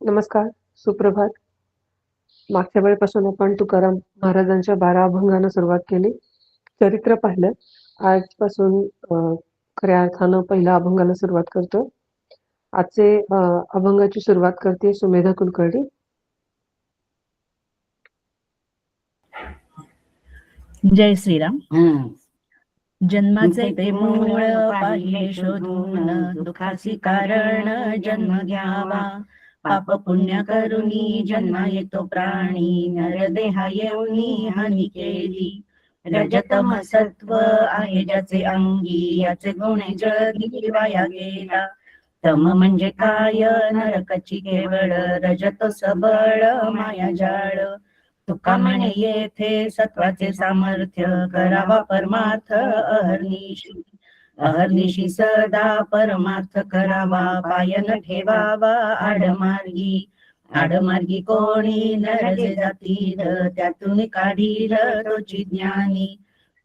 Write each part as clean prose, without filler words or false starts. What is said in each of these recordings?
नमस्कार, सुप्रभात. मागच्या वेळेपासून आपण तुकाराम महाराजांच्या 12 अभंगांना सुरुवात केली. चरित्र पाहिलं. आजपासून खऱ्या अर्थानं पहिल्या अभंगाला सुरुवात करतोय. आजचे अभंगाची सुरुवात करते सुमेधा कुलकर्णी. जय श्रीराम. जन्माचे ते मूळ पाहिले शोधून, दुखाची कारण जन्म घ्यावा. पाप पुण्य करुनी जन्मा येतो प्राणी, नरदेहा येऊनी हानी केली. रजतम सत्व आहे ज्याचे अंगी, याचे गुण जगी वाया गेला. तम म्हणजे काय नरकाची केवळ, रजत सबळ माया जाळ. तुका म्हणे येथे सत्वाचे सामर्थ्य, करावा परमार्थ अहर्निशी. अहर्निशी सदा परमार्थ करावा, पायन ठेवावा आडमार्गी. आडमार्गी कोणी नरजे जातील, त्यातून काढील तोची ज्ञानी.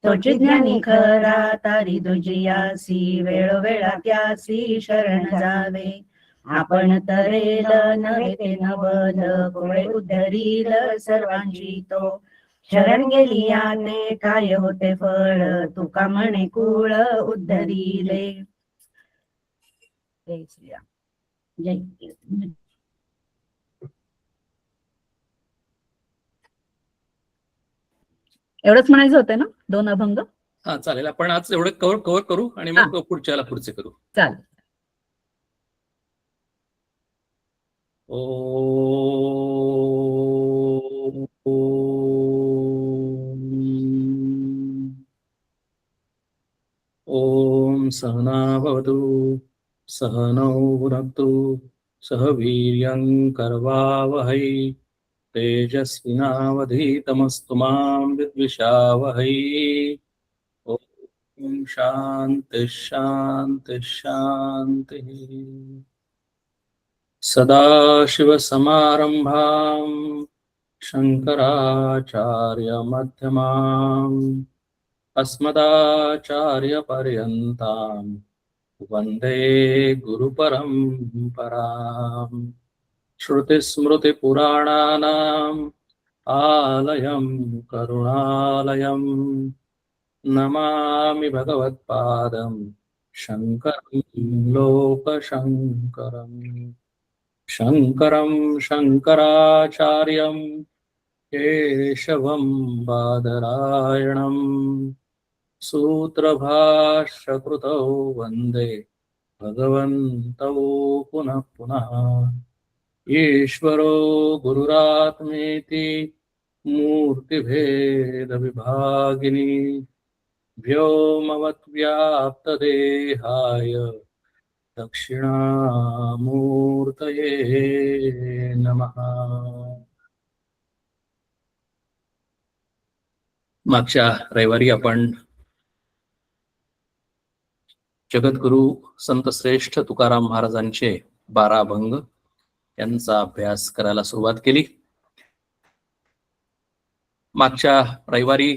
तोची ज्ञानी खरा तारी दुजियासी, वेळोवेळा त्यासी शरण जावे. आपण तरेल नव्हे ते नवल, कोळे उद्धरील सर्वांची तो. शरण गेली याने काय होते फळ, तुका म्हणे कुळ उद्धरीले. जय श्रीराम. जय. एवढंच म्हणायचं होतं ना, 2 अभंग. हा चालेल, आपण आज एवढे कव्हर करू आणि मग पुढच्याला पुढचे करू. चालेल. ओम सहना भवतु सहनौ भुनक्तु सह वीर्यं करवावहै तेजस्विनावधीतमस्तु मां विद्विषावहै। ओम शांति शांति शांति। सदाशिवसमारम्भां शङ्कराचार्यमध्यमाम् अस्मदाचार्यपर्यन्तां वन्दे गुरुपरम्पराम्। श्रुतिस्मृतिपुराणानाम् आलयं करुणालयं नमामि भगवत्पादं शङ्करं लोकशङ्करम्। शङ्करं शङ्कराचार्यं केशवं बादरायणं सूत्रभाष्यकृतौ वन्दे भगवन्तौ पुनः पुनः। ईश्वरो गुरुरात्मेति मूर्तिभेदविभागिनी व्योमवद्व्याप्तदेहाय दक्षिणामूर्तये नमः। मागच्या रविवारी आपण जगद्गुरु संत श्रेष्ठ तुकाराम महाराजांचे 12 अभंग यांचा अभ्यास करायला सुरुवात केली। मागच्या रविवारी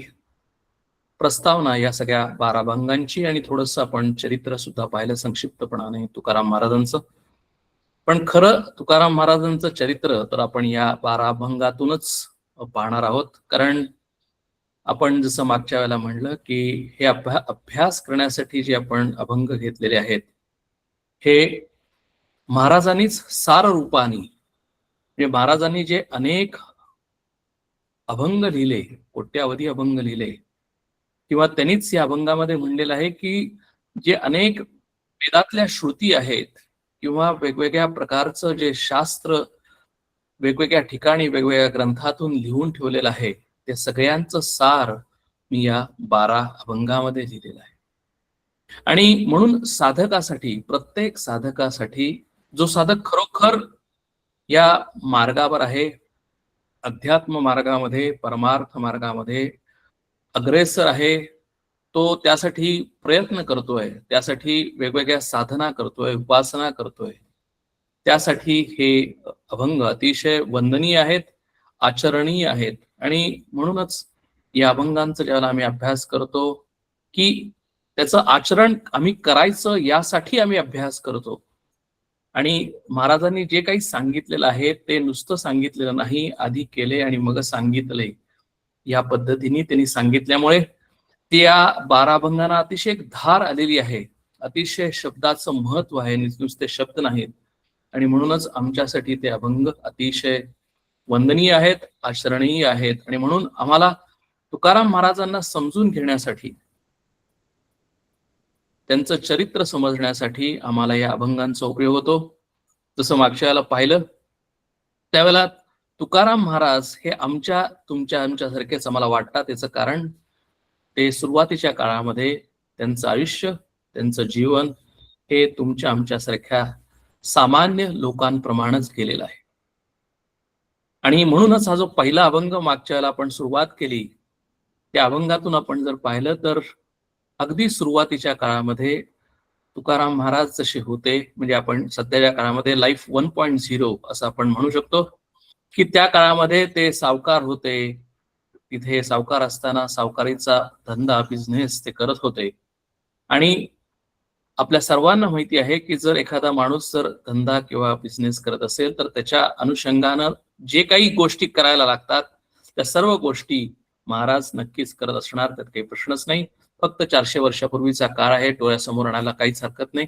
प्रस्तावना या सगळ्या 12 अभंगांची आणि थोडंसं आपण चरित्र सुद्धा पाहिलं संक्षिप्तपणाने तुकाराम महाराजांचं। पण खरं तुकाराम महाराजांचं चरित्र तर आपण या 12 अभंगातूनच पाहणार आहोत, कारण आपण जसं मागच्या वेळेला म्हणलं की हे अभ्यास करण्यासाठी जे आपण अभंग घेतलेले आहेत हे महाराजांनीच सार रूपाने, म्हणजे महाराजांनी जे अनेक अभंग लिहिले, कोट्यावधी अभंग लिहिले, किंवा त्यांनीच या अभंगामध्ये म्हणलेलं आहे की जे अनेक वेदातल्या श्रुती आहेत किंवा वेगवेगळ्या प्रकारचं जे शास्त्र वेगवेगळ्या ठिकाणी वेगवेगळ्या ग्रंथातून लिहून ठेवलेलं आहे, ते सगळ्यांचं सार मी या 12 अभंगामध्ये लिहिलेलं आहे। आणि म्हणून साधकासाठी, प्रत्येक साधकासाठी, जो साधक खरोखर या मार्गावर आहे, अध्यात्म मार्गामध्ये, परमार्थ मार्गामध्ये अग्रेसर आहे, तो त्यासाठी प्रयत्न करतोय, त्यासाठी वेगवेगळ्या साधना करतोय, उपासना करतोय, त्यासाठी हे अभंग अतिशय वंदनीय आहेत, आचरणीय आहेत। आणि म्हणूनच या अभंगांचा ज्याला आम्ही अभ्यास करतो की त्याचं आचरण आम्ही करायचं यासाठी आम्ही अभ्यास करतो। आणि महाराजांनी जे काही सांगितलेलं आहे ते नुसतं सांगितलेलं नाही, आधी केले आणि मग सांगितले. या पद्धतीने त्यांनी सांगितल्यामुळे त्या 12 अभंगांना अतिशय एक धार आलेली आहे, अतिशय शब्दाचं महत्व आहे, नुसते शब्द नाहीत. आणि म्हणूनच आमच्यासाठी ते अभंग अतिशय वंदनीय आहेत, आचरणीय आहेत. आणि म्हणून आम्हाला तुकाराम महाराजांना समजून घेण्यासाठी, त्यांचं चरित्र समजण्यासाठी आम्हाला या अभंगांचा उपयोग होतो. जसं मागच्या वेळेला पाहिलं त्यावेळेला तुकाराम महाराज हे आमच्यासारखेच आम्हाला वाटतात. त्याचं कारण ते सुरुवातीच्या काळामध्ये त्यांचं आयुष्य, त्यांचं जीवन हे आमच्यासारख्या सामान्य लोकांप्रमाणेच गेलेलं आहे. आणि म्हणूनच हा जो पहिला अभंग मागच्या वेळेला आपण सुरुवात केली, त्या अभंगातून आपण जर पाहिलं तर अगदी सुरुवातीच्या काळामध्ये तुकाराम महाराज जसे होते, म्हणजे आपण सध्याच्या काळामध्ये लाईफ 1.0 असं आपण म्हणू शकतो, की त्या काळामध्ये ते सावकार होते. तिथे सावकार असताना सावकारीचा धंदा, बिझनेस ते करत होते. आणि आपल्या सर्वांना माहिती आहे की जर एखादा माणूस जर धंदा किंवा बिझनेस करत असेल तर त्याच्या अनुषंगानं जे काही गोष्टी करायला लागतात त्या सर्व गोष्टी महाराज नक्कीच करत असणार, त्यात काही प्रश्नच नाही. फक्त 400 वर्षापूर्वीचा काळ आहे, डोळ्यासमोर आणायला काहीच हरकत नाही.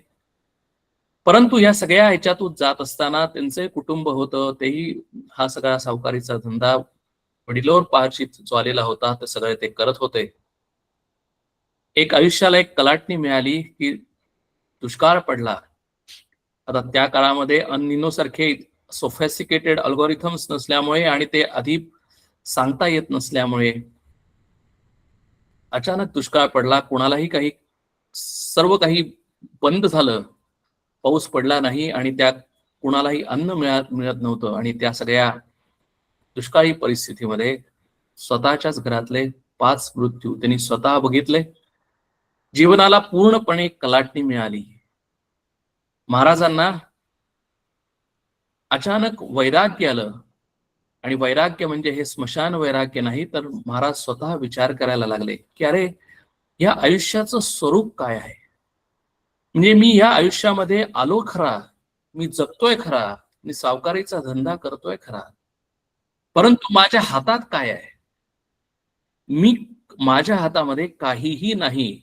परंतु या सगळ्या ह्याच्यातून जात असताना त्यांचे कुटुंब होतं, तेही हा सगळा सावकारीचा धंदा वडिलोर पार्जित जो आलेला होता ते सगळे ते करत होते. एक आयुष्याला एक कलाटणी मिळाली की दुष्काळ पडला. आता त्या काळामध्ये अननिनो सारखे सोफेस्टिकेटेड अल्गोरिथम्स नसल्यामुळे आणि ते आधी सांगता येत नसल्यामुळे अचानक दुष्काळ पडला. कोणालाही सर्व काही बंद झालं, पाऊस पडला नाही आणि त्या कुणालाही अन्न मिळत नव्हतं. आणि त्या सगळ्या दुष्काळी परिस्थितीमध्ये स्वतःच्याच घरातले 5 मृत्यू त्यांनी स्वतः बघितले. जीवनाला पूर्णपणे कलाटणी मिळाली. महाराजांना अचानक वैराग्य आलं. आणि वैराग्य म्हणजे हे स्मशान वैराग्य नाही, तर महाराज स्वतः विचार करायला लागले की अरे या आयुष्याचं स्वरूप काय आहे. म्हणजे मी या आयुष्यामध्ये आलो खरा, मी जगतोय खरा, मी सावकारीचा धंदा करतोय खरा, परंतु माझ्या हातात काय आहे. माझ्या हातामध्ये काहीही नाही,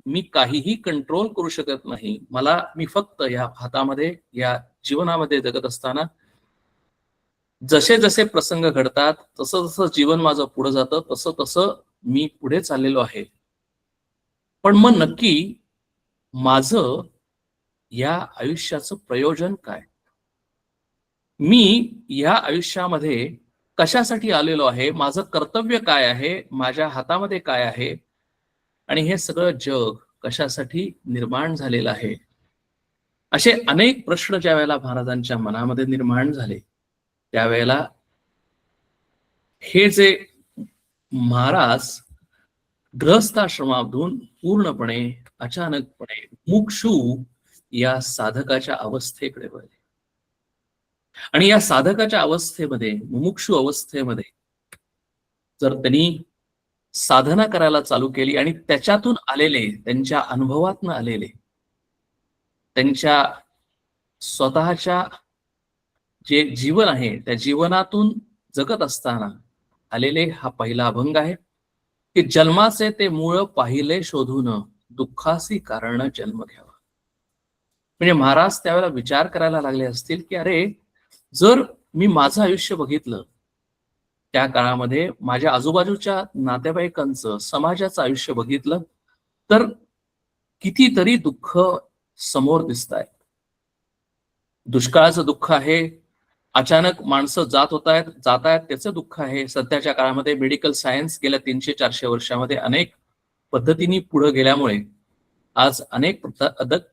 मी काहीही कंट्रोल करू शकत नाही. मी फक्त या हातामध्ये, या जीवनामध्ये जगत असताना जसे जसे प्रसंग घडतात तसं जसं जीवन माझं पुढे जातं तसं तसं मी पुढे चाललेलो आहे. पण मग नक्की माझं या आयुष्याचं प्रयोजन काय, मी या आयुष्यामध्ये कशासाठी आलेलो आहे, माझं कर्तव्य काय आहे, माझ्या हातामध्ये काय आहे, आणि हे सगळं जग कशासाठी निर्माण झालेलं आहे. असे अनेक प्रश्न ज्या वेळेला महाराजांच्या मनामध्ये निर्माण झाले त्यावेळेला हे जे महाराज गृहस्थाश्रमातून पूर्णपणे अचानकपणे मुमुक्षु या साधकाच्या अवस्थेकडे वळले. आणि या साधकाच्या अवस्थेमध्ये, मुमुक्षु अवस्थेमध्ये जर त्यांनी साधना करायला चालू केली आणि त्याच्यातून आलेले, त्यांच्या अनुभवातून आलेले, त्यांच्या स्वतःच्या जे जीवन आहे त्या जीवनातून जगत असताना आलेले हा पहिला अभंग आहे की जन्माचे ते मूळ पाहिले शोधून दुःखासी कारण जन्म घ्यावा. म्हणजे महाराज त्यावेळेला विचार करायला लागले असतील की अरे जर मी माझं आयुष्य बघितलं, त्या काळामध्ये माझ्या आजूबाजूच्या नातेवाईकांचं, समाजाचं आयुष्य बघितलं तर कितीतरी दुःख समोर दिसत आहे. दुष्काळाचं दुःख आहे, अचानक माणसं जात आहेत त्याचं दुःख आहे. सध्याच्या काळामध्ये मेडिकल सायन्स गेल्या 300-400 वर्षामध्ये अनेक पद्धतीने पुढे गेल्यामुळे आज अनेक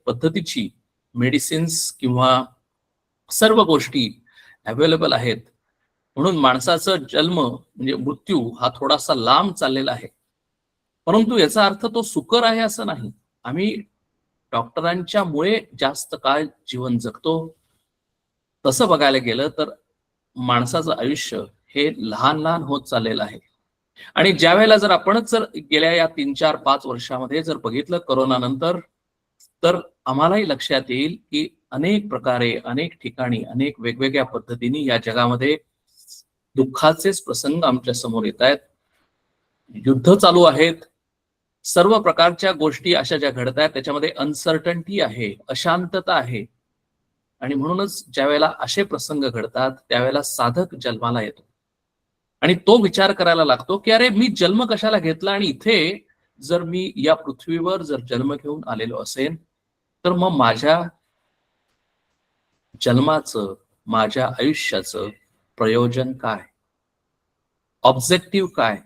पद्धतीची मेडिसिन्स किंवा सर्व गोष्टी अवेलेबल आहेत. म्हणून माणसाचा जन्म म्हणजे मृत्यू हा थोडासा लांब चाललेला आहे. परंतु याचा अर्थ तो सुकर आहे असं नाही. आम्ही डॉक्टरांच्या मुळे जास्त काळ जीवन जगतो. तसं बघायला गेलं तर माणसाचं आयुष्य हे लहान लहान होत चाललेलं आहे. आणि ज्या वेळेला जर आपणच जर गेल्या या 3-4-5 वर्षामध्ये जर बघितलं, करोना नंतर तर आम्हालाही लक्षात येईल की अनेक प्रकारे, अनेक ठिकाणी, अनेक वेगवेगळ्या पद्धतीने या जगामध्ये दुःखाचेच प्रसंग आमच्या समोर येत आहेत. युद्ध चालू आहेत, सर्व प्रकारच्या गोष्टी अशा ज्या घडत आहेत त्याच्यामध्ये अनसर्टन्टी आहे, अशांतता आहे. आणि म्हणूनच ज्या वेळेला असे प्रसंग घडतात त्यावेळेला साधक जन्माला येतो आणि तो विचार करायला लागतो की अरे मी जन्म कशाला घेतला, आणि इथे जर मी या पृथ्वीवर जर जन्म घेऊन आलेलो असेल तर मग माझ्या जन्माचं, माझ्या आयुष्याचं प्रयोजन काय, ऑब्जेक्टिव्ह काय.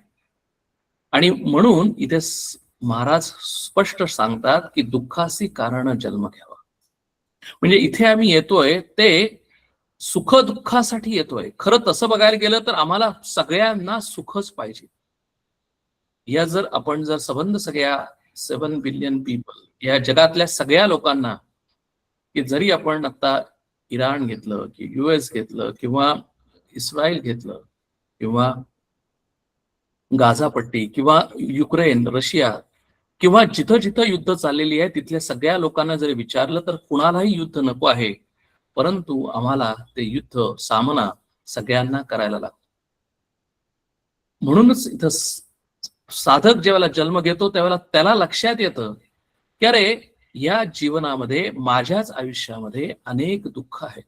आणि म्हणून इथे महाराज स्पष्ट सांगतात की दुःखासी कारण जन्म घ्यावा. म्हणजे इथे आम्ही येतोय ते सुख दुःखासाठी येतोय. खरं तसं बघायला गेलं तर आम्हाला सगळ्यांना सुखच पाहिजे. या जर आपण जर संबंध सगळ्या 7 बिलियन पीपल या जगातल्या सगळ्या लोकांना, की जरी आपण आता इराण घेतलं की US घेतलं किंवा इस्रायल घेतलं किंवा गाझापट्टी किंवा युक्रेन, रशिया किंवा जिथं जिथं युद्ध चाललेली आहे तिथल्या सगळ्या लोकांना जरी विचारलं तर कुणालाही युद्ध नको आहे, परंतु आम्हाला ते युद्ध सामना सगळ्यांना करायला लागतो. म्हणूनच इथं साधक जेव्हा जन्म घेतो त्यावेळेला त्याला लक्षात येतं की अरे या जीवनामध्ये, माझ्याच आयुष्यामध्ये अनेक दुःख आहेत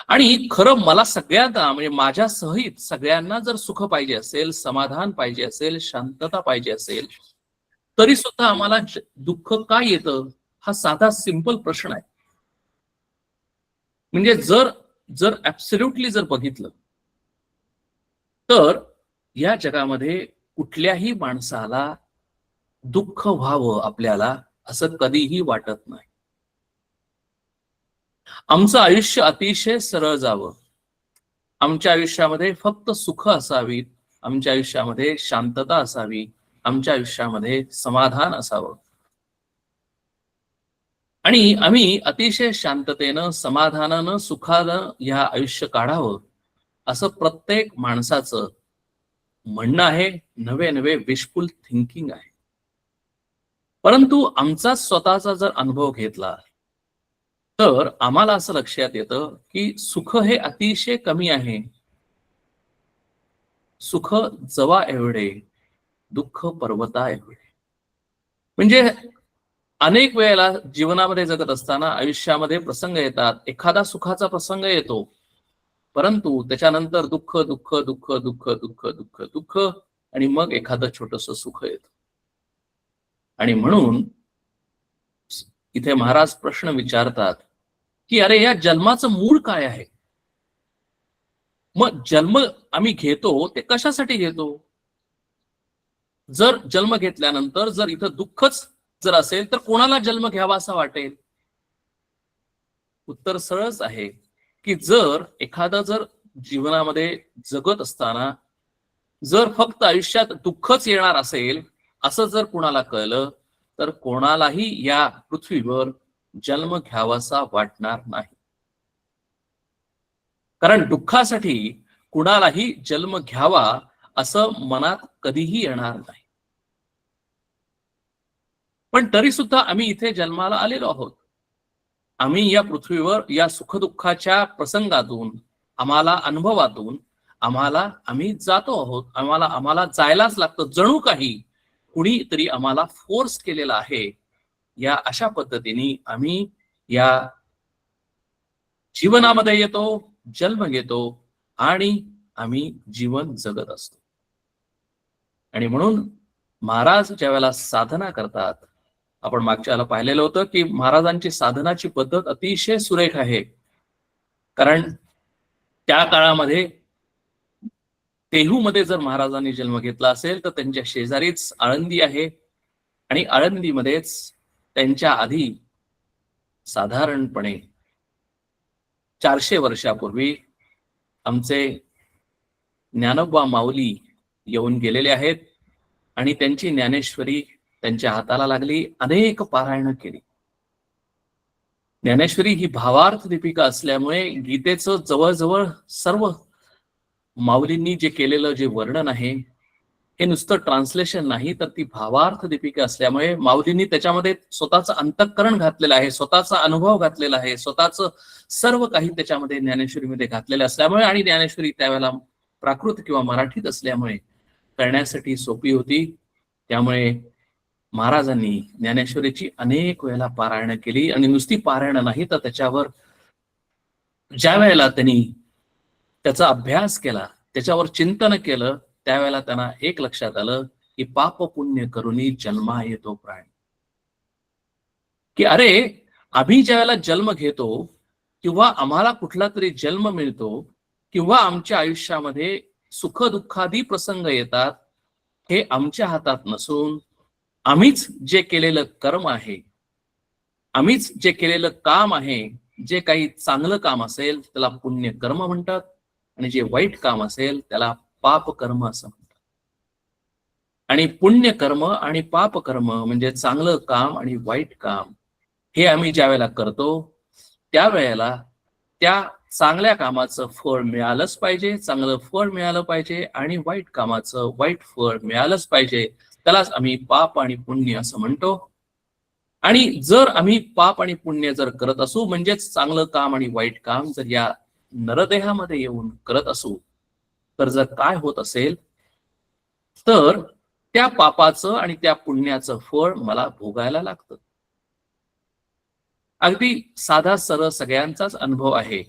आणि खरं मला सगळ्यांना, म्हणजे माझ्या सहित सगळ्यांना जर सुख पाहिजे असेल, समाधान पाहिजे असेल, शांतता पाहिजे असेल, तरी सुद्धा आम्हाला दुःख का येतं हा साधा सिंपल प्रश्न आहे. म्हणजे जर जर ऍब्सोल्युटली जर बघितलं तर या जगामध्ये कुठल्याही माणसाला दुःख व्हावं आपल्याला असं कधीही वाटत नाही. आमचं आयुष्य अतिशय सरळ जावं, आमच्या आयुष्यामध्ये फक्त सुख असावीत, आमच्या आयुष्यामध्ये शांतता असावी, आमच्या आयुष्यामध्ये समाधान असावं आणि आम्ही अतिशय शांततेनं, समाधानानं, सुखानं ह्या आयुष्य काढावं असं प्रत्येक माणसाचं म्हणणं आहे. नवे नवे विशफुल थिंकिंग आहे. परंतु आमचा स्वतःचा जर अनुभव घेतला तर आम्हाला असं लक्षात येतं की सुख हे अतिशय कमी आहे. सुख जवा एवढे, दुःख पर्वता एवढे. म्हणजे अनेक वेळेला जीवनामध्ये जगत असताना आयुष्यामध्ये प्रसंग येतात, एखादा सुखाचा प्रसंग येतो, परंतु त्याच्यानंतर दुःख दुःख दुःख दुःख दुःख दुःख दुःख आणि मग एखादं छोटस सुख येतं. आणि म्हणून इथे महाराज प्रश्न विचारतात की अरे या जन्माचं मूळ काय आहे. मग जन्म आम्ही घेतो ते कशासाठी घेतो. जर जन्म घेतल्यानंतर जर इथं दुःखच जर असेल तर कोणाला जन्म घ्यावा असं वाटेल. उत्तर सरळच आहे की जर एखादा जर जीवनामध्ये जगत असताना जर फक्त आयुष्यात दुःखच येणार असेल असं जर कुणाला कळलं तर कोणालाही या पृथ्वीवर जन्म घ्यावासा वाटणार नाही. कारण दुःखासाठी कुणालाही जन्म घ्यावा असं मनात कधीही येणार नाही. पण तरी सुद्धा आम्ही इथे जन्माला आलेलो आहोत. आम्ही या पृथ्वीवर या सुखदुःखाच्या प्रसंगातून, आम्हाला अनुभवातून आम्ही जातो आहोत. आम्हाला जायलाच लागतं. जणू काही कुणीतरी आम्हाला फोर्स केलेला आहे. या अशा पद्धतीने आम्ही या जीवनामध्ये येतो, जन्म घेतो आणि आम्ही जीवन जगत असतो. आणि म्हणून महाराज ज्या वेळेला साधना करतात, आपण मागच्या वेळेला पाहिलेलं होतं की महाराजांची साधनाची पद्धत अतिशय सुरेख आहे. कारण त्या काळामध्ये तेहूमध्ये जर महाराजांनी जन्म घेतला असेल तर त्यांच्या शेजारीच आळंदी आहे आणि आळंदीमध्येच त्यांच्या आधी साधारणपणे 400 वर्षापूर्वी आमचे ज्ञानोबा माऊली येऊन गेलेले आहेत आणि त्यांची ज्ञानेश्वरी त्यांच्या हाताला लागली. अनेक पारायण केली. ज्ञानेश्वरी ही भावार्थ दीपिका असल्यामुळे गीतेचं जवळजवळ सर्व माऊलींनी जे केलेलं जे वर्णन आहे हे नुसतं ट्रान्सलेशन नाही, तर ती भावार्थ दीपिका असल्यामुळे माऊलींनी त्याच्यामध्ये स्वतःचं अंतःकरण घातलेलं आहे, स्वतःचा अनुभव घातलेला आहे, स्वतःचं सर्व काही त्याच्यामध्ये ज्ञानेश्वरीमध्ये घातलेलं असल्यामुळे, आणि ज्ञानेश्वरी त्यावेळेला प्राकृत किंवा मराठीत असल्यामुळे करण्यासाठी सोपी होती. त्यामुळे महाराजांनी ज्ञानेश्वरीची अनेक वेळेला पारायण केली, आणि नुसती पारायण नाही तर त्याच्यावर ज्या वेळेला त्यांनी त्याचा अभ्यास केला, त्याच्यावर चिंतन केलं, त्यावेळेला त्यांना एक लक्षात आलं की पाप पुण्य करुणी जन्मा येतो प्राण. की अरे, आम्ही ज्या वेळेला जन्म घेतो किंवा आम्हाला कुठला तरी जन्म मिळतो किंवा आमच्या आयुष्यामध्ये सुख दुःखादी प्रसंग येतात, हे आमच्या हातात नसून आम्हीच जे केलेलं कर्म आहे, आम्हीच जे केलेलं काम आहे, जे काही चांगलं काम असेल त्याला पुण्य कर्म म्हणतात, आणि जे वाईट काम असेल त्याला पाप कर्म असं म्हणतात. आणि पुण्य कर्म आणि पाप कर्म म्हणजे चांगलं काम आणि वाईट काम हे आम्ही ज्या वेळेला करतो, त्यावेळेला त्या चांगल्या कामाचं फळ मिळालंच पाहिजे, चांगलं फळ मिळालं पाहिजे, आणि वाईट कामाचं वाईट फळ मिळालंच पाहिजे. त्यालाच आम्ही पाप आणि पुण्य असं म्हणतो. आणि जर आम्ही पाप आणि पुण्य जर करत असू, म्हणजेच चांगलं काम आणि वाईट काम जर या नरदेहामध्ये येऊन करत असू, तर जर काय होत असेल, तर त्या पापाचं आणि त्या पुण्याचं फळ मला भोगायला लागतं. अगदी साधा सरळ सगळ्यांचाच अनुभव आहे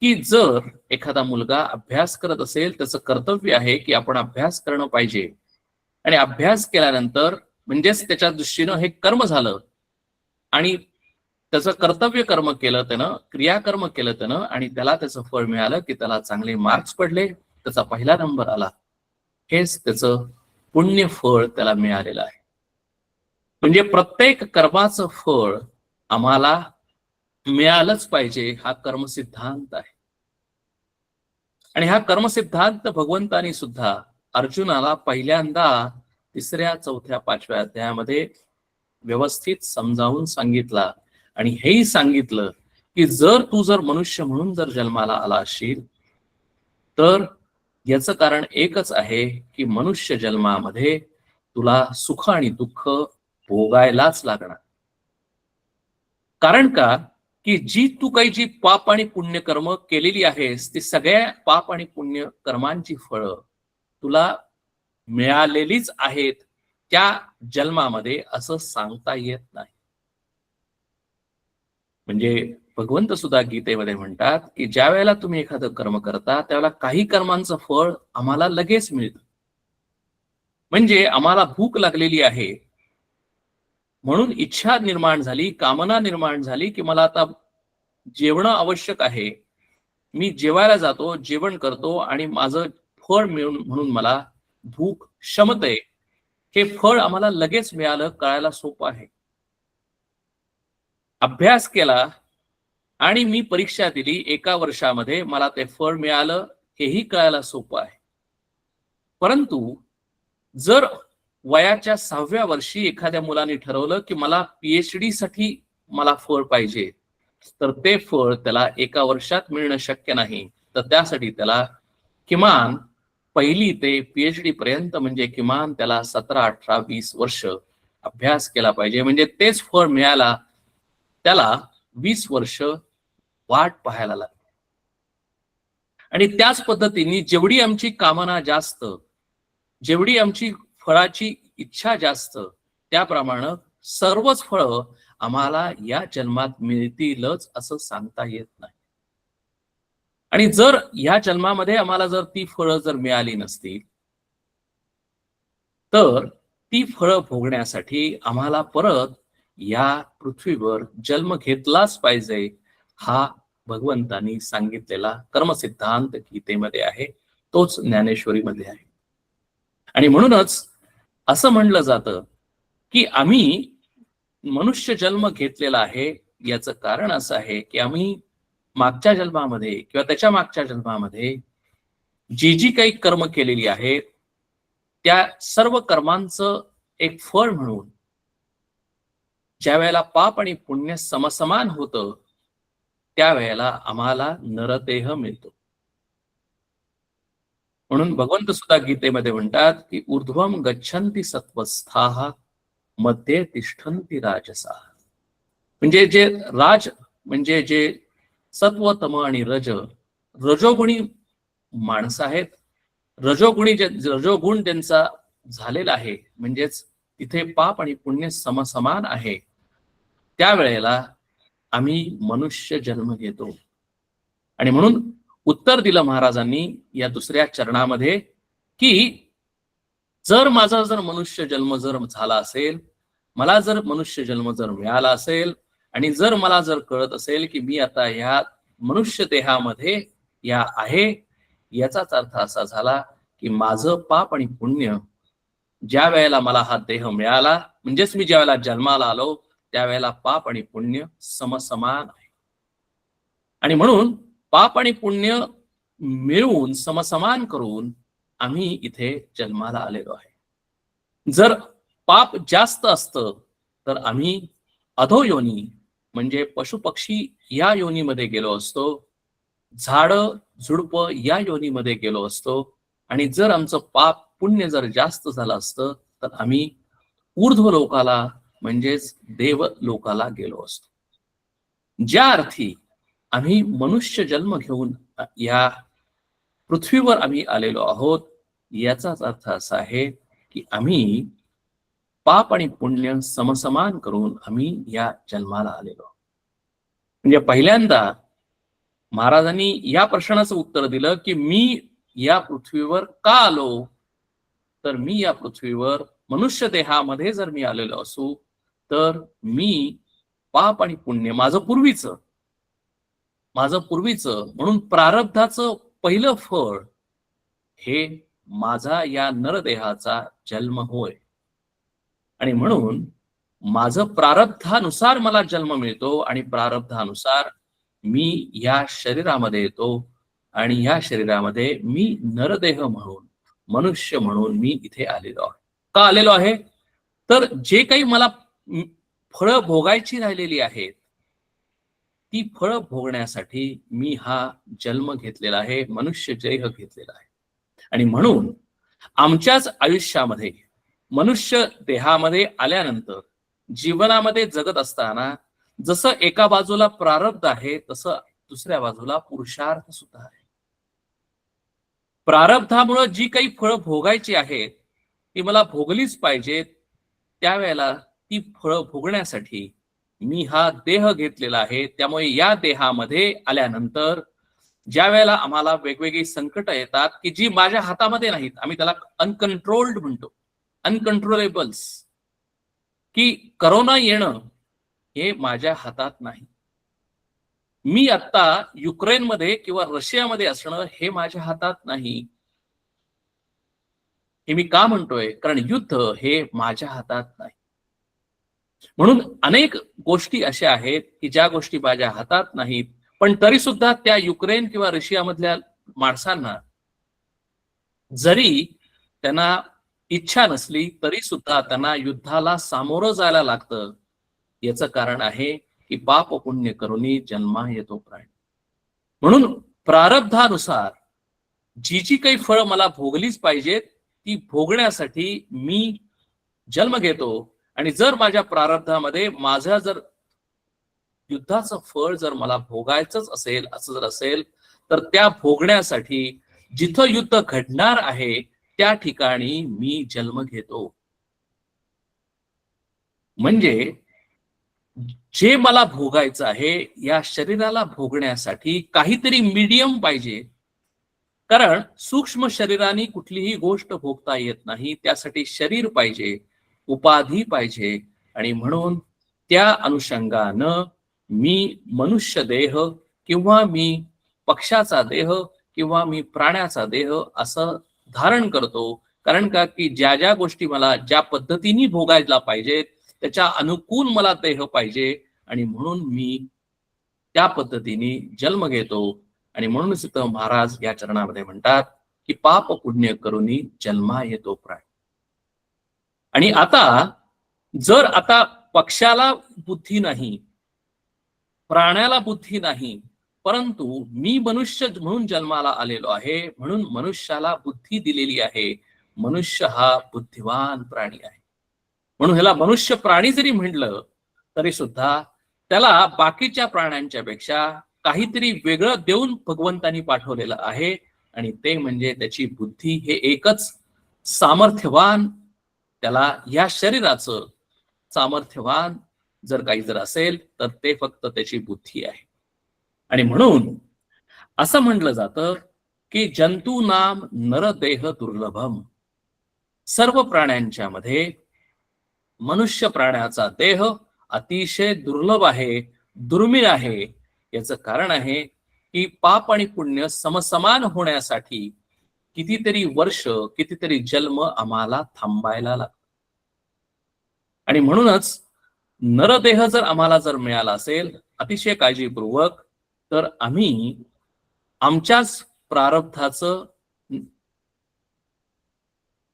की जर एखादा मुलगा अभ्यास करत असेल, त्याचं कर्तव्य आहे की आपण अभ्यास करणं पाहिजे, आणि अभ्यास केल्यानंतर म्हणजेच त्याच्या दृष्टीनं हे कर्म झालं, आणि त्याचं कर्तव्य कर्म केलं त्यानं, क्रियाकर्म केलं त्यानं, आणि त्याला त्याचं फळ मिळालं की त्याला चांगले मार्क्स पडले, त्याचा पहिला नंबर आला, हेच त्याचं पुण्य फळ त्याला मिळालेलं आहे. म्हणजे प्रत्येक कर्माचं फळ आम्हाला मिळालंच पाहिजे, हा कर्मसिद्धांत आहे. आणि हा कर्मसिद्धांत भगवंतानी सुद्धा अर्जुनाला पहिल्यांदा 3ऱ्या 4थ्या 5व्या अध्यायामध्ये व्यवस्थित समजावून सांगितला, आणि हेही सांगितलं की जर मनुष्य म्हणून जर जन्माला आला असशील, तर याचं कारण एकच आहे की मनुष्य जन्मामध्ये तुला सुख आणि दुःख भोगायलाच लागणार. कारण का, की जी पाप आणि पुण्य कर्म केलेली आहेस, ती सगळ्या पाप आणि पुण्य कर्मांची फळं तुला मिळालेलीच आहेत त्या जन्मामध्ये, असं सांगता येत नाही. म्हणजे भगवंत सुद्धा गीतेमध्ये म्हणतात की ज्या वेळेला तुम्ही एखादं कर्म करता, त्यावेळेला काही कर्मांचं फळ आम्हाला लगेच मिळतं. म्हणजे आम्हाला भूक लागलेली आहे, म्हणून इच्छा निर्माण झाली, कामना निर्माण झाली की मला आता जेवणं आवश्यक आहे, मी जेवायला जातो, जेवण करतो, आणि माझं फळ मिळून म्हणून मला भूक शमते. हे फळ आम्हाला लगेच मिळालं, कळायला सोपं आहे. अभ्यास केला आणि मी परीक्षा दिली, 1 वर्षामध्ये मला ते फळ मिळालं, हेही कळायला सोपं आहे. परंतु जर वयाच्या 6व्या वर्षी एखाद्या मुलाने ठरवलं की मला PhD साठी मला फळ पाहिजे, तर ते फळ त्याला 1 वर्षात मिळणं शक्य नाही. तर त्यासाठी त्याला किमान 1ली ते PhD पर्यंत, म्हणजे किमान त्याला 17, 18, 20 वर्ष अभ्यास केला पाहिजे. म्हणजे तेच फळ मिळायला त्याला 20 वर्ष वाट पाहायला लागते. आणि त्याच पद्धतीने जेवढी आमची कामना जास्त, जेवढी आमची फळाची इच्छा जास्त, त्याप्रमाणे सर्वच फळं आम्हाला या जन्मात मिळतीलच असं सांगता येत नाही. आणि जर या जन्मामध्ये आम्हाला जर ती फळं जर मिळाली नसतील, तर ती फळं भोगण्यासाठी आम्हाला परत या पृथ्वीवर जन्म घेतलाच पाहिजे. हा भगवंतानी सांगितलेला कर्मसिद्धांत गीतेमध्ये आहे, तोच ज्ञानेश्वरीमध्ये आहे. आणि म्हणूनच असं म्हणलं जातं की आम्ही मनुष्य जन्म घेतलेला आहे, याचं कारण असं आहे की आम्ही मागच्या जन्मामध्ये किंवा त्याच्या मागच्या जन्मामध्ये जी काही कर्म केलेली आहेत, त्या सर्व कर्मांचं एक फळ म्हणून ज्या वेळेला पाप आणि पुण्य समसमान होतं, त्यावेळेला आम्हाला नरदेह मिळतो. म्हणून भगवंत सुद्धा गीतेमध्ये म्हणतात की ऊर्ध्वम गच्छन्ति सत्वस्थाः मध्ये तिष्ठन्ति राजसाः. म्हणजे जे राज म्हणजे जे सत्व, तम आणि रजोगुणी माणसं आहेत. रजोगुण त्यांचा झालेला आहे, म्हणजेच तिथे पाप आणि पुण्य समसमान आहे. त्यावेळेला आम्ही मनुष्य जन्म घेतो. आणि म्हणून उत्तर दिलं महाराजांनी या दुसऱ्या चरणामध्ये की जर माझा मनुष्य जन्म झाला असेल, मला जर मनुष्य जन्म मिळाला असेल आणि जर मला कळत असेल की मी आता ह्या मनुष्य देहामध्ये आहे, याचाच अर्थ असा झाला की माझं पाप आणि पुण्य ज्या वेळेला मला हा देह मिळाला, म्हणजेच मी ज्या वेळेला जन्माला आलो त्यावेळेला पाप आणि पुण्य समसमान आहे. आणि म्हणून पाप आणि पुण्य मिळवून समसमान करून आम्ही इथे जन्माला आलेलो आहे. जर पाप जास्त असतं तर आम्ही अधोयोनी म्हणजे पशुपक्षी या योनीमध्ये गेलो असतो, झाड झुडप या योनीमध्ये गेलो असतो. आणि जर आमचं पाप पुण्य जास्त झालं असतं तर आम्ही ऊर्ध्व लोकाला म्हणजेच देव लोकाला गेलो असतो. ज्या अर्थी आम्ही मनुष्य जन्म घेऊन या पृथ्वीवर आम्ही आलेलो आहोत, याचाच अर्थ असा आहे की आम्ही पाप आणि पुण्य समसमान करून आम्ही या जन्माला आलेलो. म्हणजे पहिल्यांदा महाराजांनी या प्रश्नाचं उत्तर दिलं की मी या पृथ्वीवर का आलो, तर मी या पृथ्वीवर मनुष्य देहामध्ये जर मी आलेलो असू तर मी पाप आणि पुण्य माझं पूर्वीचं म्हणून प्रारब्धाचं पहिलं फळ हे माझा या नरदेहाचा जन्म होय. आणि म्हणून माझं प्रारब्धानुसार मला जन्म मिळतो आणि प्रारब्धानुसार मी या शरीरामध्ये येतो आणि या शरीरामध्ये मी नरदेह म्हणून मनुष्य म्हणून मी इथे आलेलो आहे. का आलेलो आहे, तर जे काही मला फळं भोगायची राहिलेली आहेत ती फळं भोगण्यासाठी मी हा जन्म घेतलेला आहे, मनुष्य देह घेतलेला आहे. आणि म्हणून आमच्याच आयुष्यामध्ये मनुष्य देहामध्ये आल्यानंतर जीवनामध्ये जगत असताना जसं एका बाजूला प्रारब्ध आहे तसं दुसऱ्या बाजूला पुरुषार्थ सुद्धा आहे. प्रारब्धामुळे जी काही फळं भोगायची आहेत ती मला भोगलीच पाहिजेत. त्यावेळेला ती फळं भोगण्यासाठी मी हा देह घेतलेला आहे. त्यामुळे या देहामध्ये आल्यानंतर ज्या वेळेला आम्हाला वेगवेगळी संकट येतात की जी माझ्या हातामध्ये नाहीत, आम्ही त्याला अनकंट्रोल्ड म्हणतो, अनकंट्रोलेबल्स, की करोना येणं हे माझ्या हातात नाही. मी आता युक्रेनमध्ये किंवा रशियामध्ये असणं हे माझ्या हातात नाही. हे मी का म्हणतोय, कारण युद्ध हे माझ्या हातात नाही. म्हणून अनेक गोष्टी अशा आहेत की ज्या गोष्टी माझ्या हातात नाहीत, पण तरी सुद्धा त्या युक्रेन किंवा रशियामधल्या माणसांना जरी त्यांना इच्छा नसली तरी सुद्धा त्यांना युद्धाला सामोरं जायला लागतं. याचं कारण आहे की पाप पुण्य करुनी जन्मा येतो प्राणी. म्हणून प्रारब्धानुसार जी काही फळ मला भोगलीच पाहिजेत ती भोगण्यासाठी मी जन्म घेतो. आणि जर माझ्या प्रारब्धामध्ये माझं युद्धाचं फळ मला भोगायचंच असेल, असं असेल तर त्या भोगण्यासाठी जिथं युद्ध घडणार आहे त्या ठिकाणी मी जन्म घेतो. म्हणजे जे मला भोगायचं आहे या शरीराला भोगण्यासाठी काहीतरी मीडियम पाहिजे. कारण सूक्ष्म शरीराने कुठलीही गोष्ट भोगता येत नाही, त्यासाठी शरीर पाहिजे, उपाधी पाहिजे. आणि म्हणून त्या अनुषंगानं मी मनुष्य देह किंवा मी पक्षाचा देह किंवा मी प्राण्याचा देह असं धारण करतो. कारण का की ज्या गोष्टी मला ज्या पद्धतीने भोगायला पाहिजेत त्याच्या अनुकूल मला देह पाहिजे. आणि म्हणून मी त्या पद्धतीने जन्म घेतो. आणि म्हणूनच इथं महाराज या चरणामध्ये म्हणतात की पाप पुण्य करुनी जन्मा येतो प्राणी. आणि आता पक्षाला बुद्धी नाही, प्राण्याला बुद्धी नाही, परंतु मी मनुष्य म्हणून जन्माला आलेलो आहे, म्हणून मनुष्याला बुद्धी दिलेली आहे. मनुष्य हा बुद्धिवान प्राणी आहे. म्हणून ह्याला मनुष्य प्राणी जरी म्हणलं तरी सुद्धा त्याला बाकीच्या प्राण्यांच्या पेक्षा काहीतरी वेगळं देऊन भगवंतानी पाठवलेलं आहे, आणि ते म्हणजे त्याची बुद्धी. हे एकच सामर्थ्यवान, त्याला या शरीराचं सामर्थ्यवान जर असेल तर ते फक्त त्याची बुद्धी आहे. आणि म्हणून असं म्हटलं जातं की जंतू नाम नरदेह दुर्लभम. सर्व प्राण्यांच्या मध्ये मनुष्य प्राण्याचा देह अतिशय दुर्लभ आहे, दुर्मिळ आहे. याचं कारण आहे की पाप आणि पुण्य समसमान होण्यासाठी कितीतरी वर्ष, कितीतरी जन्म आम्हाला थांबायला लागतात. आणि म्हणूनच नरदेह जर आम्हाला मिळाला असेल अतिशय काळजीपूर्वक, तर आम्ही आमच्याच प्रारब्धाचं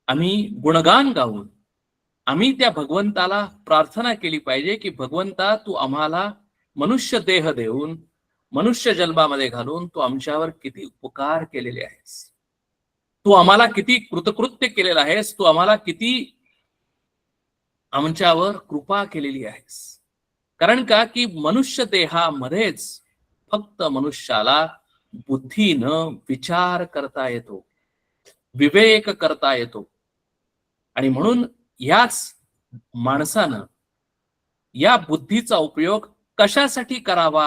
आम्ही गुणगान गाऊन आम्ही त्या भगवंताला प्रार्थना केली पाहिजे की भगवंता, तू आम्हाला मनुष्य देह देऊन मनुष्य जन्मामध्ये घालून तू आमच्यावर किती उपकार केलेले आहेस, तू आम्हाला किती कृतकृत्य केलेलं आहेस, तू आम्हाला किती आमच्यावर कृपा केलेली आहेस. कारण का की मनुष्य देहामध्येच फक्त मनुष्याला बुद्धीनं विचार करता येतो, विवेक करता येतो. आणि म्हणून याच माणसानं या बुद्धीचा उपयोग कशासाठी करावा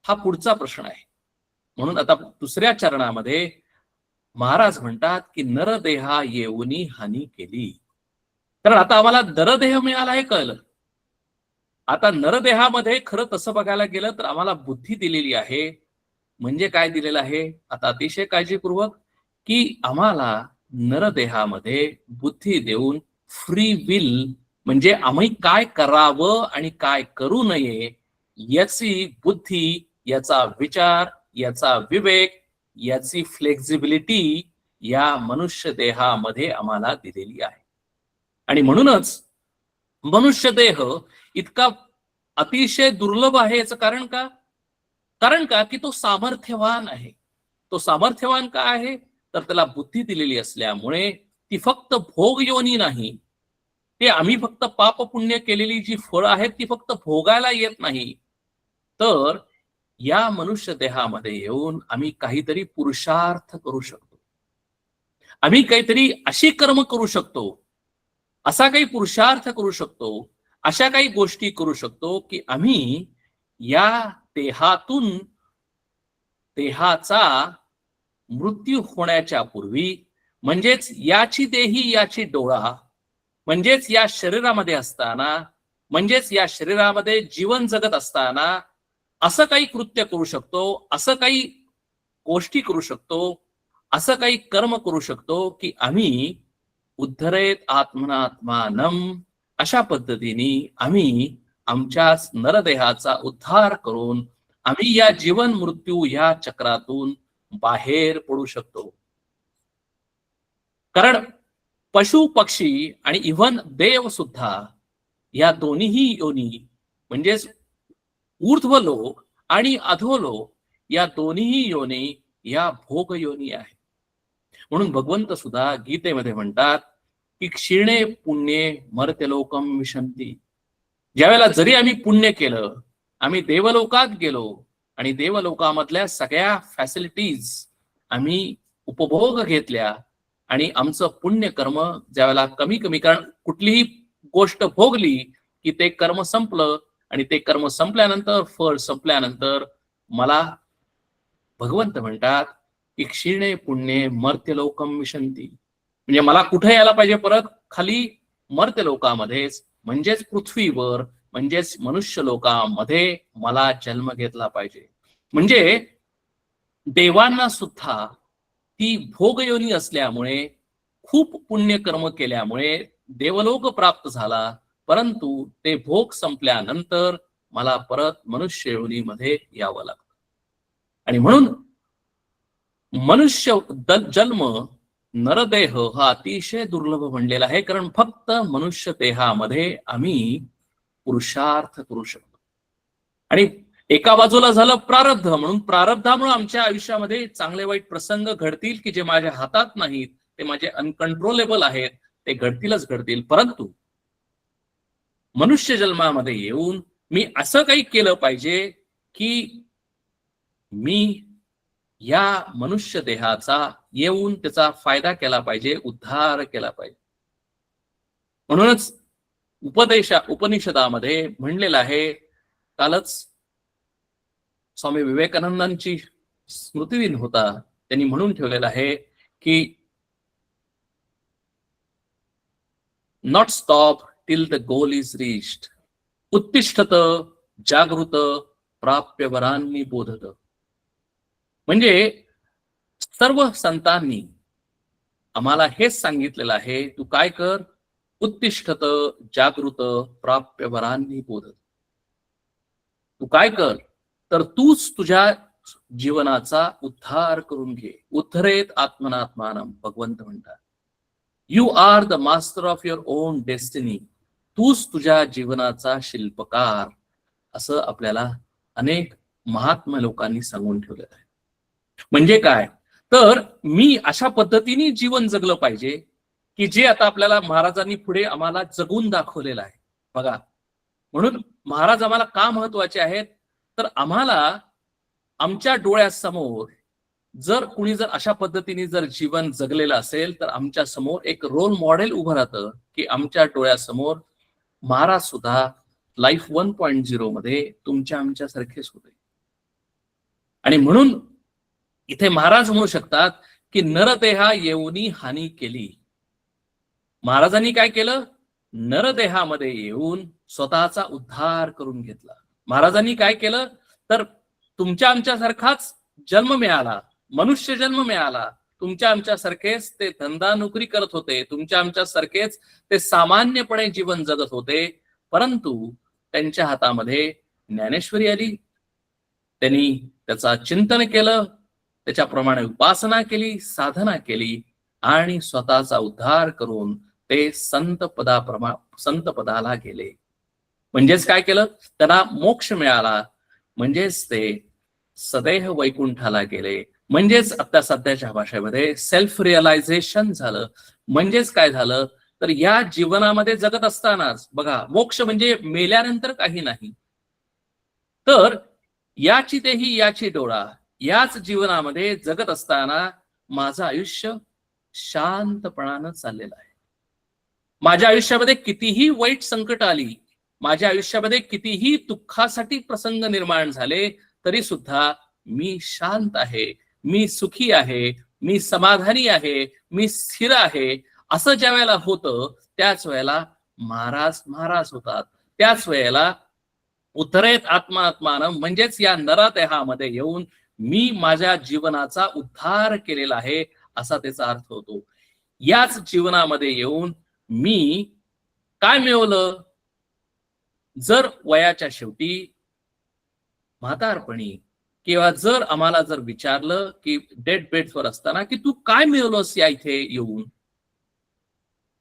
हा पुढचा प्रश्न आहे. म्हणून आता दुसऱ्या चरणामध्ये महाराज म्हणतात की नरदेहा येऊनी हानी केली. कारण आता आम्हाला नरदेह मिळाला हे कळलं. आता नरदेहामध्ये खरं तसं बघायला गेलं तर आम्हाला बुद्धी दिलेली आहे. म्हणजे काय दिलेलं आहे आता अतिशय काळजीपूर्वक, की आम्हाला नरदेहामध्ये बुद्धी देऊन फ्री विल, म्हणजे आम्ही काय करावं आणि काय करू नये याची बुद्धी, याचा विचार, याचा विवेक, याची फ्लेक्झिबिलिटी या मनुष्य देहामध्ये आम्हाला दिलेली आहे. आणि म्हणूनच मनुष्य देह इतका अतिशय दुर्लभ आहे. याचं कारण का? कारण का की तो सामर्थ्यवान आहे. तो सामर्थ्यवान का आहे तर त्याला बुद्धी दिलेली असल्यामुळे ती फक्त भोग योनी नाही, ते आम्ही फक्त पाप पुण्य केलेली जी फळं आहेत ती फक्त भोगायला येत नाही, तर या मनुष्य देहामध्ये येऊन आम्ही काहीतरी पुरुषार्थ करू शकतो, आम्ही काहीतरी अशी कर्म करू शकतो, असा काही पुरुषार्थ करू शकतो, अशा काही गोष्टी करू शकतो की आम्ही या देहातून, देहाचा मृत्यू होण्याच्या पूर्वी, म्हणजेच याची देही याची डोळा, म्हणजेच या शरीरामध्ये असताना, म्हणजेच या शरीरामध्ये जीवन जगत असताना असं काही कृत्य करू शकतो, असं काही गोष्टी करू शकतो, असं काही कर्म करू शकतो की आम्ही उद्धरेत आत्मनात्मानम, अशा पद्धतीने आम्ही आमच्याच नरदेहाचा उद्धार करून आम्ही या जीवन मृत्यू या चक्रातून बाहेर पडू शकतो. कारण पशु पक्षी आणि इव्हन देव सुद्धा या दोन्हीही योनी, म्हणजेच ऊर्ध्वलोक आणि अधोलोक या दोन्हीही योनी या भोग योनी आहेत. म्हणून भगवंत सुद्धा गीतेमध्ये म्हणतात की क्षीणे पुण्ये मर्त्यलोकम विशंती. ज्यावेळेला जरी आम्ही पुण्य केलं, आम्ही देवलोकात गेलो आणि देवलोकामधल्या सगळ्या फॅसिलिटीज आम्ही उपभोग घेतल्या आणि आमचं पुण्य कर्म ज्यावेळेला कमी कमी, कारण कुठलीही गोष्ट भोगली की ते कर्म संपलं, आणि ते कर्म संपल्यानंतर, फळ संपल्यानंतर मला भगवंत म्हणतात की क्षीणे पुण्ये मर्त्यलोकम विशंती. म्हणजे मला कुठे यायला पाहिजे परत? खाली मर्त्यलोकामध्येच, म्हणजेच पृथ्वीवर, म्हणजेच मनुष्य लोकामध्ये मला जन्म घेतला पाहिजे. म्हणजे देवांना सुद्धा ती भोगयोनी असल्यामुळे, खूप पुण्यकर्म केल्यामुळे देवलोक प्राप्त झाला, परंतु ते भोग संपल्यानंतर मला परत मनुष्य योनीमध्ये यावं लागतं. आणि म्हणून मनुष्य जन्म, नरदेह हा अतिशय दुर्लभ म्हणलेला आहे. कारण फक्त मनुष्य देहामध्ये आम्ही पुरुषार्थ करू शकतो. आणि एका बाजूला झालं प्रारब्ध, म्हणून प्रारब्धामुळे आमच्या आयुष्यामध्ये चांगले वाईट प्रसंग घडतील की जे माझ्या हातात नाहीत, ते माझे अनकंट्रोलेबल आहेत, ते घडतीलच घडतील. परंतु मनुष्य जन्मामध्ये येऊन मी असं काही केलं पाहिजे की मी या मनुष्य देहाचा येऊन त्याचा फायदा केला पाहिजे, उद्धार केला पाहिजे. म्हणूनच उपनिषदामध्ये म्हणलेलं आहे, कालच स्वामी विवेकानंदांची स्मृतिदिन होता, त्यांनी म्हणून ठेवलेलं आहे की not stop till the goal is reached, उत्तिष्ठत जागृत प्राप्य वरांनी बोधत. म्हणजे सर्व संतांनी आम्हाला हेच सांगितलेलं आहे, तू काय कर, उत्तिष्ठत जागृत प्राप्य वरांनी बोधत. तू काय कर, तर तूच तुझ्या जीवनाचा उद्धार करून घे. उद्धरेत आत्मनात्मानम, भगवंत म्हणतात. You are the master of your own destiny. तूच तुझ्या जीवनाचा शिल्पकार, असं आपल्याला अनेक महात्मा लोकांनी सांगून ठेवलेलं आहे. म्हणजे काय, तर मी अशा पद्धतीने जीवन जगलं पाहिजे की जे आता आपल्याला महाराजांनी पुढे आम्हाला जगून दाखवलेलं आहे. बघा, म्हणून महाराज आम्हाला का महत्वाचे आहेत, तर आम्हाला आमच्या डोळ्यासमोर जर कुणी जर अशा पद्धतीने जर जीवन जगलेलं असेल, तर आमच्या समोर एक रोल मॉडेल उभं राहतं की आमच्या डोळ्यासमोर महाराज सुद्धा लाईफ 1.0 मध्ये तुमच्या आमच्यासारखेच होते. आणि म्हणून इथे महाराज म्हणू शकतात की नरदेहा येऊनी हानी केली. महाराजांनी काय केलं, नरदेहामध्ये येऊन स्वतःचा उद्धार करून घेतला. महाराजांनी काय केलं, तर तुमच्या आमच्यासारखाच जन्म मिळाला, मनुष्य जन्म मिळाला. तुमच्या आमच्यासारखेच ते धंदा नोकरी करत होते, तुमच्या आमच्यासारखेच ते सामान्यपणे जीवन जगत होते. परंतु त्यांच्या हातामध्ये ज्ञानेश्वरी आली, त्यांनी त्याचा चिंतन केलं, त्याच्याप्रमाणे उपासना केली, साधना केली आणि स्वतःचा उद्धार करून ते संत पदाला गेले. म्हणजेच काय केलं, त्यांना मोक्ष मिळाला, म्हणजेच ते सदैह वैकुंठाला गेले. म्हणजेच आता सध्याच्या भाषेमध्ये सेल्फ रिअलायझेशन झालं. म्हणजेच काय झालं, तर या जीवनामध्ये जगत असतानाच बघा, मोक्ष म्हणजे मेल्यानंतर काही नाही, तर याची तेही याची डोळा, याच जीवनामध्ये जगत असताना माझं आयुष्य शांतपणानं चाललेलं आहे. माझ्या आयुष्यामध्ये कितीही वाईट संकट आली, माझ्या आयुष्यामध्ये कितीही दुःखासाठी प्रसंग निर्माण झाले, तरी सुद्धा मी शांत आहे, मी सुखी आहे, मी समाधानी आहे, मी स्थिर आहे. असं ज्या वेळेला होतं, त्याच वेळेला महाराज होतात. त्याच वेळेला उद्धरेत आत्मात्मानं, म्हणजेच या नरदेहामध्ये येऊन मी माझ्या जीवनाचा उद्धार केलेला आहे, असा त्याचा अर्थ होतो. याच जीवनामध्ये येऊन मी काय मिळवलं, जर वयाच्या शेवटी म्हातारपणी किंवा जर आम्हाला जर विचारलं की डेड बेडवर असताना की तू काय मिळवलंस या इथे येऊन,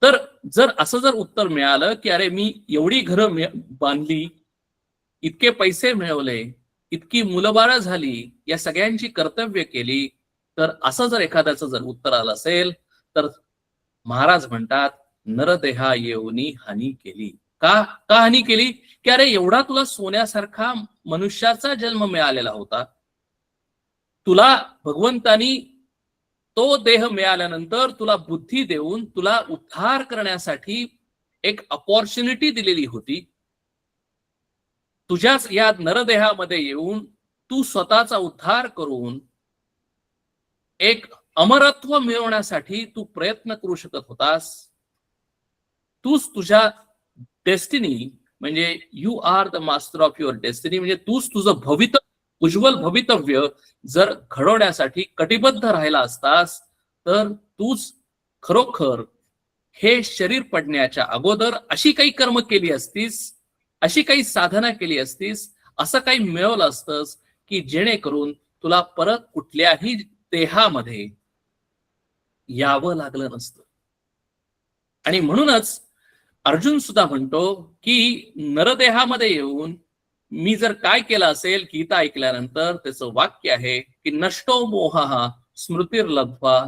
तर जर असं जर उत्तर मिळालं की अरे मी एवढी घरं बांधली, इतके पैसे मिळवले, इतकी मुलंबाळं झाली, या सगळ्यांची कर्तव्य केली, तर असं जर एखाद्याचं जर उत्तर आलं असेल, तर महाराज म्हणतात नरदेहा येऊनी हानी केली. का हानी केली, की अरे एवढा तुला सोन्यासारखा मनुष्याचा जन्म मिळालेला होता, तुला भगवंतानी तो देह मिळाल्यानंतर तुला बुद्धी देऊन तुला उद्धार करण्यासाठी एक अपॉर्च्युनिटी दिलेली होती. तुझ्याच या नरदेहामध्ये येऊन तू स्वतःचा उद्धार करून एक अमरत्व मिळवण्यासाठी तू प्रयत्न करू शकत होतास. तूच तुझ्या डेस्टिनी, म्हणजे you are the master of your destiny, म्हणजे तूच तुझं उज्ज्वल भवितव्य जर घडवण्यासाठी कटिबद्ध राहिला असतास, तर तूच खरोखर हे शरीर पडण्याच्या अगोदर अशी काही कर्म केली असतीस, अशी काही साधना केली असतीस, असं काही मिळवलं असतंस की जेणेकरून तुला परत कुठल्याही देहामध्ये यावं लागलं नसतं. आणि म्हणूनच अर्जुन सुद्धा म्हणतो की नरदेहामध्ये येऊन मी जर काय केलं असेल, गीता ऐकल्यानंतर त्याचं वाक्य आहे की नष्टो मोहः स्मृतिर्लब्ध्वा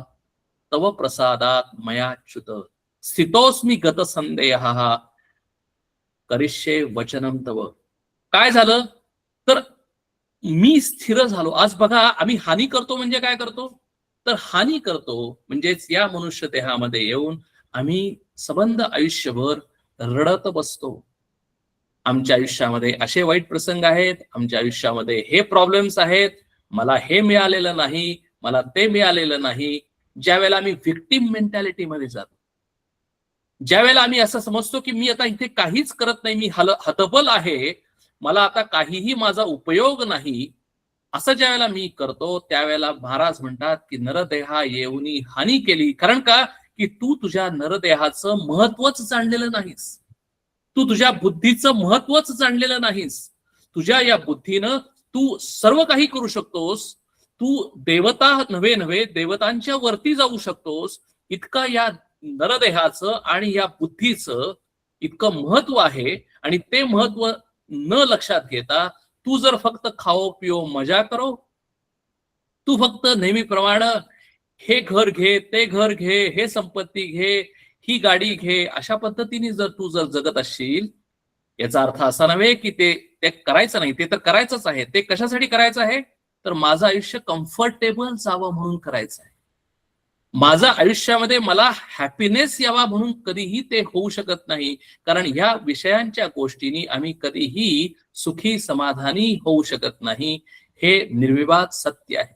तव प्रसादात मयाच्युत स्थितोस्मी गत संदेहः करिष्ये वचनम तव. काय झालं तर मी स्थिर झालो. आज बघा आम्ही हानी करतो म्हणजे काय करतो तर हानी करतो म्हणजेच या मनुष्य देहामध्ये येऊन आम्ही संबंध आयुष्यभर रडत बसतो. आमच्या आयुष्यामध्ये असे वाईट प्रसंग आहेत, आमच्या आयुष्यामध्ये हे प्रॉब्लेम्स आहेत, मला हे मिळालेलं नाही, मला ते मिळालेलं नाही. ज्या वेळेला आम्ही व्हिक्टिम मेंटॅलिटी मध्ये जातो, ज्या वेळेला आम्ही असं समजतो की मी आता इथे काहीच करत नाही, मी हतबल आहे, मला आता काहीही माझा उपयोग नाही, असं ज्या वेळेला मी करतो त्यावेळेला महाराज म्हणतात की नरदेहा येऊनी हानी केली. कारण का की तू तुझ्या नरदेहाचं महत्वच जाणलेलं नाहीस, तू तुझ्या बुद्धीचं महत्वच जाणलेलं नाहीस. तुझ्या या बुद्धीनं तू सर्व काही करू शकतोस, तू देवता नव्हे देवतांच्या वरती जाऊ शकतोस. इतका या नरदेहाचं आणि या बुद्धीचं इतकं महत्व आहे. आणि ते महत्व न लक्षात घेता तू जर फक्त खाओ पिओ मजा करो, तू फक्त नेहमीप्रमाणे हे घर घे, ते घर घे, हे संपत्ती घे, ही गाडी घे, अशा पद्धतीने जर तू जगत असशील, याचा अर्थ असा नव्हे की ते करायचं नाही, ते तर करायचंच आहे. ते कशासाठी करायचं आहे तर माझं आयुष्य कम्फर्टेबल जावं म्हणून करायचं आहे. माझ्या आयुष्यामध्ये मला हॅपीनेस यावा म्हणून कधीही ते होऊ शकत नाही. कारण ह्या विषयांच्या गोष्टींनी आम्ही कधीही सुखी समाधानी होऊ शकत नाही. हे निर्विवाद सत्य आहे.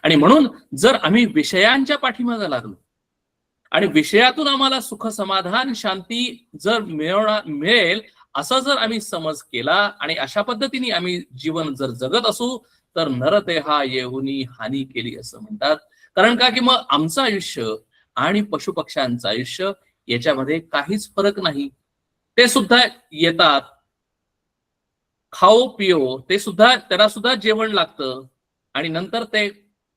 आणि म्हणून जर आम्ही विषयांच्या पाठीमागे लागलो आणि विषयातून आम्हाला सुख समाधान शांती जर मिळेल असं जर आम्ही समज केला आणि अशा पद्धतीने आम्ही जीवन जर जगत असू तर नरदेहा येऊनी हानी केली असं म्हणतात. कारण का की मग आमचं आयुष्य आणि पशुपक्ष्यांचं आयुष्य याच्यामध्ये काहीच फरक नाही. ते सुद्धा येतात, खाओ पिओ, ते सुद्धा त्यांना सुद्धा जेवण लागतं आणि नंतर ते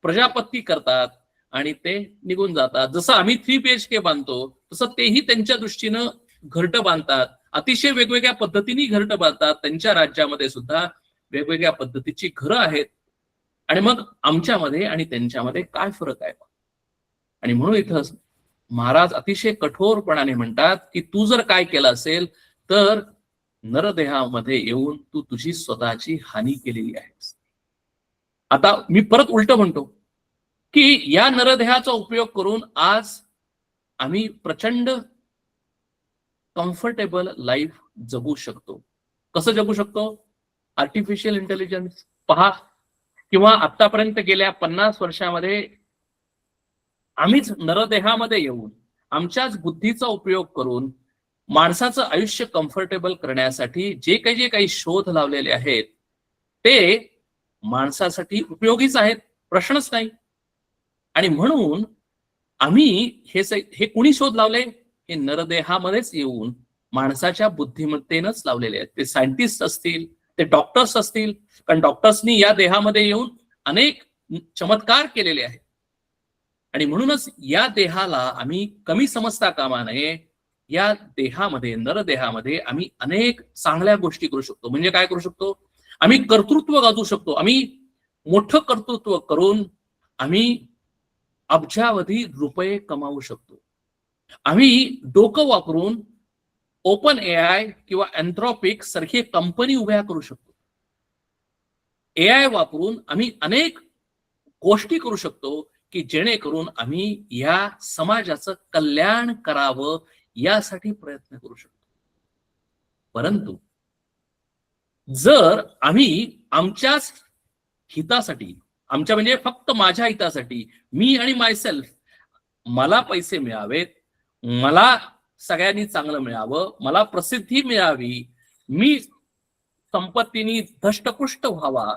प्रजापत्ती करतात आणि ते निघून जातात. जसं आम्ही 3 BHK बांधतो तसं तेही त्यांच्या दृष्टीनं घरटं बांधतात, अतिशय वेगवेगळ्या पद्धतीने घरटं बांधतात. त्यांच्या राज्यामध्ये सुद्धा वेगवेगळ्या पद्धतीची घरं आहेत. आणि मग आमच्यामध्ये आणि त्यांच्यामध्ये काय फरक आहे. आणि म्हणून इथं महाराज अतिशय कठोरपणाने म्हणतात की तू जर काय केलं असेल तर नरदेहामध्ये येऊन तू तुझी स्वतःची हानी केलेली आहेस. आता मी परत उलट म्हणतो की या नरदेहाचा उपयोग करून आज आम्ही प्रचंड कम्फर्टेबल लाईफ जगू शकतो. कसं जगू शकतो? आर्टिफिशियल इंटेलिजन्स पहा, किंवा आतापर्यंत गेल्या 50 वर्षामध्ये आम्हीच नरदेहामध्ये येऊन आमच्याच बुद्धीचा उपयोग करून माणसाचं आयुष्य कम्फर्टेबल करण्यासाठी जे काही शोध लावलेले आहेत ते माणसासाठी उपयोगीच आहेत, प्रश्नच नाही. आणि म्हणून आम्ही हे कुणी शोध लावले? हे नरदेहामध्येच येऊन माणसाच्या बुद्धिमत्तेनंच लावलेले आहेत. ते सायंटिस्ट असतील, ते डॉक्टर्स असतील, कारण डॉक्टर्सनी या देहामध्ये येऊन अनेक चमत्कार केलेले आहेत. आणि म्हणूनच या देहाला आम्ही कमी समजता कामा नये. या देहामध्ये, नरदेहामध्ये आम्ही अनेक चांगल्या गोष्टी करू शकतो. म्हणजे काय करू शकतो? आम्ही कर्तृत्व गाजवू शकतो. आम्ही मोठं कर्तृत्व करून आम्ही अब्जावधी रुपये कमावू शकतो. आम्ही डोकं वापरून ओपन AI किंवा एन्थ्रॉपिक सारखी कंपनी उभ्या करू शकतो. AI वापरून आम्ही अनेक गोष्टी करू शकतो की जेणेकरून आम्ही या समाजाचं कल्याण करावं यासाठी प्रयत्न करू शकतो. परंतु जर आम्ही आमच्याच हितासाठी, आमच्या म्हणजे फक्त माझ्या हितासाठी, मी आणि मायसेल्फ, मला पैसे मिळावेत, मला सगळ्यांनी चांगलं मिळावं, मला प्रसिद्धी मिळावी, मी संपत्तीने धष्टपुष्ट व्हावा,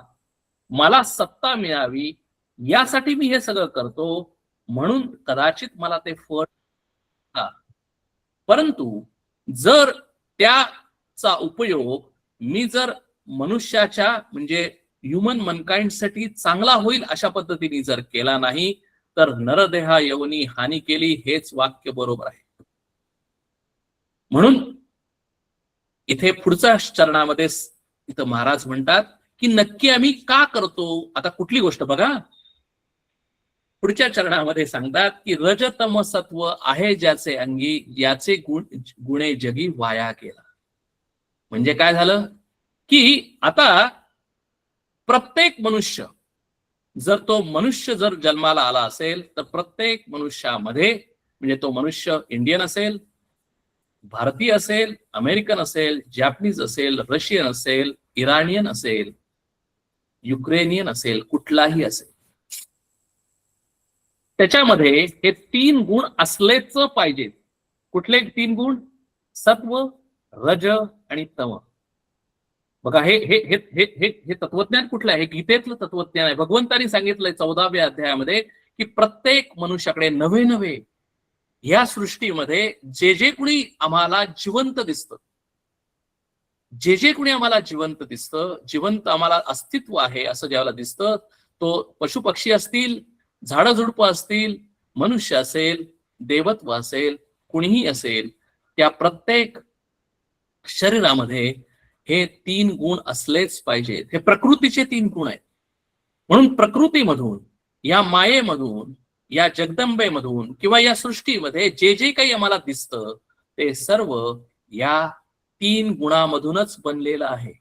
मला सत्ता मिळावी, यासाठी मी हे सगळं करतो, म्हणून कदाचित मला ते फळ. परंतु जर त्याचा उपयोग मी जर मनुष्याच्या म्हणजे ह्युमन मनकाइंडसाठी चांगला होईल अशा पद्धतीने जर केला नाही तर नरदेहा येऊनी हानी केली हेच वाक्य बरोबर आहे. म्हणून इथे पुढच्या चरणामध्ये इथं महाराज म्हणतात की नक्की आम्ही का करतो. आता कुठली गोष्ट बघा, पुढच्या चरणामध्ये सांगतात की रजतम सत्व आहे ज्याचे अंगी, याचे गुणे जगी वाया केला. म्हणजे काय झालं की आता प्रत्येक मनुष्य जर जन्माला आला असेल तर प्रत्येक मनुष्यामध्ये, म्हणजे तो मनुष्य इंडियन असेल, भारतीय असेल, अमेरिकन असेल, जॅपनीज असेल, रशियन असेल, इराणियन असेल, युक्रेनियन असेल, कुठलाही असेल, त्याच्यामध्ये हे 3 गुण असलेच पाहिजेत. कुठले 3 गुण? सत्व, रज आणि तम. बघा हे हे हे हे हे हे तत्वज्ञान कुठलं आहे? गीतेतलं तत्वज्ञान आहे. भगवंतांनी सांगितलंय 14व्या अध्यायामध्ये की प्रत्येक मनुष्याकडे नवे नवे या सृष्टीमध्ये जे कुणी आम्हाला जिवंत दिसतं, जे कुणी आम्हाला जिवंत दिसतं, जिवंत आम्हाला अस्तित्व आहे असं ज्याला दिसतं, तो पशुपक्षी असतील, झाडं झुडपं असतील, मनुष्य असेल, देवत्व असेल, कुणीही असेल, त्या प्रत्येक शरीरामध्ये हे 3 गुण असलेच पाहिजेत. हे प्रकृतीचे 3 गुण आहेत. म्हणून प्रकृतीमधून, या मायेमधून, या जगदंबेमधून किंवा या सृष्टीमध्ये जे काही आम्हाला दिसतं ते सर्व या 3 गुणामधूनच बनलेलं आहे.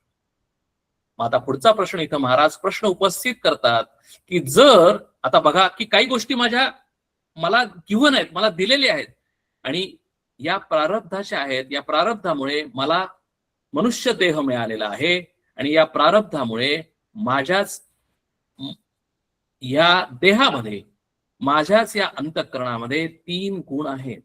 आता पुढचा प्रश्न इथं महाराज प्रश्न उपस्थित करतात की जर आता बघा की काही गोष्टी मला गिव्हन आहेत, मला दिलेल्या आहेत आणि या प्रारब्धाच्या आहेत. या प्रारब्धामुळे मला मनुष्य देह मिळालेला आहे आणि या प्रारब्धामुळे माझ्याच या देहामध्ये, माझ्याच या अंतःकरणामध्ये 3 गुण आहेत.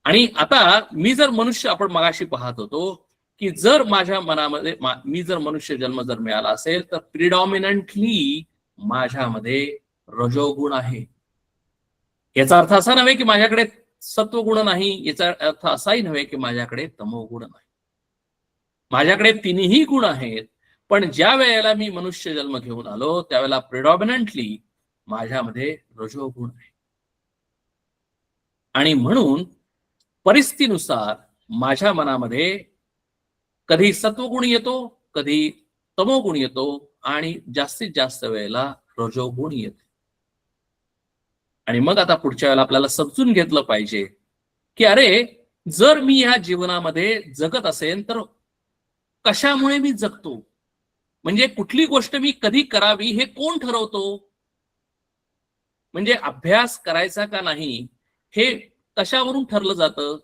आणि आता मी जर मनुष्य, आपण मगाशी पाहत होतो की जर माझ्या मनामध्ये मी जर मनुष्य जन्म जर मिळाला असेल तर प्रिडॉमिनंटली माझ्यामध्ये रजोगुण आहे. याचा अर्थ असा नव्हे की माझ्याकडे सत्वगुण नाही, याचा अर्थ असाही नव्हे की माझ्याकडे तमोगुण नाही. माझ्याकडे 3ही गुण आहेत. पण ज्या वेळेला मी मनुष्य जन्म घेऊन आलो त्यावेळेला प्रिडॉमिनंटली माझ्यामध्ये रजोगुण आहे. आणि म्हणून परिस्थितीनुसार माझ्या मनामध्ये कधी सत्वगुण येतो, कधी तमोगुण येतो आणि जास्तीत जास्त वेळेला रजोगुण येतो. आणि मग आता पुढच्या वेळेला आपल्याला समजून घेतलं पाहिजे की अरे, जर मी ह्या जीवनामध्ये जगत असेल तर कशामुळे मी जगतो, म्हणजे कुठली गोष्ट मी कधी करावी हे कोण ठरवतो. म्हणजे अभ्यास करायचा का नाही हे कशावरून ठरलं जातं,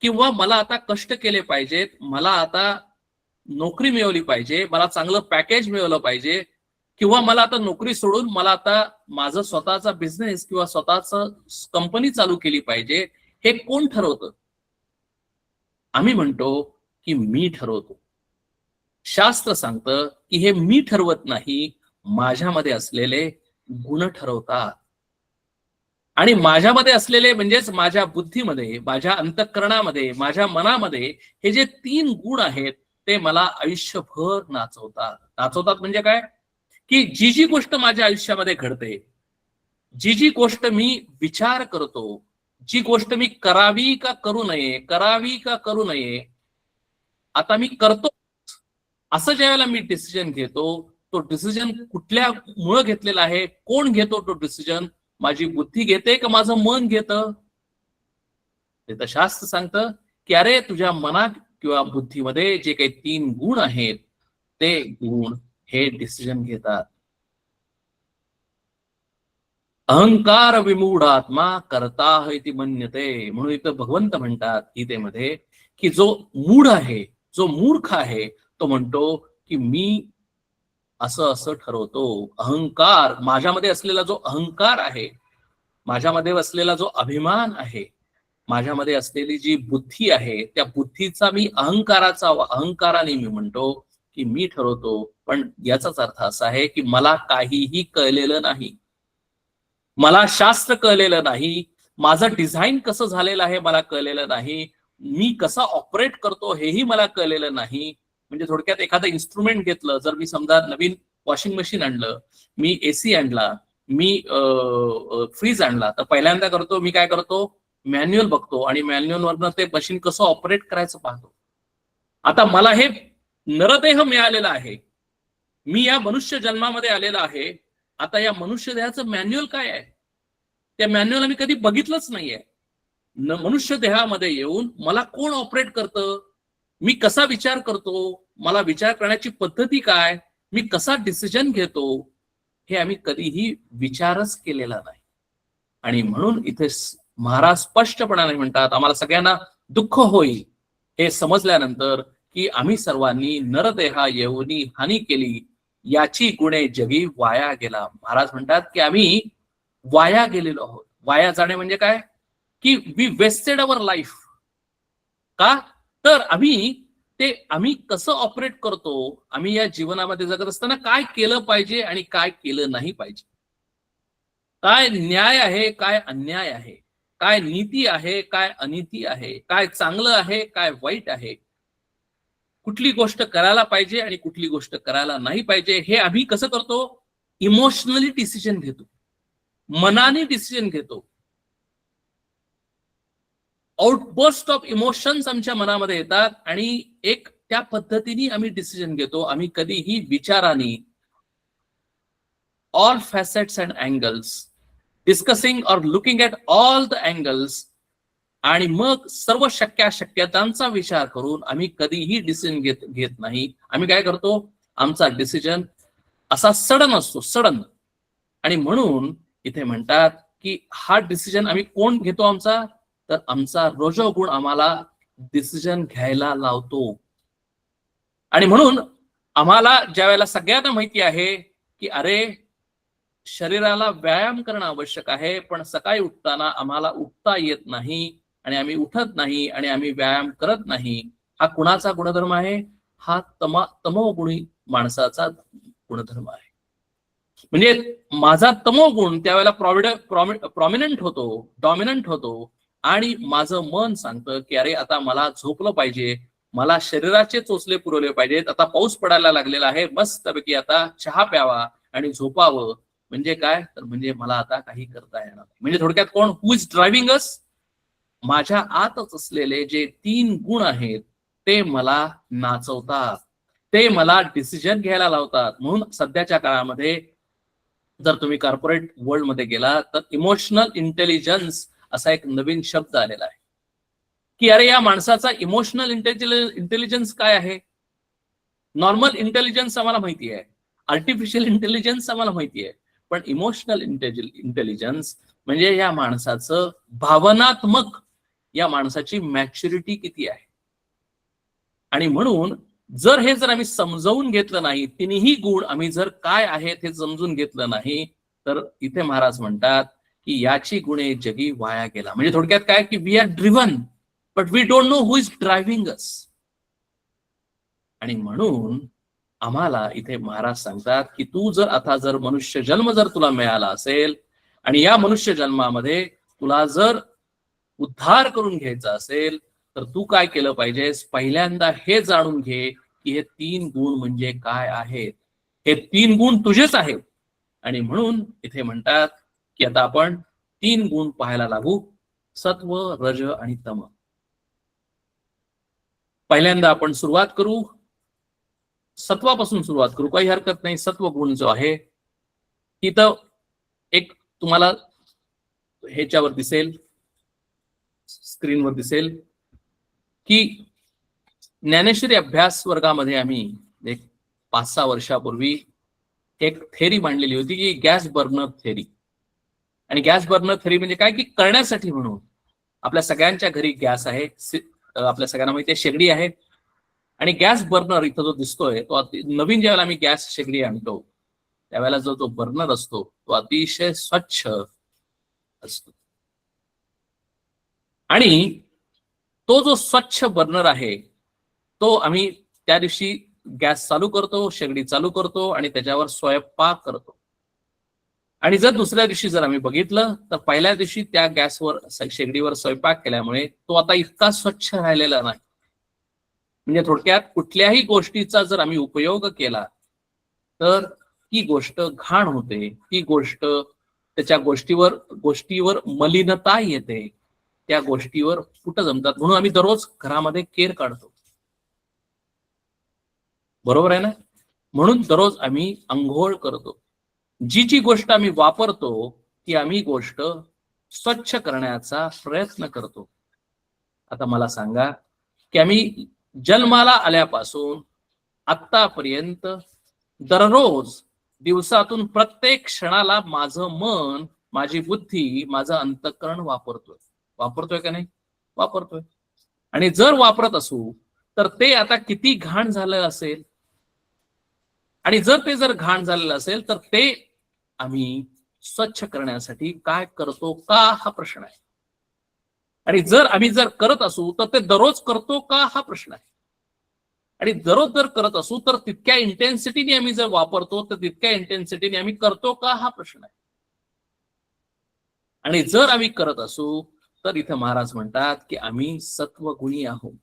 किंवा मला आता कष्ट केले पाहिजेत, मला आता नोकरी मिळवली पाहिजे, मला चांगलं पॅकेज मिळवलं पाहिजे, किंवा मला आता नोकरी सोडून मला आता माझं स्वतःचा बिझनेस किंवा स्वतःचं कंपनी चालू केली पाहिजे, हे कोण ठरवतं? आम्ही म्हणतो की मी ठरवतो. शास्त्र सांगतं की हे मी ठरवत नाही, माझ्यामध्ये असलेले गुण ठरवतात. आणि माझ्यामध्ये असलेले म्हणजेच माझ्या बुद्धीमध्ये, माझ्या अंतःकरणामध्ये, माझ्या मनामध्ये हे जे 3 गुण आहेत ते मला आयुष्यभर नाचवतात. म्हणजे काय की जी गोष्ट माझ्या आयुष्यामध्ये घडते, जी गोष्ट मी विचार करतो, जी गोष्ट मी करावी का करू नये, आता मी करतो असं ज्यावेळेला मी डिसिजन घेतो, तो डिसिजन कुठल्यामुळे घेतलेला आहे, कोण घेतो तो डिसिजन? माझी बुद्धी घेते का माझं मन घेतं? ते तर शास्त्र सांगतं की अरे, तुझ्या मनात किंवा बुद्धीमध्ये जे काही 3 गुण आहेत ते गुण हे डिसिजन घेतात. अहंकार विमूढ आत्मा करता इति मन्यते. म्हणून इथं भगवंत म्हणतात गीतेमध्ये की जो मूढ आहे, जो मूर्ख आहे, तो म्हणतो की मी असं ठरवतो. अहंकार, माझ्यामध्ये असलेला जो अहंकार आहे, माझ्यामध्ये असलेला जो अभिमान आहे, माझ्यामध्ये असलेली जी बुद्धी आहे, त्या बुद्धीचा मी अहंकाराने मी म्हणतो की मी ठरवतो. पण याचाच अर्थ असा आहे की मला काहीही कळलेलं नाही, मला शास्त्र कळलेलं नाही, माझं डिझाईन कसं झालेलं आहे मला कळलेलं नाही, मी कसा ऑपरेट करतो हेही मला कळलेलं नाही. म्हणजे थोडक्यात एखादं इन्स्ट्रुमेंट घेतलं, जर मी समजा नवीन वॉशिंग मशीन आणलं, मी एसी आणला, मी फ्रीज आणला, तर पहिल्यांदा मी काय करतो, मॅन्युअल बघतो आणि मॅन्युअल वरनं ते मशीन कसं ऑपरेट करायचं पाहतो. आता मला हे नरदेह मिळालेला आहे, मी या मनुष्य जन्मामध्ये आलेला आहे. आता या मनुष्य देहाचं मॅन्युअल काय आहे, त्या मॅन्युअल मी कधी बघितलंच नाहीये. मनुष्य देहामध्ये येऊन मला कोण ऑपरेट करतं, मी कसा विचार करतो, मला विचार करण्याची पद्धती काय, मी कसा डिसिजन घेतो, हे आम्ही कधीही विचारच केलेला नाही. आणि म्हणून इथे महाराज स्पष्टपणाने म्हणतात, आम्हाला सगळ्यांना दुःख होईल हे समजल्यानंतर की आम्ही सर्वांनी नरदेहा येऊनी हानी केली, याची गुणे जगी वाया गेला. महाराज म्हणतात की आम्ही वाया गेलेलो आहोत. वाया जाणे म्हणजे काय, की वी वेस्टेड अवर लाईफ. का तर आम्ही कसं ऑपरेट करतो, आम्ही या जीवनामध्ये जगत असताना काय केलं पाहिजे आणि काय केलं नाही पाहिजे, काय न्याय आहे काय अन्याय आहे, काय नीती आहे काय अनिती आहे, काय चांगलं आहे काय वाईट आहे, कुठली गोष्ट करायला पाहिजे आणि कुठली गोष्ट करायला नाही पाहिजे, हे आम्ही कसं करतो, इमोशनली डिसिजन घेतो, मनाने डिसिजन घेतो. आउटबर्स्ट ऑफ इमोशन्स आमच्या मनामध्ये येतात आणि एक त्या पद्धतीने आम्ही डिसिजन घेतो. आम्ही कधीही विचाराने all facets and angles discussing और looking at all the angles आणि मग सर्व शक्यतांचा विचार करून आम्ही कधीही डिसिजन घेत नाही. आम्ही काय करतो, आमचा डिसिजन असा सडन असतो, सडन. आणि म्हणून इथे म्हणतात की हा डिसिजन आम्ही कोण घेतो, आमचा, तर आमचा रजोगुण आम्हाला डिसिजन घ्यायला लावतो. आणि म्हणून आम्हाला ज्या वेळेला सगळ्यांना माहिती आहे की अरे शरीराला व्यायाम करणं आवश्यक आहे, पण सकाळी उठताना आम्हाला उठता येत नाही आणि आम्ही उठत नाही आणि आम्ही व्यायाम करत नाही, हा कुणाचा गुणधर्म आहे, हा तमोगुणी माणसाचा गुणधर्म आहे. म्हणजे माझा तमोगुण त्यावेळेला प्रॉमिनंट होतो, डॉमिनंट होतो आणि माझं मन सांगतं की अरे आता मला झोपलं पाहिजे, मला शरीराचे चोचले पुरवले पाहिजेत, आता पाऊस पडायला लागलेला आहे, मस्तपैकी आता चहा प्यावा आणि झोपावं. म्हणजे काय, तर म्हणजे मला आता काही करता येणार नाही. म्हणजे थोडक्यात कोण, हु इज ड्रायव्हिंग अस, माझ्या आतच असलेले जे 3 गुण आहेत ते मला नाचवतात, ते मला डिसिजन घ्यायला लावतात. म्हणून सध्याच्या काळामध्ये जर तुम्ही कॉर्पोरेट वर्ल्ड मध्ये गेला तर इमोशनल इंटेलिजन्स असा एक नवीन शब्द आलेला आहे की अरे या माणसाचा इमोशनल इंटेलिजन्स काय आहे. नॉर्मल इंटेलिजन्स आम्हाला माहिती आहे, आर्टिफिशियल इंटेलिजन्स आम्हाला माहिती आहे, पण इमोशनल इंटेलिजन्स म्हणजे या माणसाचं भावनात्मक, या माणसाची मॅच्युरिटी किती आहे. आणि म्हणून जर आम्ही समजावून घेतलं नाही, तिन्ही गुण आम्ही जर काय आहेत हे समजून घेतलं नाही, तर इथे महाराज म्हणतात की याची गुणे जगी वाया गेला. म्हणजे थोडक्यात काय, की we are driven but we don't know who is driving us. आणि म्हणून आम्हाला इथे महाराज सांगतात की तू जर मनुष्य जन्म जर तुला मिळाला असेल आणि या मनुष्य जन्मामध्ये तुला जर उद्धार करून घ्यायचा असेल, तर तू काय केलं पाहिजेस, पहिल्यांदा हे जाणून घे की हे 3 गुण म्हणजे काय आहेत. हे 3 गुण तुझेच आहेत. आणि म्हणून इथे म्हणतात की आता आपण 3 गुण पाहायला लागू, सत्व, रज आणि तम. पहिल्यांदा आपण सुरुवात करू, सत्वापासून सुरुवात करू, काही हरकत नाही. सत्व गुण जो आहे तिथं एक तुम्हाला ह्याच्यावर दिसेल, स्क्रीनवर दिसेल की ज्ञानेश्वरी अभ्यास वर्गामध्ये आम्ही एक 5-6 वर्षापूर्वी एक थेरी मांडलेली होती की गॅस बर्नर थेरी. आणि गॅस बर्नर थेरी म्हणजे काय, की करण्यासाठी म्हणून आपल्या सगळ्यांच्या घरी गॅस आहे, आपल्या सगळ्यांना माहिती आहे शेगडी आहे. आणि गॅस बर्नर इथं जो दिसतोय तो नवीन ज्यावेळेला आम्ही गॅस शेगडी आणतो त्यावेळेला जो बर्नर असतो तो अतिशय स्वच्छ असतो. आणि तो जो स्वच्छ बर्नर आहे तो आम्ही त्या दिवशी गॅस चालू करतो, शेगडी चालू करतो आणि त्याच्यावर स्वयंपाक करतो. आणि जर दुसऱ्या दिवशी जर आम्ही बघितलं तर पहिल्या दिवशी त्या गॅसवर शेगडीवर स्वयंपाक केल्यामुळे तो आता इतका स्वच्छ राहिलेला नाही. म्हणजे थोडक्यात कुठल्याही गोष्टीचा जर आम्ही उपयोग केला तर ती गोष्ट घाण होते, ती गोष्ट त्याच्या गोष्टीवर मलिनता येते, त्या गोष्टीवर फुट जमतात. म्हणून आम्ही दररोज घरामध्ये केर काढतो. बरोबर आहे ना? म्हणून दररोज आम्ही अंघोळ करतो. जी जी गोष्ट आम्ही वापरतो ती आम्ही गोष्ट स्वच्छ करण्याचा प्रयत्न करतो. आता मला सांगा की आम्ही जन्माला आल्यापासून आत्तापर्यंत दररोज दिवसातून प्रत्येक क्षणाला माझं मन, माझी बुद्धी, माझं अंतःकरण वापरतोय का नाही? वापरतोय. आणि जर वापरत असू तर ते आता किती घाण झालं असेल, आणि जर घाण झालेलं असेल तर ते आम्ही स्वच्छ करण्यासाठी काय करतो का, हा प्रश्न आहे. आणि जर करत असू तर ते दररोज करतो का, हा प्रश्न आहे. आणि दररोज जर करत असू तर तितक्या इंटेन्सिटीने आम्ही जर वापरतो तर तितक्या इंटेन्सिटीने आम्ही करतो का, हा प्रश्न आहे. आणि जर आम्ही करत असू तर इथे महाराज म्हणतात की आम्ही सत्वगुणी आहोत.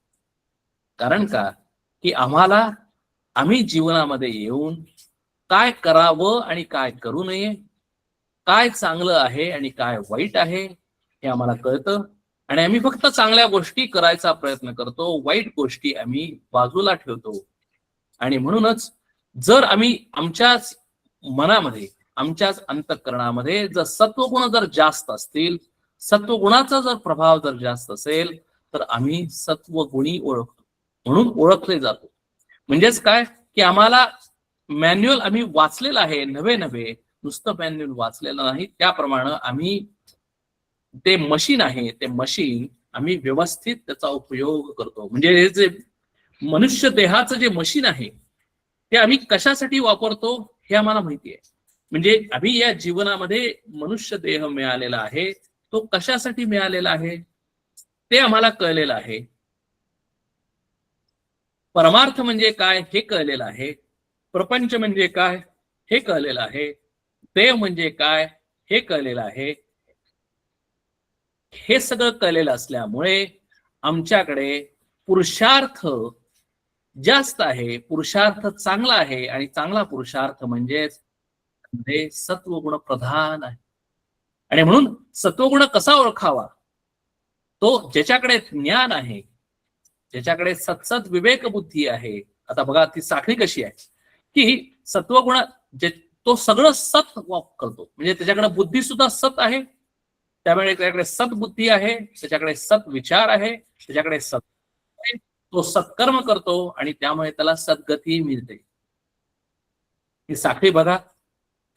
कारण का, की आम्ही जीवनामध्ये येऊन काय करावं आणि काय करू नये, काय चांगलं आहे आणि काय वाईट आहे हे आम्हाला कळतं. आणि आम्ही फक्त चांगल्या गोष्टी करायचा प्रयत्न करतो, वाईट गोष्टी आम्ही बाजूला ठेवतो. आणि म्हणूनच जर आम्ही आमच्याच मनामध्ये, आमच्याच अंतःकरणामध्ये जर सत्वगुण जर जास्त असतील, सत्वगुणाचा जर प्रभाव जर जास्त असेल तर आम्ही सत्वगुणी ओळखतो, म्हणून ओळखले जातो. म्हणजेच काय, की आम्हाला मॅन्युअल आम्ही वाचलेलं आहे, नव्हे नुसतं मॅन्युअल वाचलेलं नाही, त्याप्रमाणे आम्ही ते मशीन आहे, ते मशीन आम्ही व्यवस्थित त्याचा उपयोग करतो. म्हणजे हे जे मनुष्य देहाचं जे मशीन आहे ते आम्ही कशासाठी वापरतो हे आम्हाला माहिती आहे. म्हणजे आम्ही या जीवनामध्ये मनुष्य देह मिळालेला आहे, तो कशासाठी मिळालेला आहे ते आम्हाला कळलेलं आहे. परमार्थ म्हणजे काय हे कळलेलं आहे. प्रपंच म्हणजे काय हे कळलेलं आहे. देव म्हणजे काय हे कळलेलं आहे. हे सगळं कळलेलं असल्यामुळे आमच्याकडे पुरुषार्थ जास्त आहे, पुरुषार्थ चांगला आहे. आणि चांगला पुरुषार्थ म्हणजेच सत्वगुण प्रधान आहे. आणि म्हणून सत्वगुण कसा ओळखावा, तो ज्याच्याकडे ज्ञान आहे, ज्याच्याकडे सत्सद विवेक बुद्धी आहे. आता बघा ती साखळी कशी आहे, की सत्वगुण जे तो सगळं सत करतो, म्हणजे त्याच्याकडे बुद्धी सुद्धा सत आहे, त्यामुळे त्याच्याकडे सद्बुद्धी आहे, त्याच्याकडे सत विचार आहे, त्याच्याकडे सत आहे. तो सत्कर्म करतो आणि त्यामुळे त्याला सद्गती मिळते. ही साखळी बघा,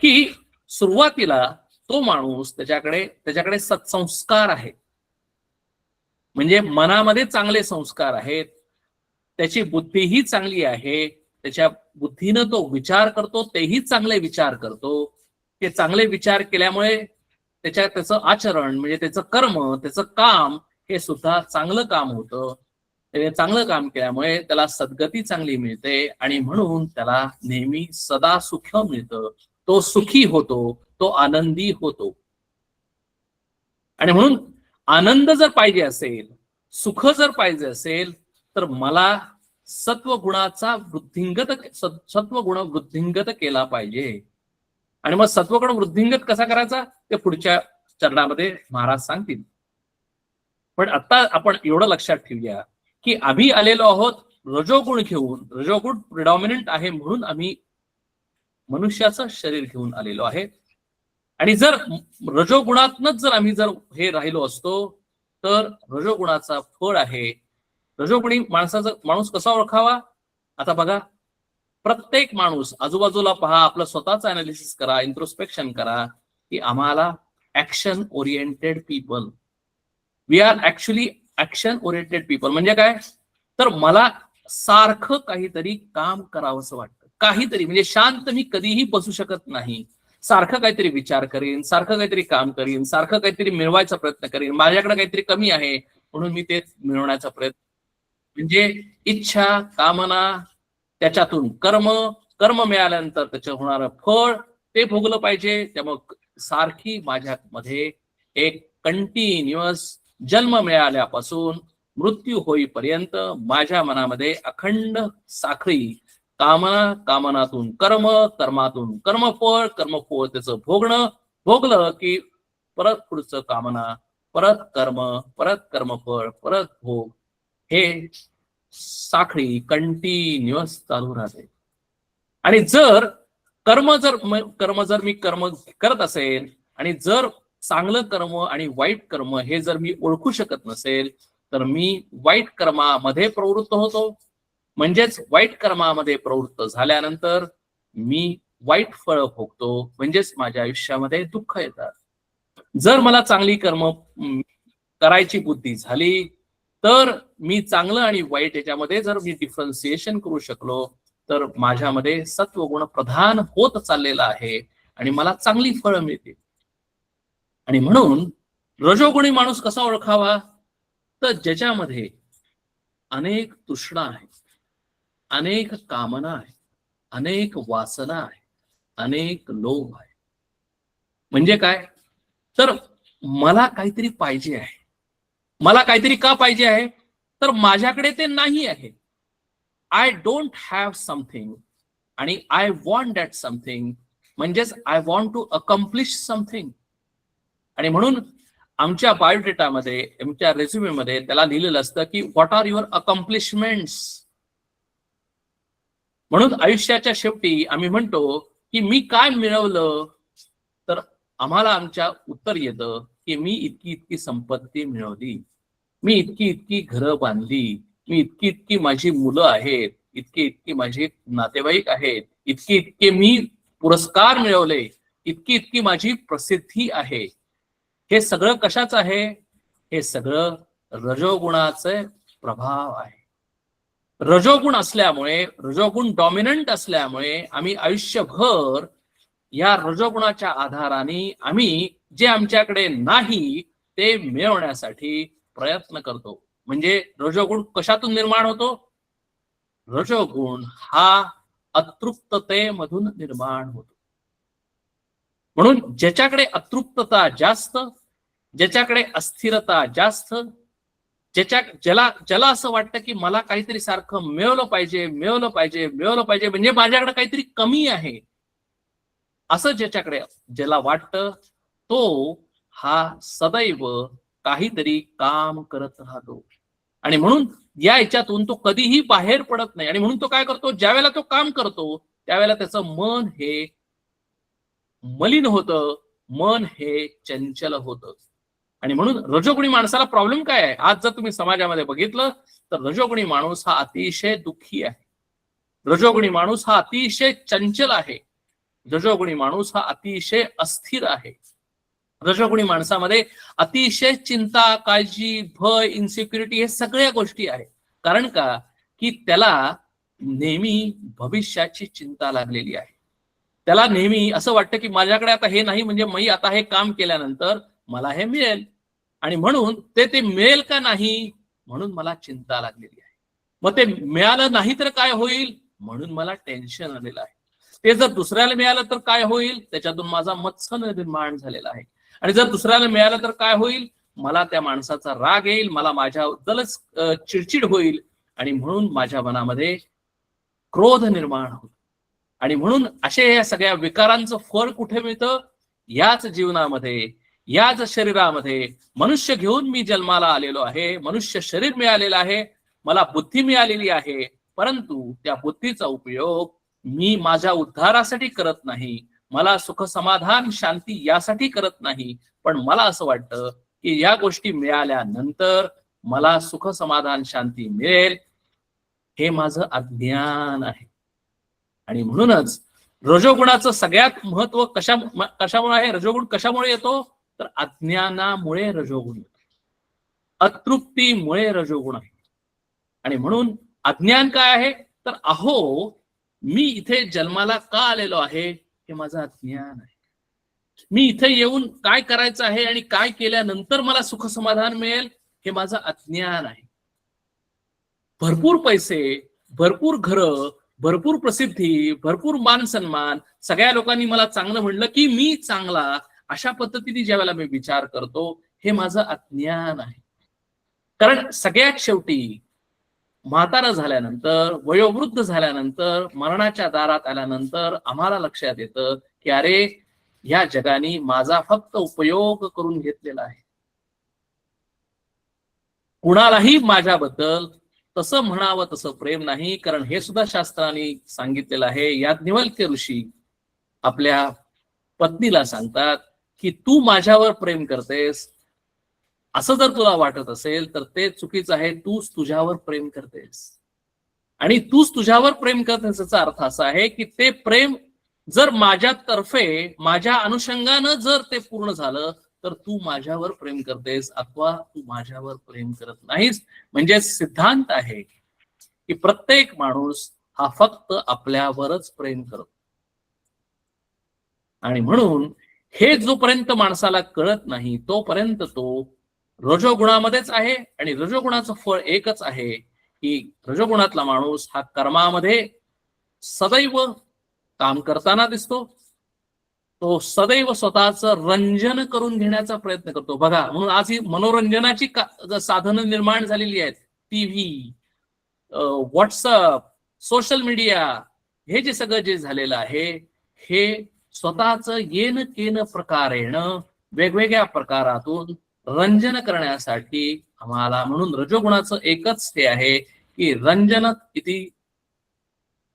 की सुरुवातीला तो माणूस त्याच्याकडे सत्संस्कार आहे, म्हणजे मनामध्ये चांगले संस्कार आहेत, त्याची बुद्धीही चांगली आहे, त्याच्या बुद्धीनं तो विचार करतो, तेही चांगले विचार करतो. ते चांगले विचार केल्यामुळे त्याचं आचरण म्हणजे त्याचं कर्म, त्याचं काम हे सुद्धा चांगलं काम होतं. त्याने चांगलं काम केल्यामुळे त्याला सद्गती चांगली मिळते आणि म्हणून त्याला नेहमी सदा सुख मिळतं. तो सुखी होतो, तो आनंदी होतो. आणि म्हणून आनंद जर पाहिजे असेल, सुख जर पाहिजे असेल तर मला सत्वगुण वृद्धिंगत केला पाहिजे. आणि मग सत्वगुण वृद्धिंगत कसा करायचा ते पुढच्या चरणामध्ये महाराज सांगतील. पण आता आपण एवढं लक्षात ठेवूया की आम्ही आलेलो आहोत रजोगुण घेऊन. रजोगुण प्रिडॉमिनंट आहे म्हणून आम्ही मनुष्याचं शरीर घेऊन आलेलो आहे. आणि जर रजोगुणातनच जर आम्ही हे राहिलो असतो तर रजोगुणाचा फळ आहे. रजोगुणी माणूस कसा ओळखावा, आता बघा, प्रत्येक माणूस आजूबाजूला पहा, आपलं स्वतःच अनालिसिस करा, इंट्रोस्पेक्शन करा, की आम्हाला action oriented people, we are actually action oriented people. म्हणजे काय, तर मला सारखं काहीतरी काम करावंसं वाटतं, काहीतरी, म्हणजे शांत मी कधीही बसू शकत नाही. सारखं काहीतरी विचार करीन, सारखं काहीतरी काम करीन, सारखं काहीतरी मिळवायचा प्रयत्न करीन. माझ्याकडे काहीतरी कमी आहे म्हणून मी ते मिळवण्याचा प्रयत्न, म्हणजे इच्छा, कामना, त्याच्यातून कर्म मिळाल्यानंतर त्याचं होणारं फळ ते भोगलं पाहिजे. त्यामुळे सारखी माझ्यामध्ये एक कंटिन्युअस जन्म मिळाल्यापासून मृत्यू होईपर्यंत माझ्या मनामध्ये अखंड साखळी, कामनातून कर्म, कर्मातून कर्मफळ, कर्मफळ त्याचं भोगलं की परत पुढचं कामना, परत कर्म, परत कर्मफळ, परत भोग, हे साखळी कंटिन्युअस चालू राहते. आणि जर कर्म जर मी कर्म करत असेल आणि जर चांगलं कर्म आणि वाईट कर्म हे जर मी ओळखू शकत नसेल तर मी वाईट कर्मामध्ये प्रवृत्त होतो. म्हणजेच वाईट कर्मामध्ये प्रवृत्त झाल्यानंतर मी वाईट फळ भोगतो, म्हणजेच माझ्या आयुष्यामध्ये दुःख येतात. जर मला चांगली कर्म करायची बुद्धी झाली तर मी चांगलं आणि वाईट याच्यामध्ये जर मी डिफरन्सिएशन करू शकलो तर माझ्यामध्ये सत्वगुण प्रधान होत चाललेला आहे आणि मला चांगली फळं मिळतील. आणि म्हणून रजोगुणी माणूस कसा ओळखावा, तर ज्याच्यामध्ये अनेक तृष्णा आहे, अनेक कामना आहे, अनेक वासना आहे, अनेक लोभ आहे. म्हणजे काय, तर मला काहीतरी पाहिजे आहे. मला काहीतरी का पाहिजे आहे, तर माझ्याकडे ते नाही आहे. आय डोंट हॅव समथिंग आणि आय वॉन्ट दॅट समथिंग, म्हणजेच I want to accomplish something. आणि म्हणून आमच्या बायोडेटामध्ये, आमच्या रेझ्युमेमध्ये त्याला लिहिलेलं असतं की व्हॉट आर युअर अकम्प्लिशमेंट्स. म्हणून आयुष्याच्या शेवटी आम्ही म्हणतो की मी काय मिळवलं, तर आम्हाला आमच्या उत्तर येतं की मी इतकी इतकी संपत्ती मिळवली, मी इतकी इतकी घरं बांधली, मी इतकी इतकी माझी मुलं आहेत, इतके इतकी माझे नातेवाईक आहेत, इतके इतके मी पुरस्कार मिळवले, इतकी इतकी माझी प्रसिद्धी आहे. हे सगळं कशाचं आहे, हे सगळं रजोगुणाचे प्रभाव आहे. रजोगुण असल्यामुळे, रजोगुण डॉमिनंट असल्यामुळे आम्ही आयुष्यभर या रजोगुणाच्या आधाराने आम्ही जे आमच्याकडे नाही ते मिळवण्यासाठी प्रयत्न करतो. म्हणजे रजोगुण कशातून निर्माण होतो, रजोगुण हा अतृप्ततेमधून निर्माण होतो. म्हणून ज्याच्याकडे अतृप्तता जास्त, ज्याच्याकडे अस्थिरता जास्त, ज्याला असं वाटतं की मला काहीतरी सारखं मिळवलं पाहिजे, मिळवलं पाहिजे, मिळवलं पाहिजे, म्हणजे माझ्याकडे काहीतरी कमी आहे, असं ज्याला वाटतं तो हा सदैव काहीतरी काम करत राहतो. आणि म्हणून या ह्याच्यातून तो कधीही बाहेर पडत नाही. आणि म्हणून तो काय करतो, ज्यावेळेला तो काम करतो त्यावेळेला त्याचं मन हे मलिन होतं, मन हे चंचल होतं. आणि म्हणून रजोगुणी माणसाला प्रॉब्लेम काय आहे, आज जर तुम्ही समाजामध्ये बघितलं तर रजोगुणी माणूस हा अतिशय दुःखी आहे. रजोगुणी माणूस हा अतिशय चंचल आहे. रजोगुणी माणूस हा अतिशय अस्थिर आहे. रजोगुणी माणसामध्ये अतिशय चिंता, काळजी, भय, इन्सिक्युरिटी हे सगळ्या गोष्टी आहेत. कारण का, की त्याला नेहमी भविष्याची चिंता लागलेली आहे. त्याला नेहमी असं वाटतं की माझ्याकडे आता हे नाही, म्हणजे मी आता हे काम केल्यानंतर मला हे मिळेल, आणि म्हणून ते मिळेल का नाही म्हणून मला चिंता लागलेली आहे. मग ते मिळालं नाही तर काय होईल म्हणून मला टेन्शन आलेलं आहे. ते जर दुसऱ्याला मिळालं तर काय होईल, त्याच्यातून माझा मत्सर निर्माण झालेला आहे. आणि जर दुसऱ्याला मिळालं तर काय होईल, मला त्या माणसाचा राग येईल, मला माझ्याबद्दलच चिडचिड होईल, आणि म्हणून माझ्या मनामध्ये क्रोध निर्माण होतो. आणि म्हणून असे या सगळ्या विकारांचं फळ कुठे मिळतं, याच जीवनामध्ये, याच शरीरामध्ये. मनुष्य घेऊन मी जन्माला आलेलो आहे, मनुष्य शरीर मिळालेलं आहे, मला बुद्धी मिळालेली आहे, परंतु त्या बुद्धीचा उपयोग मी माझ्या उद्धारासाठी करत नाही, मला सुख समाधान शांती यासाठी करत नाही, पण मला असं वाटतं की या गोष्टी मिळाल्यानंतर मला सुख समाधान शांती मिळेल. हे माझं अज्ञान आहे. आणि म्हणूनच रजोगुणाचं सगळ्यात महत्व कशामुळे आहे, रजोगुण कशामुळे येतो, तर अज्ञानामुळे रजोगुण येतो, अतृप्तीमुळे रजोगुण आहे. आणि म्हणून अज्ञान काय आहे, तर अहो मी इथे जन्माला का आलेलो आहे हे माझं अज्ञान आहे. मी इथे येऊन काय करायचं आहे आणि काय केल्यानंतर मला सुख समाधान मिळेल हे माझं अज्ञान आहे. भरपूर पैसे, भरपूर घरं, भरपूर प्रसिद्धी, भरपूर मान सन्मान, सगळ्या लोकांनी मला चांगलं म्हणलं की मी चांगला, अशा पद्धतीने ज्यावेळेला मी विचार करतो हे माझं अज्ञान आहे. कारण सगळ्यात शेवटी म्हातारा झाल्यानंतर, वयोवृद्ध झाल्यानंतर, मरणाच्या दारात आल्यानंतर आम्हाला लक्षात येतं की अरे या जगाने माझा फक्त उपयोग करून घेतलेला आहे. कुणालाही माझ्याबद्दल तसं म्हणावं तसं प्रेम नाही, कारण हे सुद्धा शास्त्राने सांगितलेलं आहे. याज्ञवल्क्य ऋषी आपल्या पत्नीला सांगतात की तू माझ्यावर प्रेम करतेस असं जर तुला वाटत असेल तर ते चुकीचं आहे. तूच तुझ्यावर प्रेम करतेस आणि तूच तुझ्यावर प्रेम करतेस याचा अर्थ असा आहे की ते प्रेम जर माझ्यातर्फे माझ्या अनुषंगानं जर ते पूर्ण झालं तर तू माझ्यावर प्रेम करतेस अथवा तू माझ्यावर प्रेम करत नाहीस. म्हणजे सिद्धांत आहे की प्रत्येक माणूस हा फक्त आपल्यावरच प्रेम करतो. आणि म्हणून हे जोपर्यंत माणसाला कळत नाही तोपर्यंत तो रजोगुणामध्येच आहे. आणि रजोगुणाचं फळ एकच आहे की रजोगुणातला माणूस हा कर्मामध्ये सदैव काम करताना दिसतो. तो सदैव स्वतःचं रंजन करून घेण्याचा प्रयत्न करतो. बघा, म्हणून आज ही मनोरंजनाची साधनं निर्माण झालेली आहेत. टीव्ही, व्हॉट्सअप, सोशल मीडिया, हे जे सगळं जे झालेलं आहे हे स्वतःचं येन केन प्रकारेनं वेगवेगळ्या प्रकारातून रंजन करण्यासाठी आम्हाला, म्हणून रजोगुणाचं एकच हे आहे की रंजन इति,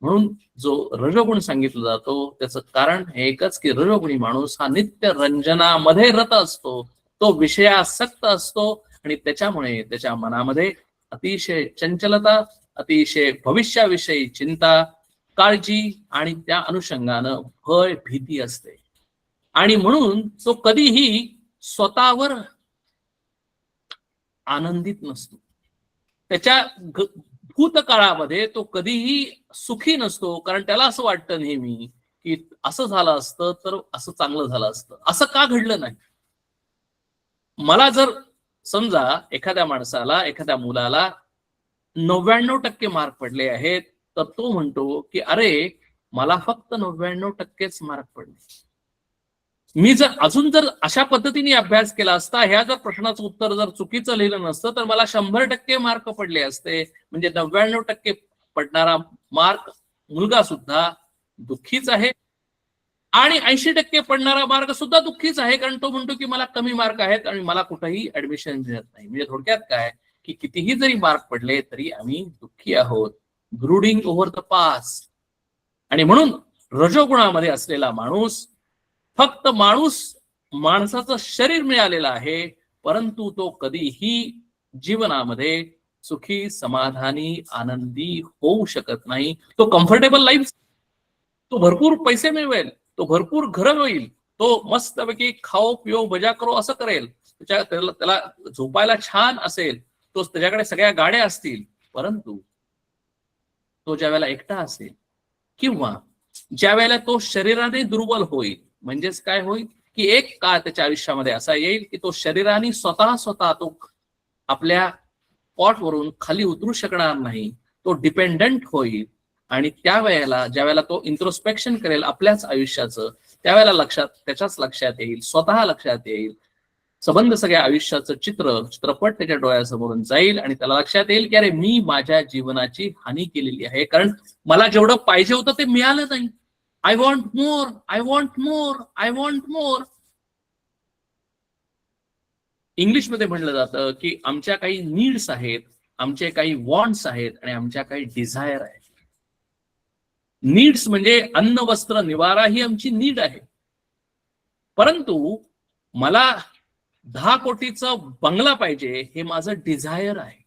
म्हणून जो रजोगुण सांगितला जातो त्याचं कारण हे एकच की रजोगुणी माणूस हा नित्य रंजनामध्ये रत असतो. तो विषयासक्त असतो आणि त्याच्यामुळे त्याच्या मनामध्ये अतिशय चंचलता, अतिशय भविष्याविषयी चिंता, काळजी आणि त्या अनुषंगानं भय, भीती असते. आणि म्हणून तो कधीही स्वतःवर आनंदित नसतो. त्याच्या भूतकाळामध्ये तो कधीही सुखी नसतो, कारण त्याला असं वाटतं नेहमी की असं झालं असतं तर असं चांगलं झालं असतं, असं का घडलं नाही. मला जर समजा एखाद्या माणसाला, एखाद्या मुलाला 99% मार्क पडले आहेत तर तो म्हणतो की अरे मला फक्त 99%च मार्क पडले. मी जर अजून जर अशा पद्धतीने अभ्यास केला असता, ह्या जर प्रश्नाचं उत्तर जर चुकीचं लिहिलं नसतं तर मला 100% मार्क पडले असते. म्हणजे 99% पडणारा मार्क मुलगा सुद्धा दुःखीच आहे आणि 80% पडणारा मार्क सुद्धा दुःखीच आहे, कारण तो म्हणतो की मला कमी मार्क आहेत आणि मला कुठेही ऍडमिशन मिळत नाही. म्हणजे थोडक्यात काय की कितीही जरी मार्क पडले तरी आम्ही दुःखी आहोत, ब्रुडिंग ओव्हर द पास्ट. आणि म्हणून रजोगुणामध्ये असलेला माणूस फक्त माणसाचं शरीर मिळालेलं आहे, परंतु तो कधीही जीवनामध्ये सुखी, समाधानी, आनंदी होऊ शकत नाही. तो कम्फर्टेबल लाईफ, तो भरपूर पैसे मिळवेल, तो भरपूर घरं होईल, तो मस्तपैकी खाओ पिओ मजा करो असं करेल, त्याला झोपायला छान असेल, तो त्याच्याकडे सगळ्या गाड्या असतील, परंतु तो ज्या वेळेला एकटा असेल किंवा ज्या वेळेला तो शरीराने दुर्बल होईल, म्हणजेच काय होईल की एक काळ त्याच्या आयुष्यामध्ये असा येईल की तो शरीराने स्वतः तो आपल्या पॉटवरून खाली उतरू शकणार नाही, तो डिपेंडंट होईल. आणि त्यावेळेला ज्या वेळेला तो इंट्रोस्पेक्शन करेल आपल्याच आयुष्याचं, त्यावेळेला त्याच्याच लक्षात येईल, स्वतः लक्षात येईल, संबंध सगळ्या आयुष्याचं चित्रपट त्याच्या डोळ्यासमोरून जाईल आणि त्याला लक्षात येईल की अरे मी माझ्या जीवनाची हानी केलेली आहे, कारण मला जेवढं पाहिजे होतं ते मिळालं नाही. I want more, I want more, I want more. इंग्लिशमध्ये म्हटलं जातं की आमच्या काही नीड्स आहेत, आमचे काही वॉन्ट्स आहेत आणि आमच्या काही डिझायर आहेत. नीड्स म्हणजे अन्न, वस्त्र, निवारा ही आमची नीड आहे, परंतु मला 10 कोटीचा बंगला पाहिजे हे माझं डिझायर आहे,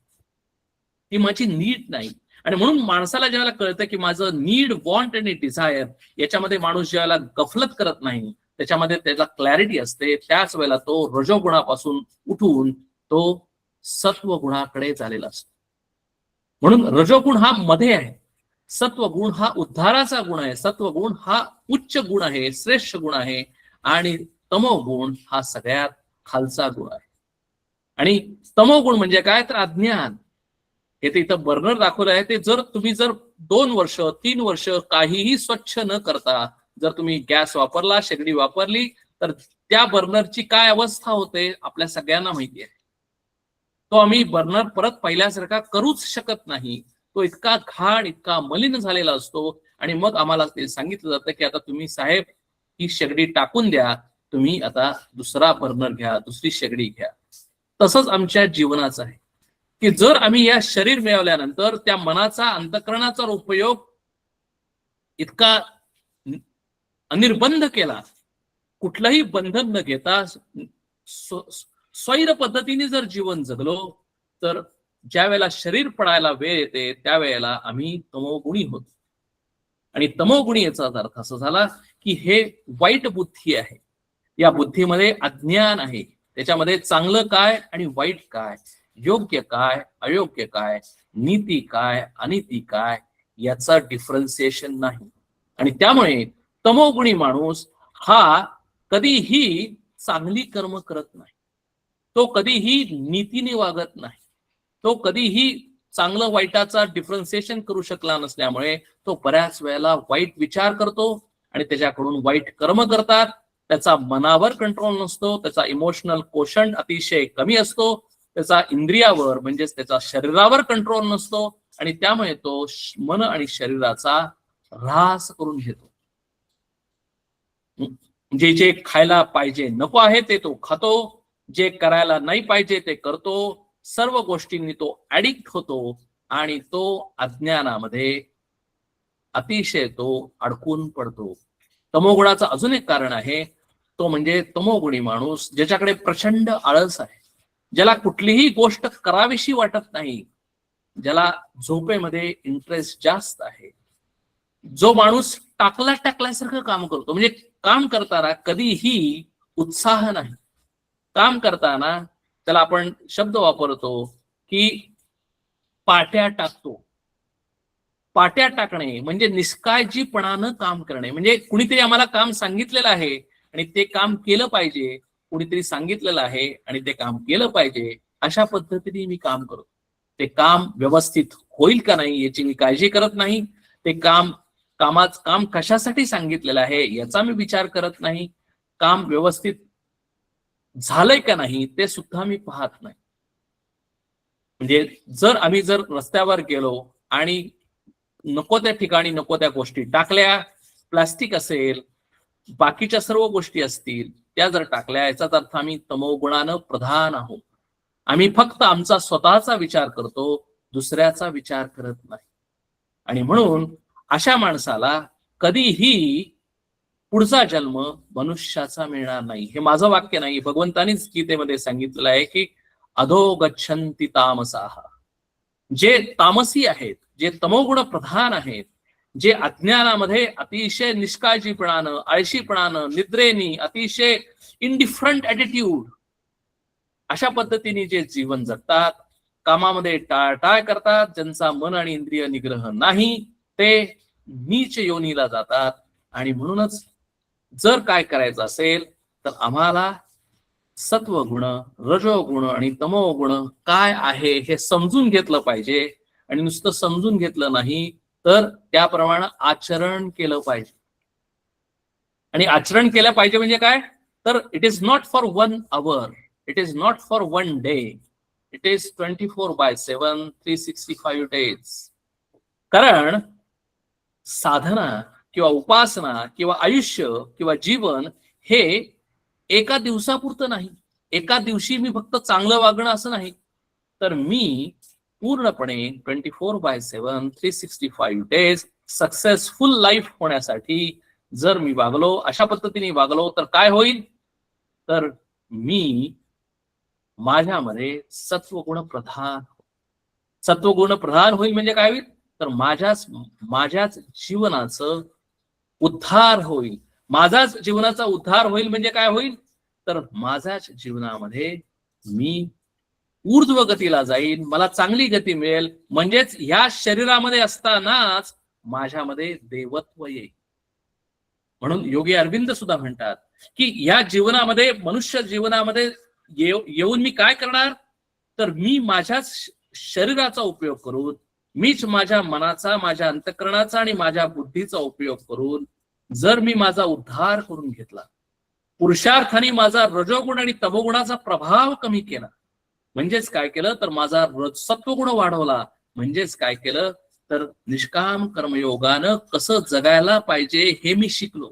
ती माझी नीड नाही. आणि म्हणून माणसाला ज्यावेळेला कळतं की माझं नीड, वॉन्ट आणि डिझायर याच्यामध्ये माणूस ज्यावेळेला गफलत करत नाही, त्याच्यामध्ये त्याला क्लॅरिटी असते, त्याच वेळेला तो रजोगुणापासून उठून तो सत्वगुणाकडे झालेला असतो. म्हणून रजोगुण हा मध्ये आहे, सत्वगुण हा उद्धाराचा गुण आहे, सत्वगुण हा उच्च गुण आहे, श्रेष्ठ गुण आहे, आणि तमोगुण हा सगळ्यात खालचा गुण आहे. आणि तमोगुण म्हणजे काय तर अज्ञान. हे ते इथं बर्नर दाखवलं आहे, ते जर तुम्ही 2 वर्ष 3 वर्ष काहीही स्वच्छ न करता जर तुम्ही गॅस वापरला, शेगडी वापरली, तर त्या बर्नरची काय अवस्था होते आपल्या सगळ्यांना माहिती आहे. तो आम्ही बर्नर परत पहिल्यासारखा करूच शकत नाही, तो इतका घाण, इतका मलिन झालेला असतो. आणि मग आम्हाला ते सांगितलं जातं की आता तुम्ही साहेब ही शेगडी टाकून द्या, तुम्ही आता दुसरा बर्नर घ्या, दुसरी शेगडी घ्या. तसंच आमच्या जीवनाचं आहे. की जर आम्ही या शरीर मिळवल्यानंतर त्या मनाचा अंतःकरणाचा उपयोग इतका अनिर्बंध केला, कुठलंही बंधन न घेता स्वैर पद्धतीने जर जीवन जगलो, तर ज्या वेळेला शरीर पडायला वेळ येते त्यावेळेला आम्ही तमोगुणी होतो. आणि तमोगुणी याचा अर्थ असा झाला की हे वाईट बुद्धी आहे. या बुद्धीमध्ये अज्ञान आहे. त्याच्यामध्ये चांगलं काय आणि वाईट काय, योग्य काय अयोग्य काय, नीती काय अनिती काय याचा डिफरन्सिएशन नाही. आणि त्यामुळे तमोगुणी माणूस हा कधीही चांगली कर्म करत नाही, तो कधीही नीतीने वागत नाही, तो कधीही चांगलं वाईटाचा डिफरन्सिएशन करू शकला नसल्यामुळे तो बऱ्याच वेळेला वाईट विचार करतो आणि त्याच्याकडून वाईट कर्म करतात. त्याचा मनावर कंट्रोल नसतो, त्याचा इमोशनल कोशंट अतिशय कमी असतो, त्याचा इंद्रियावर म्हणजेच त्याचा शरीरावर कंट्रोल नसतो आणि त्यामुळे तो मन आणि शरीराचा ऱ्हास करून घेतो. जे जे खायला पाहिजे नको आहे ते तो खातो, जे करायला नाही पाहिजे ते करतो, सर्व गोष्टींनी तो ऍडिक्ट होतो आणि तो अज्ञानामध्ये अतिशय तो अडकून पडतो. तमोगुणाचं अजून एक कारण आहे, तो म्हणजे तमोगुणी माणूस ज्याच्याकडे प्रचंड आळस आहे, ज्याला कुठलीही गोष्ट करावीशी वाटत नाही, ज्याला झोपेमध्ये इंटरेस्ट जास्त आहे, जो माणूस टाकल्यासारखं काम करतो, म्हणजे काम करताना कधीही उत्साह नाही. काम करताना त्याला आपण शब्द वापरतो की पाट्या टाकतो. पाट्या टाकणे म्हणजे निष्काळजीपणानं काम करणे. म्हणजे कुणीतरी आम्हाला काम सांगितलेलं आहे आणि ते काम केलं पाहिजे, कुणीतरी सांगितलेलं आहे आणि ते काम केलं पाहिजे, अशा पद्धतीने मी काम करतो. ते काम व्यवस्थित होईल का नाही याची मी काळजी करत नाही. ते काम कशासाठी सांगितलेलं आहे याचा मी विचार करत नाही. काम व्यवस्थित झालंय का नाही ते सुद्धा मी पाहत नाही. म्हणजे जर आम्ही रस्त्यावर गेलो आणि नको त्या ठिकाणी नको त्या गोष्टी टाकल्या, प्लास्टिक असेल, बाकीच्या सर्व गोष्टी असतील, त्या जर टाकल्या, याचाच अर्थ आम्ही तमोगुणानं प्रधान आहोत. आम्ही फक्त आमचा स्वतःचा विचार करतो, दुसऱ्याचा विचार करत नाही. आणि म्हणून अशा माणसाला कधीही पुढचा जन्म मनुष्याचा मिळणार नाही. हे माझं वाक्य नाही, भगवंतानीच गीतेमध्ये सांगितलेलं आहे की अधो गच्छन्ति तामसाः. जे तामसी आहेत, जे तमोगुण प्रधान आहेत, जे अज्ञानामध्ये अतिशय निष्काळजीपणानं, आळशीपणानं, निद्रेनी, अतिशय इनडिफरंट ॲटिट्यूड अशा पद्धतीने जे जीवन जगतात, कामामध्ये टाळटाळ करतात, ज्यांचा मन आणि इंद्रिय निग्रह नाही, ते नीच योनीला जातात. आणि म्हणूनच जर काय करायचं असेल तर आम्हाला सत्वगुण, रजोगुण आणि तमोगुण काय आहे हे समजून घेतलं पाहिजे. आणि नुसतं समजून घेतलं नाही तर त्याप्रमाणे आचरण केलं पाहिजे. आणि आचरण केलं पाहिजे म्हणजे काय, तर it is not for 1 hour, it is not for 1 day, it is 24/7, 365 days. कारण साधना किंवा उपासना किंवा आयुष्य किंवा जीवन हे एका दिवसापुरतं नाही, एका दिवशी मी फक्त चांगलं वागणं असं नाही, तर मी पूर्णपणे 24/7, 365 days सक्सेसफुल लाईफ होण्यासाठी जर मी वागलो, अशा पद्धतीने वागलो, तर काय होईल, तर मी माझ्यामध्ये सत्वगुण प्रधान होईल. म्हणजे काय होईल, तर माझ्याच जीवनाचं उद्धार होईल. माझाच जीवनाचा उद्धार होईल म्हणजे काय होईल, तर माझ्याच जीवनामध्ये मी ऊर्ध्व गतीला जाईन, मला चांगली गती मिळेल. म्हणजेच ह्या शरीरामध्ये असतानाच माझ्यामध्ये देवत्व येईल. म्हणून योगी अरविंद सुद्धा म्हणतात की या जीवनामध्ये, मनुष्य जीवनामध्ये येऊन मी काय करणार, तर मी माझ्याच शरीराचा उपयोग करून, मीच माझ्या मनाचा, माझ्या अंतःकरणाचा आणि माझ्या बुद्धीचा उपयोग करून जर मी माझा उद्धार करून घेतला, पुरुषार्थाने माझा रजोगुण आणि तमोगुणाचा प्रभाव कमी केला, म्हणजेच काय केलं, तर माझा सत्वगुण वाढवला, म्हणजेच काय केलं, तर निष्काम कर्मयोगानं कसं जगायला पाहिजे हे मी शिकलो.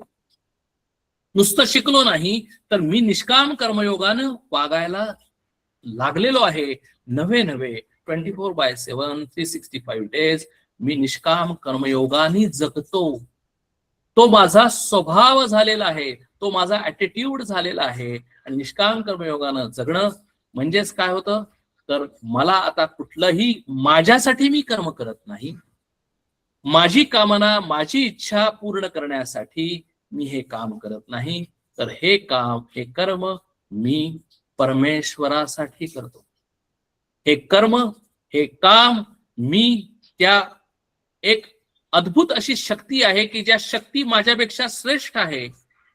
नुसतं शिकलो नाही, तर मी निष्काम कर्मयोगानं वागायला लागलेलो आहे. नवे 24/7 365 डेज मी निष्काम कर्मयोगाने जगतो. तो माझा स्वभाव झालेला आहे, तो माझा ऍटिट्यूड झालेला आहे. आणि निष्काम कर्मयोगानं जगणं म्हणजेच काय होतं, तर मला आता कुठलंही माझ्यासाठी मी कर्म करत नाही, माझी कामना माझी इच्छा पूर्ण करण्यासाठी मी हे काम करत नाही, तर हे काम हे कर्म मी परमेश्वरासाठी करतो. हे कर्म हे काम मी त्या एक अद्भुत अशी शक्ती आहे की ज्या शक्ती माझ्यापेक्षा श्रेष्ठ आहे,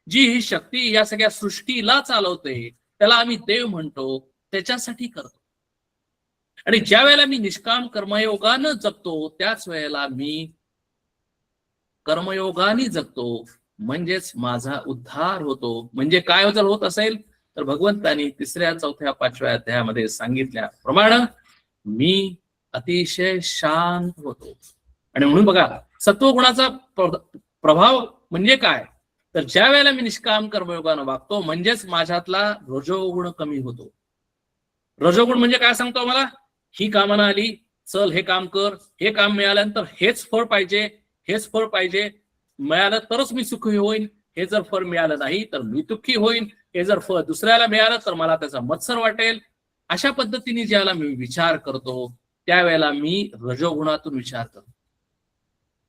जी ही शक्ती या सगळ्या सृष्टीला चालवते, त्याला आम्ही देव म्हणतो, त्याच्यासाठी करतो. आणि ज्या वेळेला मी निष्काम कर्मयोगानं जगतो त्याच वेळेला मी कर्मयोगाने जगतो, म्हणजेच माझा उद्धार होतो. म्हणजे काय जर होत असेल तर भगवंतांनी 3ऱ्या 4थ्या 5व्या अध्यायामध्ये सांगितल्याप्रमाणे मी अतिशय शांत होतो. आणि म्हणून बघा, सत्वगुणाचा प्रभाव म्हणजे काय, तर ज्या वेळेला मी निष्काम कर्मयोगानं वागतो म्हणजेच माझ्यातला रजोगुण कमी होतो. रजोगुण म्हणजे काय सांगतो मला, ही कामना आली, चल हे काम कर, हे काम मिळाल्यानंतर हेच फळ पाहिजे, हेच फळ पाहिजे, मिळालं तरच मी सुखी होईन, हे जर फळ मिळालं नाही तर मी दुःखी होईन, हे जर फळ दुसऱ्याला मिळालं तर मला त्याचा मत्सर वाटेल. अशा पद्धतीने ज्यावेळेला मी विचार करतो त्यावेळेला मी रजोगुणातून विचार करतो.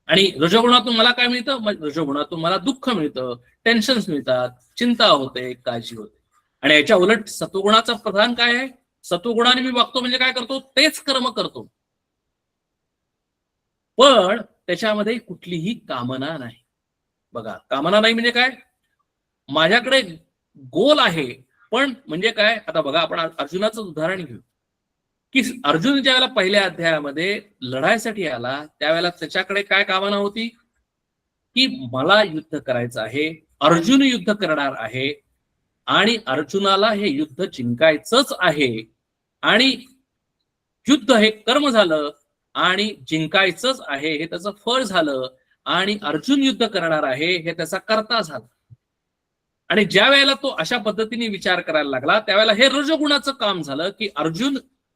आणि रजोगुणातून मला काय मिळतं, रजोगुणातून मला दुःख मिळतं, टेन्शन्स मिळतात, चिंता होते, काळजी होते. आणि याच्या उलट सत्वगुणाचं प्रधान काय आहे, सत्वगुणाने मी वागतो म्हणजे काय करतो, तेच कर्म करतो, पण त्याच्यामध्ये कुठलीही कामना नाही. बघा, कामना नाही म्हणजे काय, माझ्याकडे गोल आहे, पण म्हणजे काय, आता बघा आपण अर्जुनाचं उदाहरण घेऊ की अर्जुन ज्या वेळेला पहिल्या अध्यायामध्ये लढायसाठी आला त्यावेळेला त्याच्याकडे काय कामना होती की मला युद्ध करायचं आहे, अर्जुन युद्ध करणार आहे आणि अर्जुनाला हे युद्ध जिंकायचंच आहे. आणि युद्ध हे कर्म झालं आणि जिंकायचंच आहे हे त्याचं फळ झालं, आणि अर्जुन युद्ध करणार आहे हे त्याचा कर्ता झाला. आणि ज्या वेळेला तो अशा पद्धतीने विचार करायला लागला त्यावेळेला हे रजोगुणाचं काम झालं की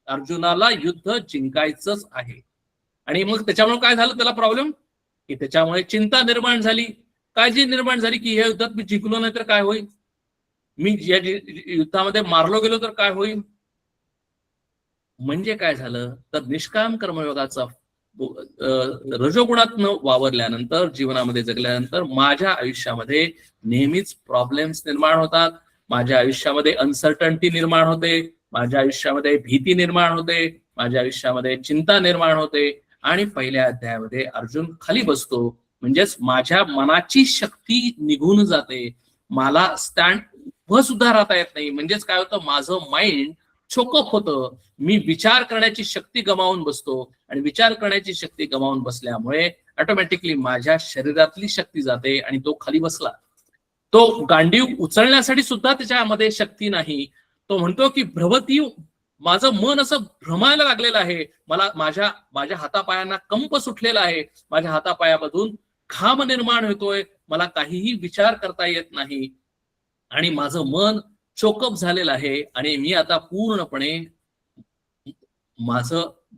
अर्जुनाला युद्ध जिंकायचंच आहे. आणि मग त्याच्यामुळे काय झालं, त्याला प्रॉब्लेम की त्याच्यामुळे चिंता निर्माण झाली, काळजी निर्माण झाली की या युद्धात मी जिंकलो नाही तर काय होईल, मी या युद्धामध्ये मारलो गेलो तर काय होईल. म्हणजे काय झालं तर निष्काम कर्मयोगाचा रजोगुणातनं वावरल्यानंतर, जीवनामध्ये जगल्यानंतर माझ्या आयुष्यामध्ये नेहमीच प्रॉब्लेम्स निर्माण होतात, माझ्या आयुष्यामध्ये अनसर्टन्टी निर्माण होते, माझ्या आयुष्यामध्ये भीती निर्माण होते, माझ्या आयुष्यामध्ये चिंता निर्माण होते. आणि पहिल्या अध्यायामध्ये अर्जुन खाली बसतो, म्हणजेच माझ्या मनाची शक्ती निघून जाते, मला स्टँड उभं सुद्धा राहता येत नाही. म्हणजेच काय होतं, माझं माइंड चोकअप होतं, मी विचार करण्याची शक्ती गमावून बसतो, आणि विचार करण्याची शक्ती गमावून बसल्यामुळे ऑटोमॅटिकली माझ्या शरीरातली शक्ती जाते आणि तो खाली बसला. तो गांडीव उचलण्यासाठी सुद्धा त्याच्यामध्ये शक्ती नाही. तो म्हणतो की भ्रवती, माझं मन असं भ्रमायला लागलेलं आहे, मला माझ्या हातापायांना कंप सुटलेला आहे, माझ्या हातापायामधून घाम निर्माण होतोय, मला काहीही विचार करता येत नाही, आणि माझं मन चोकअप झालेलं आहे, आणि मी आता पूर्णपणे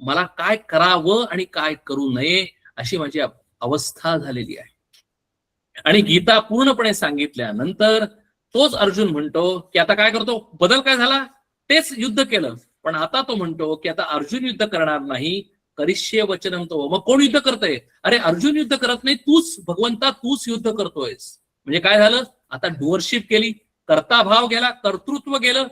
मला काय करावं आणि काय करू नये अशी माझी अवस्था झालेली आहे. आणि गीता पूर्णपणे सांगितल्यानंतर तोच अर्जुन म्हणतो की आता काय करतो, बदल काय झाला, तेच युद्ध केलं, पण आता तो म्हणतो की आता अर्जुन युद्ध करणार नाही, करिष्ये वचनम तो. मग कोण युद्ध करतंय, अरे अर्जुन युद्ध करत नाही, तूच भगवंता, तूच युद्ध करतोयस. म्हणजे काय झालं, आता डुअरशिप केली, कर्ता भाव गेला, कर्तृत्व गेलं.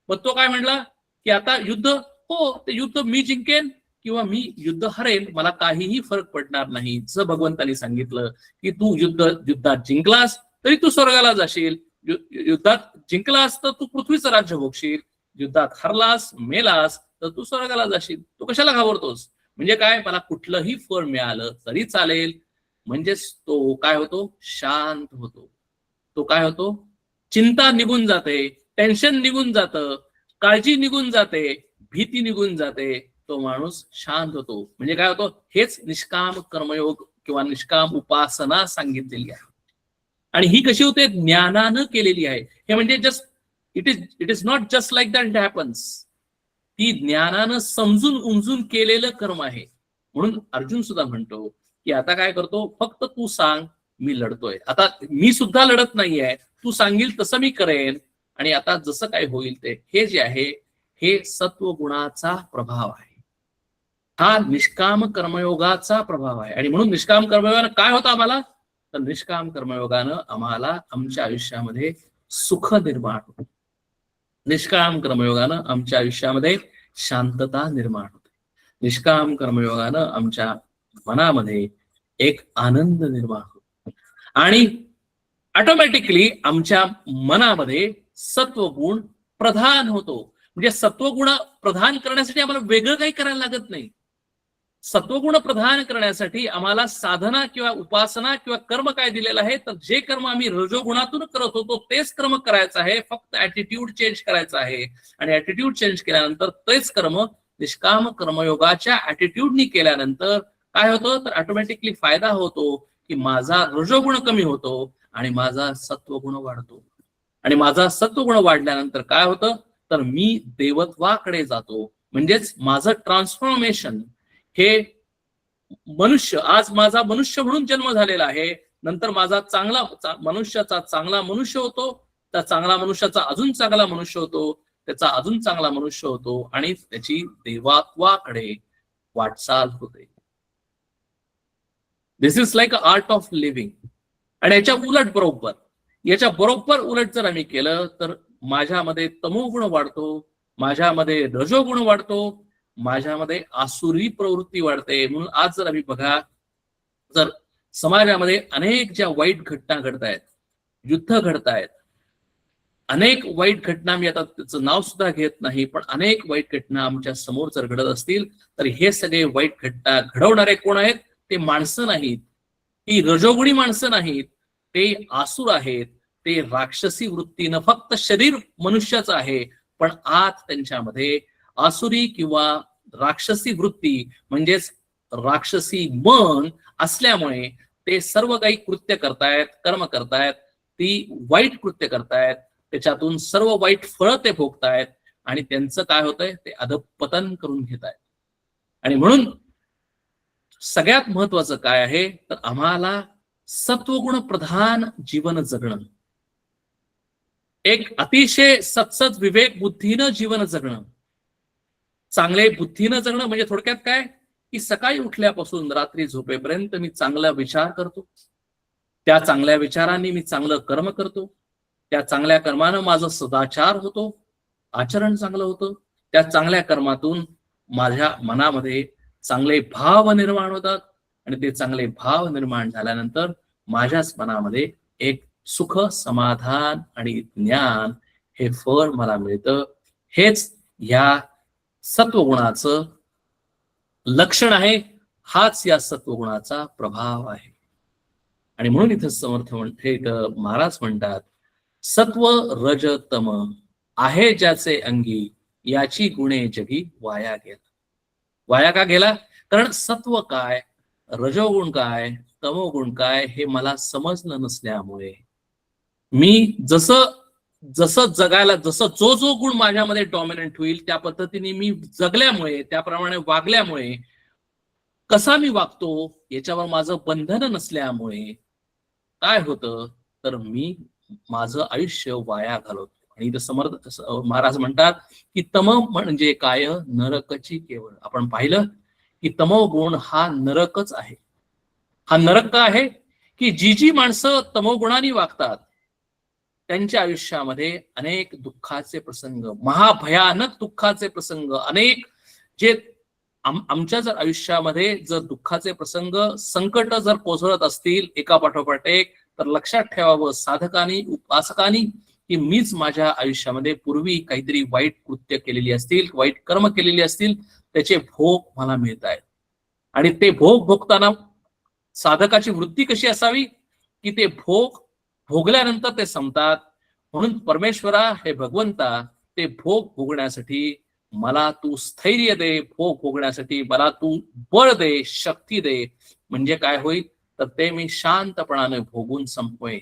मग तो काय म्हणला की आता युद्ध, हो ते युद्ध मी जिंकेन किंवा मी युद्ध हरेन, मला काहीही फरक पडणार नाही. जसं भगवंतांनी सांगितलं की तू युद्धात जिंकलास तरी तू स्वर्गाला जाशील, युद्धात जिंकलास तर तू पृथ्वीचं राज्य भोगशील, युद्धात हरलास मेलास तर तू स्वर्गाला जाशील, तू कशाला घाबरतोस. म्हणजे काय, मला कुठलंही फळ मिळालं तरी चालेल. म्हणजेच तो काय होतो, शांत होतो. तो काय होतो, चिंता निघून जाते, टेन्शन निघून जातं, काळजी निघून जाते, भीती निघून जाते, तो माणूस शांत होतो. म्हणजे काय होतो, हेच निष्काम कर्मयोग किंवा निष्काम उपासना सांगितलेली आहे. आणि ही कशी होते, ज्ञानानं केलेली आहे. हे म्हणजे just it is not just like that it happens. ती ज्ञानानं समजून उमजून केलेलं कर्म आहे. म्हणून अर्जुन सुद्धा म्हणतो की आता काय करतो, फक्त तू सांग, मी लढतोय. आता मी सुद्धा लढत नाहीये, तू सांगील तसं मी करेन आणि आता जसं काय होईल ते. हे जे आहे हे सत्वगुणाचा प्रभाव आहे, हा निष्काम कर्मयोगाचा प्रभाव आहे. आणि म्हणून निष्काम कर्मयोगानं काय होतं आम्हाला, तर निष्काम कर्मयोगानं आम्हाला आमच्या आयुष्यामध्ये सुख निर्माण होतं. निष्काम कर्मयोगानं आमच्या आयुष्यामध्ये शांतता निर्माण होते. निष्काम कर्मयोगानं आमच्या मनामध्ये एक आनंद निर्माण होतो आणि ऑटोमॅटिकली आमच्या मनामध्ये सत्वगुण प्रधान होतो. म्हणजे सत्वगुण प्रधान करण्यासाठी आम्हाला वेगळं काही करायला लागत नाही. सत्वगुण प्रधान करण्यासाठी आम्हाला साधना किंवा उपासना किंवा कर्म काय दिलेलं आहे, तर जे कर्म आम्ही रजोगुणातून करत होतो तेच कर्म करायचं आहे. फक्त ऍटिट्यूड चेंज करायचा आहे आणि ऍटिट्यूड चेंज केल्यानंतर तेच कर्म निष्काम कर्मयोगाच्या ऍटिट्यूडनी केल्यानंतर काय होतं, तर ऑटोमॅटिकली फायदा होतो की माझा रजोगुण कमी होतो आणि माझा सत्वगुण वाढतो. आणि माझा सत्वगुण वाढल्यानंतर काय होतं, तर मी देवत्वाकडे जातो. म्हणजेच माझं ट्रान्सफॉर्मेशन हे मनुष्य, आज माझा मनुष्य म्हणून जन्म झालेला आहे, नंतर माझा मनुष्याचा चांगला मनुष्य होतो, त्या चांगला मनुष्याचा अजून चांगला मनुष्य होतो, त्याचा अजून चांगला मनुष्य होतो आणि त्याची देवत्वाकडे वाटचाल होते. This is like a art of living. आणि याच्या बरोबर उलट जर आम्ही केलं तर माझ्यामध्ये तमोगुण वाढतो, माझ्यामध्ये रजोगुण वाढतो, माझ्यामध्ये आसुरी प्रवृत्ती वाढते. म्हणून आज जर आम्ही बघा, जर समाजामध्ये अनेक ज्या वाईट घटना घडतायत, युद्ध घडतायत, अनेक वाईट घटना, मी आता त्याचं नाव सुद्धा घेत नाही, पण अनेक वाईट घटना आमच्या समोर जर घडत असतील तर हे सगळे वाईट घटना घडवणारे कोण आहेत, ते माणसं नाहीत, ती रजोगुणी माणसं नाहीत, ते आसुर आहेत. ते राक्षसी वृत्तीनं, फक्त शरीर मनुष्याचं आहे पण आत त्यांच्यामध्ये आसुरी किंवा राक्षसी वृत्ती म्हणजेच राक्षसी मन असल्यामुळे ते सर्व काही कृत्य करतायत, कर्म करतायत, ती वाईट कृत्य करतायत, त्याच्यातून सर्व वाईट फळं ते भोगतायत आणि त्यांचं काय होतंय, ते अधःपतन करून घेत आहेत. आणि म्हणून सगळ्यात महत्वाचं काय आहे, तर आम्हाला सत्वगुण प्रधान जीवन जगणं, एक अतिशय सत्सद विवेक बुद्धीनं जीवन जगणं. चांगले बुद्धीनं जगणं म्हणजे थोडक्यात काय, की सकाळी उठल्यापासून रात्री झोपेपर्यंत मी चांगला विचार करतो, त्या चांगल्या विचारांनी मी चांगलं कर्म करतो, त्या चांगल्या कर्मानं माझं सदाचार होतो, आचरण चांगलं होतं, त्या चांगल्या कर्मातून माझ्या मनामध्ये चांगले भाव निर्माण होतात आणि ते चांगले भाव निर्माण झाल्यानंतर माझ्याच मनामध्ये एक सुख, समाधान आणि ज्ञान हे फळ मला मिळतं. हेच या सत्वगुणाचं लक्षण आहे, हाच या सत्वगुणाचा प्रभाव आहे. आणि म्हणून इथं समर्थ महाराज म्हणतात, सत्व रज तम आहे ज्याचे अंगी, याची गुणे जगी वाया गेला. वाया का गेला? कारण सत्व काय, रजोगुण काय, तमोगुण काय हे मला समजलं नसल्यामुळे मी जसं जगायला, जसं जो गुण माझ्यामध्ये डॉमिनंट होईल त्या पद्धतीने मी जगल्यामुळे, त्याप्रमाणे वागल्यामुळे, कसा मी वागतो याच्यावर माझं बंधन नसल्यामुळे काय होतं, तर मी माझं आयुष्य वाया घालवतो. आणि इथं समर्थ महाराज म्हणतात की तम म्हणजे काय, नरकची केवळ. आपण पाहिलं की तमोगुण हा नरकच आहे. हा नरक का आहे, की जी माणसं तमोगुणाने वागतात त्यांच्या आयुष्यामध्ये अनेक दुःखाचे प्रसंग, महाभयानक दुःखाचे प्रसंग, अनेक जे आमच्या जर आयुष्यामध्ये जर दुःखाचे प्रसंग, संकट जर कोसळत असतील एका पाठोपाठ एक, तर लक्षात ठेवावं साधकांनी, उपासकांनी, की मीच माझ्या आयुष्यामध्ये पूर्वी काहीतरी वाईट कृत्य केलेली असतील, वाईट कर्म केलेली असतील, त्याचे भोग मला मिळत आहेत. आणि ते भोग भोगताना साधकाची वृत्ती कशी असावी, की ते भोग भोगल्यानंतर ते संपतात. म्हणून परमेश्वरा, हे भगवंता, ते भोग भोगण्यासाठी मला तू स्थैर्य दे, भोग भोगण्यासाठी मला तू बळ दे, शक्ती दे. म्हणजे काय होईल, तर ते मी शांतपणाने भोगून संपवेन.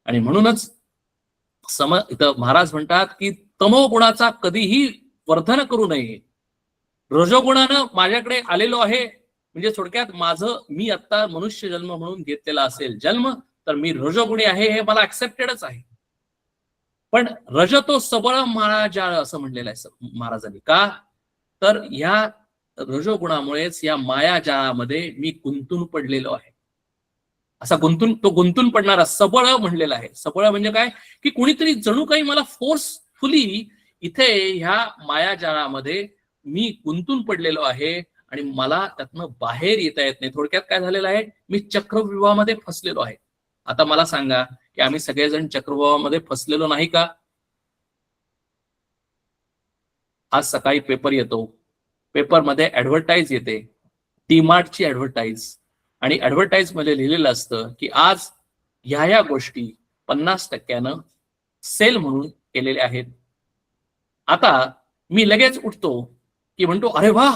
आणि म्हणूनच इथं महाराज म्हणतात की तमोगुणाचा कधीही वर्धन करू नये. रजोगुणानं माझ्याकडे आलेलो आहे म्हणजे थोडक्यात मी आता मनुष्य जन्म म्हणून घेतलेला असेल जन्म, तर मी रजोगुणी आहे हे मला ऍक्सेप्टेडच आहे. पण रजतो सबळ मायाजाळ असं म्हणलेलं आहे महाराजांनी. का तर या रजोगुणामुळेच या मायाजाळामध्ये मी गुंतून पडलेलो आहे. असा गुंतून पडणारा सबळ म्हणलेला आहे. सबळ म्हणजे काय की कुणीतरी जणू काही मला फोर्सफुली इथे ह्या मायाजाळामध्ये मी गुंतून पडलेलो आहे आणि मला त्यातनं बाहेर येता येत नाही. थोडक्यात काय झालेलं आहे, मी चक्रव्यूहामध्ये फसलेलो आहे. आता मला सांगा की आम्ही सगळेजण चक्रव्यूहामध्ये फसलेलो नाही का? आज सकाळी पेपर येतो, पेपरमध्ये ऍडव्हर्टाईज येते, डीमार्टची ऍडव्हर्टाईज, आणि ऍडव्हर्टाईज मध्ये लिहिलेलं असतं की आज ह्या गोष्टी 50% सेल म्हणून केलेल्या आहेत. आता मी लगेच उठतो की म्हणतो अरे वा,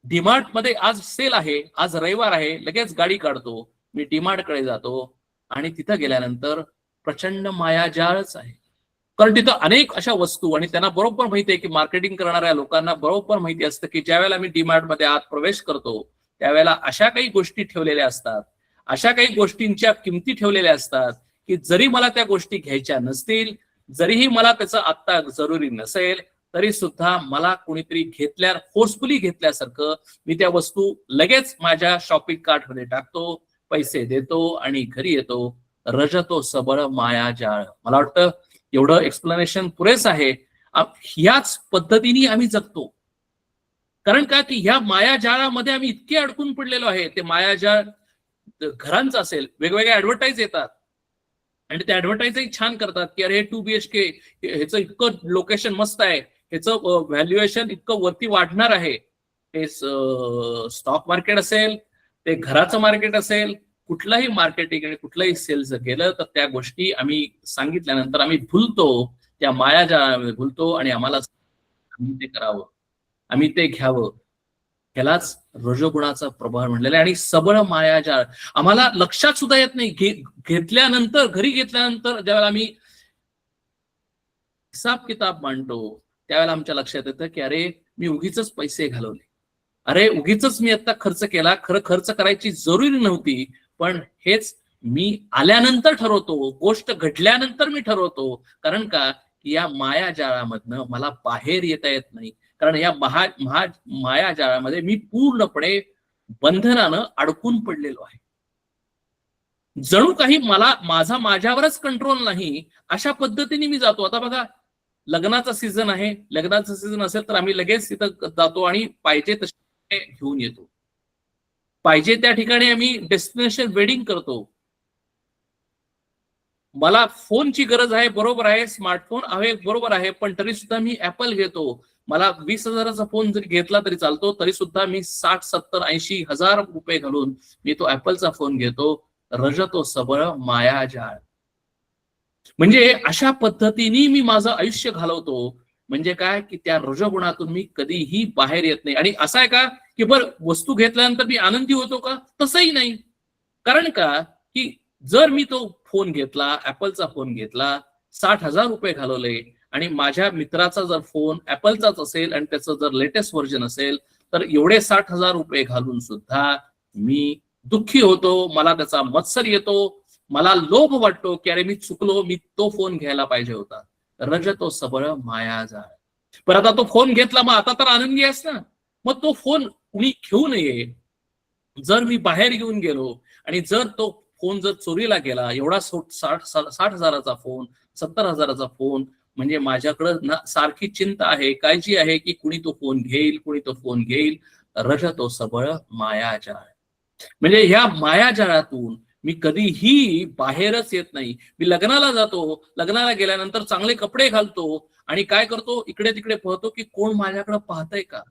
डीमार्ट मध्ये आज सेल आहे, आज रविवार आहे, लगेच गाडी काढतो, मी डीमार्ट कडे जातो आणि तिथं गेल्यानंतर प्रचंड मायाजाळच आहे. कारण तिथं अनेक अशा वस्तू, आणि त्यांना बरोबर माहिती आहे की मार्केटिंग करणाऱ्या लोकांना बरोबर माहिती असतं की ज्या वेळेला मी डीमार्ट मध्ये आत प्रवेश करतो त्यावेळेला अशा काही गोष्टी ठेवलेल्या असतात, अशा काही गोष्टींच्या किमती ठेवलेल्या असतात की जरी मला त्या गोष्टी घ्यायच्या नसतील, जरीही मला त्याचं आत्ता जरुरी नसेल, तरी सुद्धा मला कोणीतरी फोर्सफुली घेतल्यासारखं मी त्या वस्तू लगेच माझ्या शॉपिंग कार्ट मध्ये टाकतो, पैसे देतो आणि घरी येतो. रजतो सबळ मायाजाळ. मला वाटतं एवढं एक्सप्लेनेशन पुरेस आहे. ह्याच पद्धतीने आम्ही जगतो. कारण का की ह्या मायाजाळामध्ये आम्ही इतके अडकून पडलेलो आहे. ते मायाजाळ घरांचं असेल, वेगवेगळ्या ऍडव्हर्टाईज येतात आणि ते ऍडव्हर्टाईजही छान करतात की अरे 2 BHK ह्याचं इतकं लोकेशन मस्त आहे, ह्याचं व्हॅल्युएशन इतकं वरती वाढणार आहे. ते स्टॉक मार्केट असेल, ते घराचं मार्केट असेल, कुठलंही मार्केटिंग आणि कुठलंही सेल्स गेलं तर त्या गोष्टी आम्ही सांगितल्यानंतर आम्ही भुलतो, त्या मायाजाळामध्ये भुलतो आणि आम्हाला आम्ही ते करावं, आम्ही ते घ्यावं. ह्यालाच रजोगुणाचा प्रभाव म्हणलेला आहे. आणि सबळ मायाजाळ आम्हाला लक्षात सुद्धा येत नाही. घेतल्यानंतर, घरी घेतल्यानंतर ज्यावेळेला आम्ही हिसाब किताब मांडतो त्यावेळेला आमच्या लक्षात येतं की अरे मी उगीच पैसे घालवले, अरे उगीच मी आता खर्च केला, खरं खर्च करायची जरुरी नव्हती. पण हेच मी आल्यानंतर ठरवतो, गोष्ट घडल्यानंतर मी ठरवतो. कारण का या मायाजाळामधनं मला बाहेर येता येत नाही. कारण या मायाजाळामध्ये मी पूर्णपणे बंधनानं अडकून पडलेलो आहे. जणू काही माझ्यावरच कंट्रोल नाही, अशा पद्धतीने मी जातो. आता बघा, लग्नाचा सीझन आहे, लग्नाचा सीझन असेल तर आम्ही लगेच तिथं जातो आणि पाहिजे तसे घेऊन येतो. पाहिजे त्या ठिकाणी आम्ही डेस्टिनेशन वेडिंग करतो. मला फोनची गरज आहे, बरोबर आहे, स्मार्टफोन आहे, बरोबर आहे, पण तरी सुद्धा मी ऍपल घेतो. मला 20,000चा फोन जरी घेतला तरी चालतो, तरी सुद्धा मी 60, 70, 80 हजार रुपये घालून मी तो ऍपलचा फोन घेतो. रजतो सबळ मायाजाळ. म्हणजे अशा पद्धतीने मी माझं आयुष्य घालवतो. म्हणजे काय की त्या रजोगुणातून मी कधीही बाहेर येत नाही. आणि असं आहे का की बरं वस्तू घेतल्यानंतर मी आनंदी होतो का? तसंही नाही. कारण का की जर मी तो फोन घेतला, ऍपलचा फोन घेतला, 60,000 रुपये घालवले, आणि माझ्या मित्राचा जर फोन ऍपलचाच असेल आणि त्याचं जर लेटेस्ट व्हर्जन असेल, तर एवढे 60,000 रुपये घालून सुद्धा मी दुःखी होतो, मला त्याचा मत्सर येतो, मला लोभ वाटतो की अरे मी चुकलो, मी तो फोन घ्यायला पाहिजे होता. रजतो सबळ मायाजाळ. पण आता तो फोन घेतला, मग आता तर आनंदी आहेस ना, मग तो फोन कुणी घेऊ नये. जर मी बाहेर घेऊन गेलो आणि जर तो फोन जर चोरीला गेला, एवढा 60,000चा फोन, 70,000चा फोन, म्हणजे माझ्याकडं सारखी चिंता आहे, काळजी आहे की कुणी तो फोन घेईल, कुणी तो फोन घेईल. रजतो सबळ मायाजाळ. म्हणजे ह्या मायाजाळातून मी कधीही बाहेरच येत नाही. मी लग्नाला जातो, लग्नाला गेल्यानंतर चांगले कपडे घालतो आणि काय करतो, इकडे तिकडे पाहतो की कोण माझ्याकडे पाहतंय का.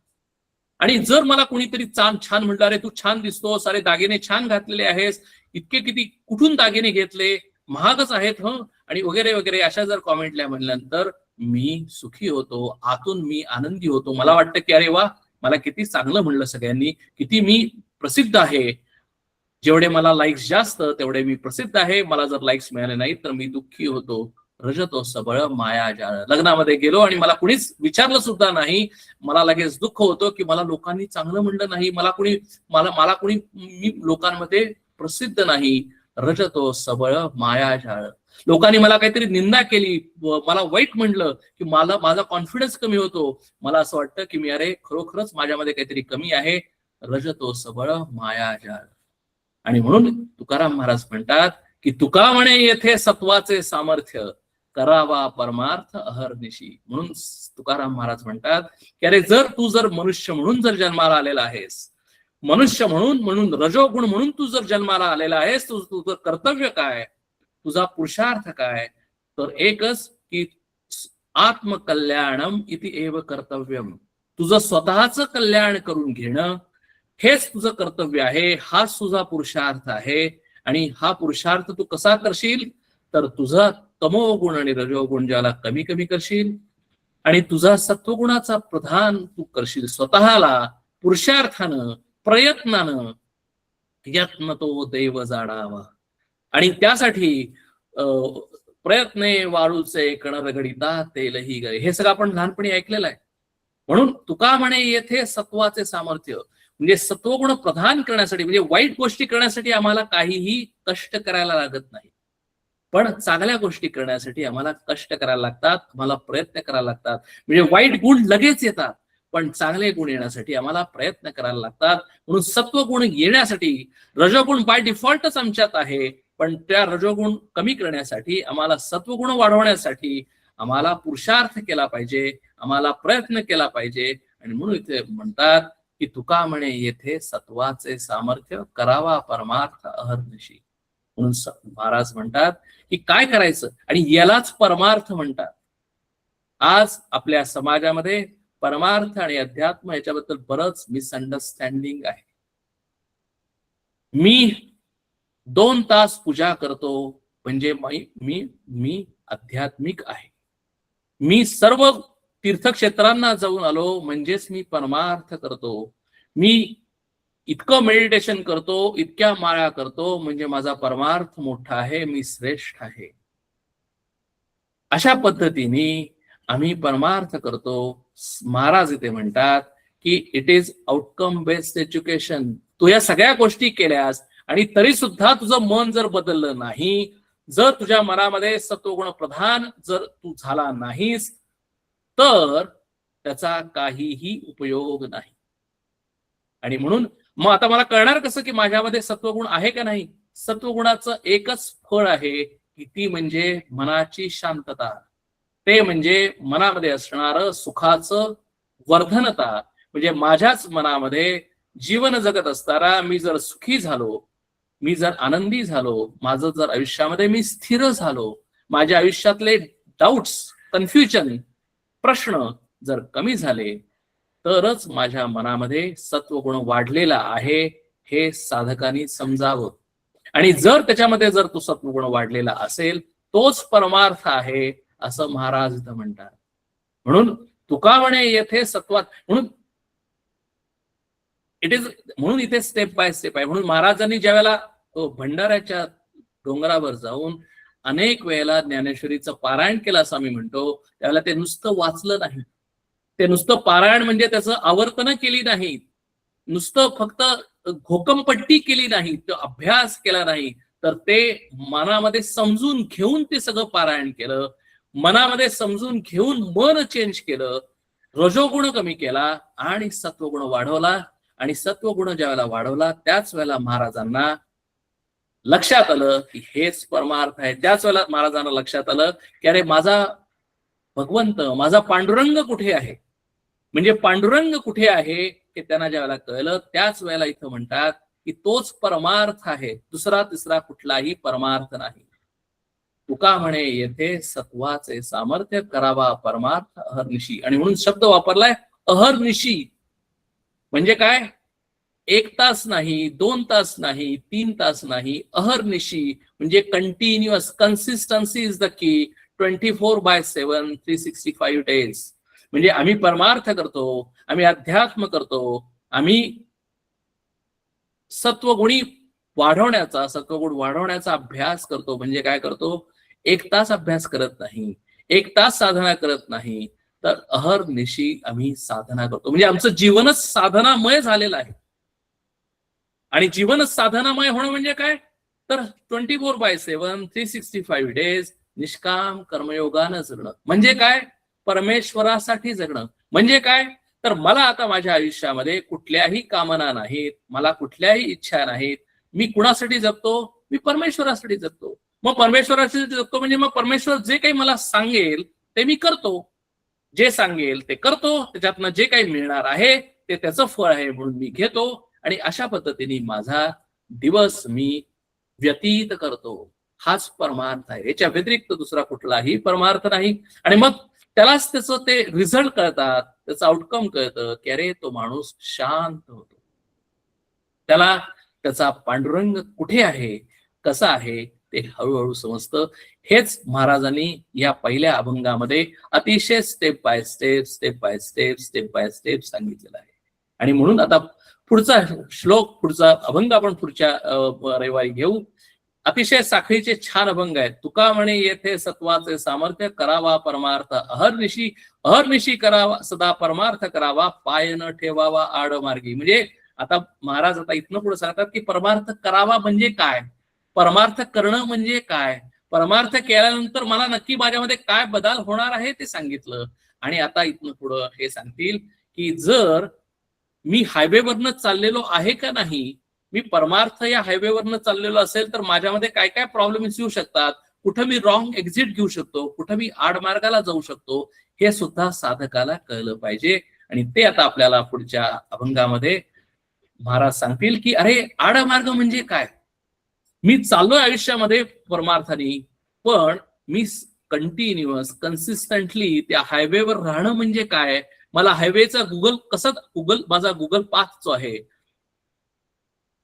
आणि जर मला कोणीतरी छान म्हटलं, अरे तू छान दिसतोस, अरे दागिने छान घातलेले आहेस, इतके किती कुठून दागिने घेतले, महागच आहेत ह, आणि वगैरे वगैरे अशा जर कॉमेंटल्या म्हणल्यानंतर मी सुखी होतो, आतून मी आनंदी होतो. मला वाटतं की अरे वा, मला किती चांगलं म्हणलं सगळ्यांनी, किती मी प्रसिद्ध आहे. जेवढे मला लाईक्स जास्त तेवढे मी प्रसिद्ध आहे. मला जर लाईक्स मिळाले नाही तर मी दुःखी होतो. रजतो सबळ मायाजाळ. लग्नामध्ये गेलो आणि मला कुणीच विचारलं सुद्धा नाही, मला लगेच दुःख होतं की मला लोकांनी चांगलं म्हणलं नाही, मला कुणी मी लोकांमध्ये प्रसिद्ध नाही. रजतो सबळ मायाजाळ. लोकांनी मला काहीतरी निंदा केली, मला वाईट म्हणलं की माझा कॉन्फिडन्स कमी होतो. मला असं वाटतं की मी अरे खरोखरच माझ्यामध्ये काहीतरी कमी आहे. रजतो सबळ मायाजाळ. आणि म्हणून तुकाराम महाराज म्हणतात की तुका म्हणे येथे सत्वाचे सामर्थ्य, करावा परमार्थ अहर्निशी. म्हणून तुकाराम महाराज म्हणतात की अरे जर मनुष्य म्हणून जर जन्माला आलेला आहेस, मनुष्य म्हणून रजोगुण म्हणून तू जर जन्माला आलेला आहेस, तुझं कर्तव्य काय, तुझा पुरुषार्थ काय, तर एकच की आत्मकल्याणम इति एव कर्तव्यम. तुझं स्वतःचं कल्याण करून घेणं हेच तुझं कर्तव्य आहे, हाच तुझा पुरुषार्थ आहे. आणि हा पुरुषार्थ तू कसा करशील, तर तुझा तमोगुण आणि रजोगुण ज्याला कमी कमी करशील आणि तुझा सत्वगुणाचा प्रधान तू करशील स्वतःला पुरुषार्थानं, प्रयत्नानं. यत्न तो देव जाणावा. आणि त्यासाठी प्रयत्ने वाळूचे कण रगडिता तेलही गळे. हे सगळं आपण लहानपणी ऐकलेलं आहे. म्हणून तुका म्हणे येथे सत्वाचे सामर्थ्य, म्हणजे सत्वगुण प्रधान करण्यासाठी, म्हणजे वाईट गोष्टी करण्यासाठी आम्हाला काहीही कष्ट करायला लागत नाही, पण चांगल्या गोष्टी करण्यासाठी आम्हाला कष्ट करायला लागतात, आम्हाला प्रयत्न करायला लागतात. म्हणजे वाईट गुण लगेच येतात, पण चांगले गुण येण्यासाठी आम्हाला प्रयत्न करायला लागतात. म्हणून सत्वगुण येण्यासाठी, रजोगुण बाय डिफॉल्टच आमच्यात आहे, पण त्या रजोगुण कमी करण्यासाठी, आम्हाला सत्वगुण वाढवण्यासाठी आम्हाला पुरुषार्थ केला पाहिजे, आम्हाला प्रयत्न केला पाहिजे. आणि म्हणून इथे म्हणतात की तुका म्हणे येथे सत्वाचे सामर्थ्य, करावा परमार्थ अहर्निशी. म्हणून महाराज म्हणतात की काय करायचं, आणि यालाच परमार्थ म्हणतात. आज आपल्या समाजामध्ये परमार्थ आणि अध्यात्म याच्याबद्दल बरंच मिसअंडरस्टँडिंग आहे. मी 2 तास पूजा करतो म्हणजे मी आध्यात्मिक आहे. मी सर्व तीर्थक्षेत्रांना जाऊन आलो म्हणजेच मी परमार्थ करतो. मी इतकं मेडिटेशन करतो, इतक्या माळा करतो म्हणजे माझा परमार्थ मोठा आहे, मी श्रेष्ठ आहे. अशा पद्धतीने आम्ही परमार्थ करतो. महाराज इथे म्हणतात की it is outcome based education. तू या सगळ्या गोष्टी केल्यास आणि तरी सुद्धा तुझं मन जर बदललं नाही, जर तुझ्या मनामध्ये सत्वगुण प्रधान जर तू झाला नाहीस, तर त्याचा काहीही उपयोग नाही. आणि म्हणून मग आता मला कळणार कसं की माझ्यामध्ये सत्वगुण आहे का नाही? सत्वगुणाचं एकच फळ आहे की ती म्हणजे मनाची शांतता. ते म्हणजे मनामध्ये असणारं सुखाचं वर्धनता. म्हणजे माझ्याच मनामध्ये जीवन जगत असताना मी जर सुखी झालो, मी जर आनंदी झालो, माझं जर आयुष्यामध्ये मी स्थिर झालो, माझ्या आयुष्यातले डाऊट्स, कन्फ्युजन, प्रश्न जर कमी झाले, तरच माझ्या मनामध्ये सत्वगुण वाढलेला आहे हे साधकांनी समजावं. आणि जर त्याच्यामध्ये जर तो सत्वगुण वाढलेला असेल, तोच परमार्थ आहे असं महाराज इथं म्हणतात. म्हणून तुका म्हणे येथे सत्वात, म्हणून इथे स्टेप बाय स्टेप आहे. म्हणून महाराजांनी ज्या वेळेला भंडाऱ्याच्या डोंगरावर जाऊन अनेक वेळेला ज्ञानेश्वरीचं पारायण केलं असं आम्ही म्हणतो, त्यावेळेला ते नुसतं वाचलं नाही, ते नुसतं पारायण म्हणजे त्याचं आवर्तन केली नाही, नुसतं फक्त घोकमपट्टी केली नाही, तो अभ्यास केला नाही, तर ते मनामध्ये समजून घेऊन ते सगळं पारायण केलं. मनामध्ये समजून घेऊन मन चेंज केलं, रजोगुण कमी केला आणि सत्वगुण वाढवला. आणि सत्वगुण ज्या वेळेला वाढवला त्याच वेळेला महाराजांना लक्षात आलं की हेच परमार्थ आहे. त्याच वेळेला महाराजांना लक्षात आलं की अरे माझा भगवंत, माझा पांडुरंग कुठे आहे. म्हणजे पांडुरंग कुठे आहे हे त्यांना ज्या वेळेला कळलं, त्याच वेळेला इथं म्हणतात की तोच परमार्थ आहे, दुसरा तिसरा कुठलाही परमार्थ नाही. तुका म्हणे येथे सत्वाचे सामर्थ्य, करावा परमार्थ अहर्निशी. आणि म्हणून शब्द वापरलाय अहर्निशी. म्हणजे काय? 1 तास नाही, 2 तास नाही, 3 तास नाही, अहर्निशी म्हणजे continuous. Consistency is the key. 24/7 365 days. म्हणजे आम्ही परमार्थ करतो, आम्ही अध्यात्म करतो, आम्ही सत्वगुण वाढवण्याचा अभ्यास करतो. म्हणजे काय करतो? 1 तास अभ्यास करत नाही, 1 तास साधना करत नाही, तर अहर्निशी आम्ही साधना करतो. म्हणजे आमचं जीवनच साधनामय झालेलं आहे. आणि जीवनच साधनामय होणं म्हणजे काय? तर 24/7 365 डेज निष्काम कर्मयोगानं जगणं. म्हणजे काय? परमेश्वरासाठी जगणं. म्हणजे काय? तर मला आता माझ्या आयुष्यामध्ये कुठल्याही कामना नाहीत, मला कुठल्याही इच्छा नाहीत. मी कुणासाठी जगतो? मी परमेश्वरासाठी जगतो. मग परमेश्वरासाठी जगतो म्हणजे मग परमेश्वर जे काही मला सांगेल ते मी करतो. जे सांगेल ते करतो. त्याच्यातनं जे काही मिळणार आहे ते त्याचं फळ आहे म्हणून मी घेतो आणि अशा पद्धतीने माझा दिवस मी व्यतीत करतो. हाच परमार्थ आहे. याच्या व्यतिरिक्त दुसरा कुठलाही परमार्थ नाही. आणि मग त्यालाच त्याचं ते रिझल्ट कळतात, त्याचं आउटकम कळतं की अरे तो माणूस शांत होतो. त्याला त्याचा पांडुरंग कुठे आहे, कसा आहे ते हळूहळू समजतं. हेच महाराजांनी या पहिल्या अभंगामध्ये अतिशय step by step, step by step, step by step सांगितलेलं आहे. आणि म्हणून आता पुढचा श्लोक, पुढचा अभंग आपण पुढच्या रविवारी घेऊ. अतिशय साखळीचे छान अभंग आहेत. तुका म्हणे येथे सत्वाचे सामर्थ्य, करावा परमार्थ अहर्निशी, अहर्निशी करावा सदा परमार्थ करावा, पाय न ठेवावा आडमार्गी. म्हणजे आता महाराज आता इथनं पुढे सांगतात की परमार्थ करावा म्हणजे काय, परमार्थ करणं म्हणजे काय, परमार्थ केल्यानंतर मला नक्की माझ्यामध्ये काय बदल होणार आहे ते सांगितलं. आणि आता इथनं पुढं हे सांगतील की जर मी हायवेवरनं चाललेलो आहे का नाही, मी परमार्थ या हायवेवरनं चाललेलो असेल तर माझ्यामध्ये काय काय प्रॉब्लेम्स येऊ शकतात, कुठं मी रॉंग एक्झिट घेऊ शकतो, कुठं मी आडमार्गाला जाऊ शकतो, हे सुद्धा साधकाला कळलं पाहिजे. आणि ते आता आपल्याला पुढच्या अभंगामध्ये महाराज सांगतील की अरे आडमार्ग म्हणजे काय. मी चाललोय आयुष्यामध्ये परमार्थाने, पण मी कंटिन्युअस कन्सिस्टंटली त्या हायवेवर राहणं म्हणजे काय, मला हायवेचा माझा गुगल पाथ जो आहे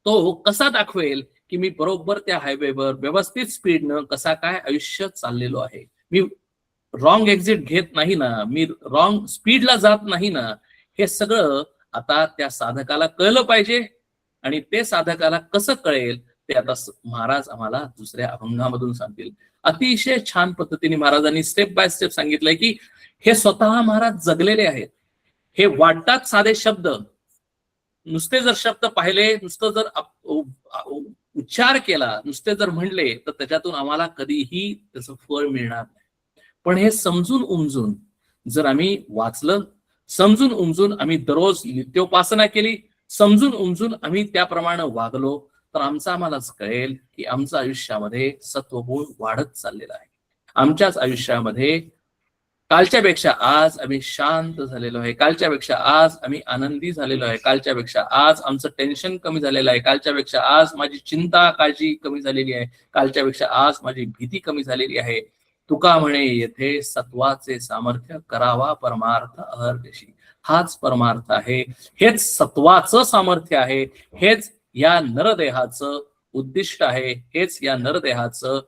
तो कसा दाखवेल की मी बरोबर त्या हायवेवर व्यवस्थित स्पीडनं कसा काय आयुष्य चाललेलो आहे, मी रॉंग एक्झिट घेत नाही ना, मी रॉंग स्पीडला जात नाही ना. हे सगळं आता त्या साधकाला कळलं पाहिजे. आणि ते साधकाला कसं कळेल ते आता महाराज आम्हाला दुसऱ्या अभंगामधून सांगतील. अतिशय छान पद्धतीने महाराजांनी स्टेप बाय स्टेप सांगितलंय की हे स्वतः महाराज जगलेले आहेत. हे वाटतात साधे शब्द, नुसते जर शब्द पाहिले, नुसतं जर उच्चार केला, नुसते जर म्हणले तर त्याच्यातून आम्हाला कधीही त्याचं फळ मिळणार नाही. पण हे समजून उमजून जर आम्ही वाचलं, समजून उमजून आम्ही दररोज नित्योपासना केली, समजून उमजून आम्ही त्याप्रमाणे वागलो, तर आम्हालाच कळेल की आमच्या आयुष्यामध्ये सत्वगुण वाढत चाललेला आहे. आमच्याच आयुष्यामध्ये कालच्यापेक्षा आज आम्ही शांत झालेलो आहे, कालच्यापेक्षा आज आम्ही आनंदी झालेलो आहे, कालच्यापेक्षा आज आमचं टेन्शन कमी झालेलं आहे, कालच्यापेक्षा आज माझी चिंता काळजी कमी झालेली आहे, कालच्यापेक्षा आज माझी भीती कमी झालेली आहे. तुका म्हणे येथे सत्वाचे सामर्थ्य, करावा परमार्थ अहर्निशी. हाच परमार्थ आहे, हेच सत्वाचं सामर्थ्य आहे, हेच या नरदेहाचं उद्दिष्ट आहे, हेच या नरदेहाचं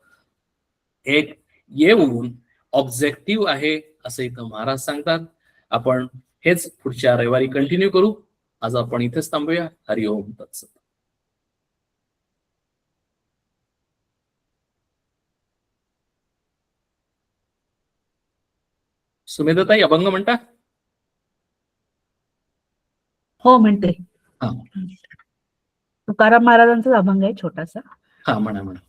एक येऊन ऑब्जेक्टिव्ह आहे असं इथं महाराज सांगतात. आपण हेच पुढच्या रविवारी कंटिन्यू करू. आज आपण इथेच थांबूया. हरिओम तत्सत. सुमेधाताई अभंग म्हणता? हो म्हणते. हा तुकाराम महाराजांचा अभंग आहे छोटासा. हा म्हणा म्हणा.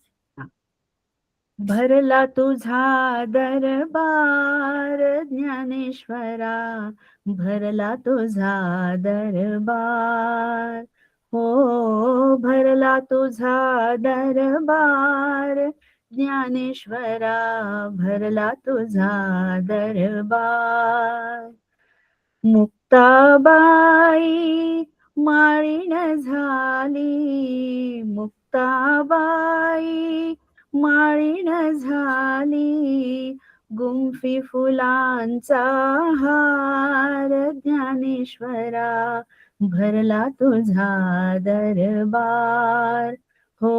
भरला तुझा दरबार ज्ञानेश्वरा, भरला तुझा दरबार, हो भरला तुझा दरबार ज्ञानेश्वरा, भरला तुझा दरबार. मुक्ताबाई माळीण झाली, मुक्ताबाई माळीण झाली, गुंफी फुलांचा हार ज्ञानेश्वरा, भरला तुझा दरबार, हो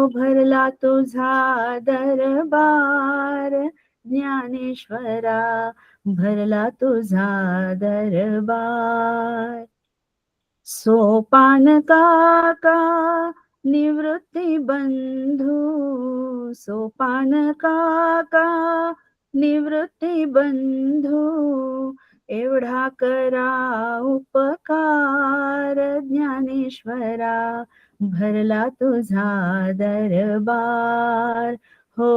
भरला तुझा दरबार ज्ञानेश्वरा, भरला तुझा दरबार. सोपान काका निवृत्ती बंधू सोपान काका, निवृत्ती बंधू एवढा करा उपकार, ज्ञानेश्वरा भरला तुझा दरबार, हो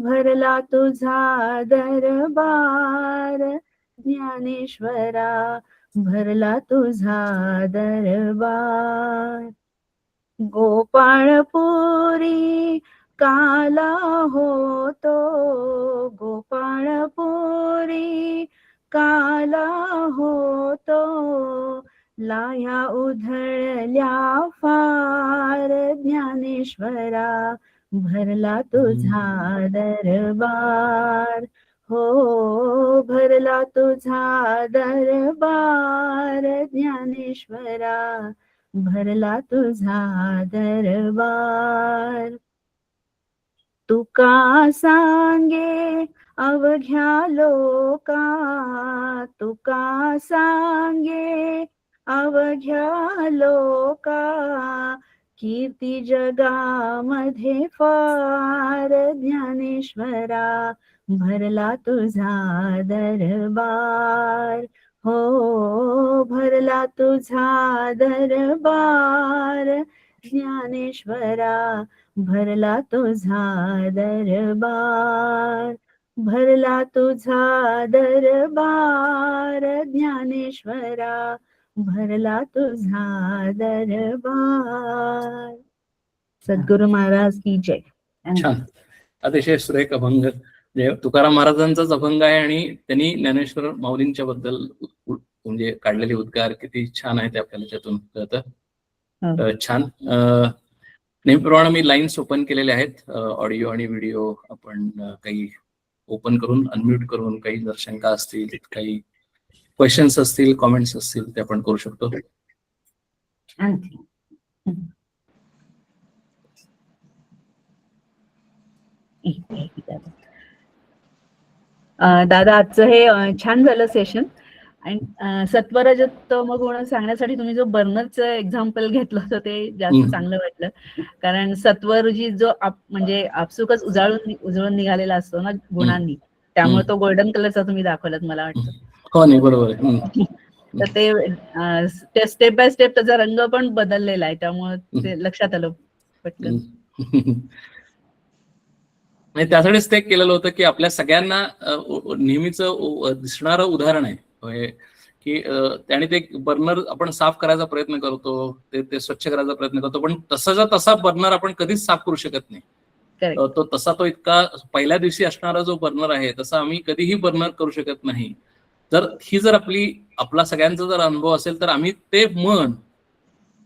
भरला तुझा दरबार, ज्ञानेश्वरा भरला तुझा दरबार. गोपाळपुरी काला होतो, गोपाळपुरी काला होतो, लाया उधळल्या फार, ज्ञानेश्वरा भरला तुझा दरबार, हो भरला तुझा दरबार, ज्ञानेश्वरा भरला तुझा दरबार. तुका सांगे अवघ्या लोका, तुका सांगे अवघ्या लोका, कीर्ती जगामध्ये फार, ज्ञानेश्वरा भरला तुझा दरबार, हो भरला तुझा दरबार, ज्ञानेश्वरा भरला तुझा दरबार, भरला तुझा दरबार, ज्ञानेश्वरा भरला तुझा दरबार. सद्गुरु महाराज की जय. छान, अतिशय सुरेख अभंग. तुकाराम महाराजांचाच अभंग आहे आणि त्यांनी ज्ञानेश्वर माऊलींच्या बद्दल म्हणजे काढलेले उद्गार किती छान आहे ते आपल्याला त्यातून कळतं. छान. नेहमीप्रमाणे मी लाईन्स ओपन केलेले आहेत, ऑडिओ आणि व्हिडिओ आपण काही ओपन करून अनम्यूट करून, काही जर शंका असतील, काही क्वेश्चन्स असतील, कॉमेंट्स असतील ते आपण करू शकतो. दादा आजचं हे छान झालं सेशन. आणि सत्वरजतम गुण सांगण्यासाठी तुम्ही जो बर्नरचं एक्झाम्पल घेतलं होतं ते जास्त चांगलं वाटलं. कारण सत्वरुजी जो म्हणजे आपसुकच उजळून निघालेला असतो ना गुणांनी, त्यामुळे तो गोल्डन कलरचा तुम्ही दाखवलात मला वाटतं. हो नाही बरोबर. तर ते स्टेप बाय स्टेप त्याचा रंग पण बदललेला आहे, त्यामुळे ते लक्षात आलं पटकन. त्यासाठीच ते केलेलं होतं की आपल्या सगळ्यांना नेहमीच दिसणारं उदाहरण आहे की त्याने ते बर्नर आपण साफ करायचा प्रयत्न करतो, ते स्वच्छ करायचा प्रयत्न करतो, पण तसाचा तसा बर्नर आपण कधीच साफ करू शकत नाही. तो इतका पहिल्या दिवशी असणारा जो बर्नर आहे तसा आम्ही कधीही बर्नर करू शकत नाही. जर आपला सगळ्यांचा जर अनुभव असेल तर आम्ही ते मन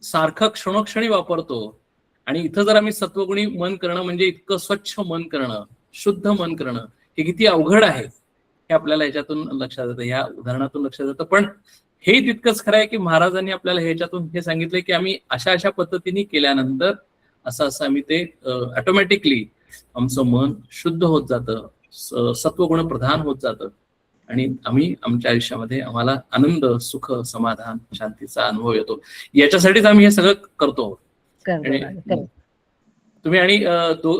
सारखं क्षणोक्षणी वापरतो. आणि इथं जर आम्ही सत्वगुणी मन करणं म्हणजे इतकं स्वच्छ मन करणं, शुद्ध मन करणं हे किती अवघड आहे हे आपल्याला याच्यातून लक्षात येतं, या उदाहरणातून लक्षात येतं. पण हे तितकंच खरं आहे की महाराजांनी आपल्याला ह्याच्यातून हे सांगितलंय की आम्ही अशा पद्धतीने केल्यानंतर असं आम्ही ते ऑटोमॅटिकली आमचं मन शुद्ध होत जातं, सत्वगुण प्रधान होत जातं आणि आम्ही आमच्या आयुष्यामध्ये आम्हाला आनंद, सुख, समाधान, शांतीचा अनुभव येतो. याच्यासाठीच आम्ही हे सगळं करतो. तुम्ही आणि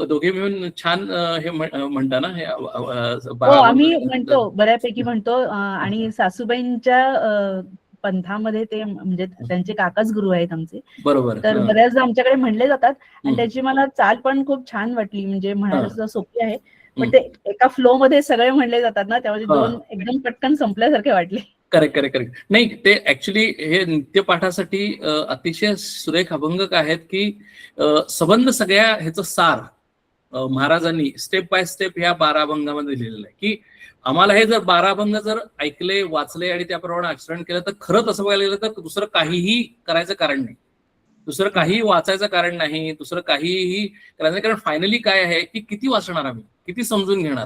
दोघे मिळून छान हे म्हणता ना हे. आम्ही म्हणतो, बऱ्यापैकी म्हणतो. आणि सासूबाईंच्या पंथामध्ये ते म्हणजे त्यांचे काकाच गुरु आहेत आमचे, बरोबर. तर बऱ्याचदा आमच्याकडे म्हणले जातात आणि त्याची मला चाल पण खूप छान वाटली. म्हणजे म्हणायला सुद्धा सोपी आहे, पण ते एका फ्लो मध्ये सगळे म्हणले जातात ना, त्यामध्ये दोन एकदम पटकन संपल्यासारखे वाटले. करेक्ट. नाही, ते ऍक्च्युली हे नित्यपाठासाठी अतिशय सुरेख अभंग आहेत की संबंध सगळ्या ह्याचं सार महाराजांनी स्टेप बाय स्टेप ह्या 12 अभंगामध्ये लिहिलेलं आहे की आम्हाला हे जर 12 अभंग जर ऐकले, वाचले आणि त्याप्रमाणे आचरण केलं तर खरं तसं बघायला गेलं तर दुसरं काहीही करायचं कारण नाही, दुसरं काहीही वाचायचं कारण नाही, दुसरं काहीही करायचं. कारण फायनली काय आहे की किती वाचणार आम्ही, किती समजून घेणार.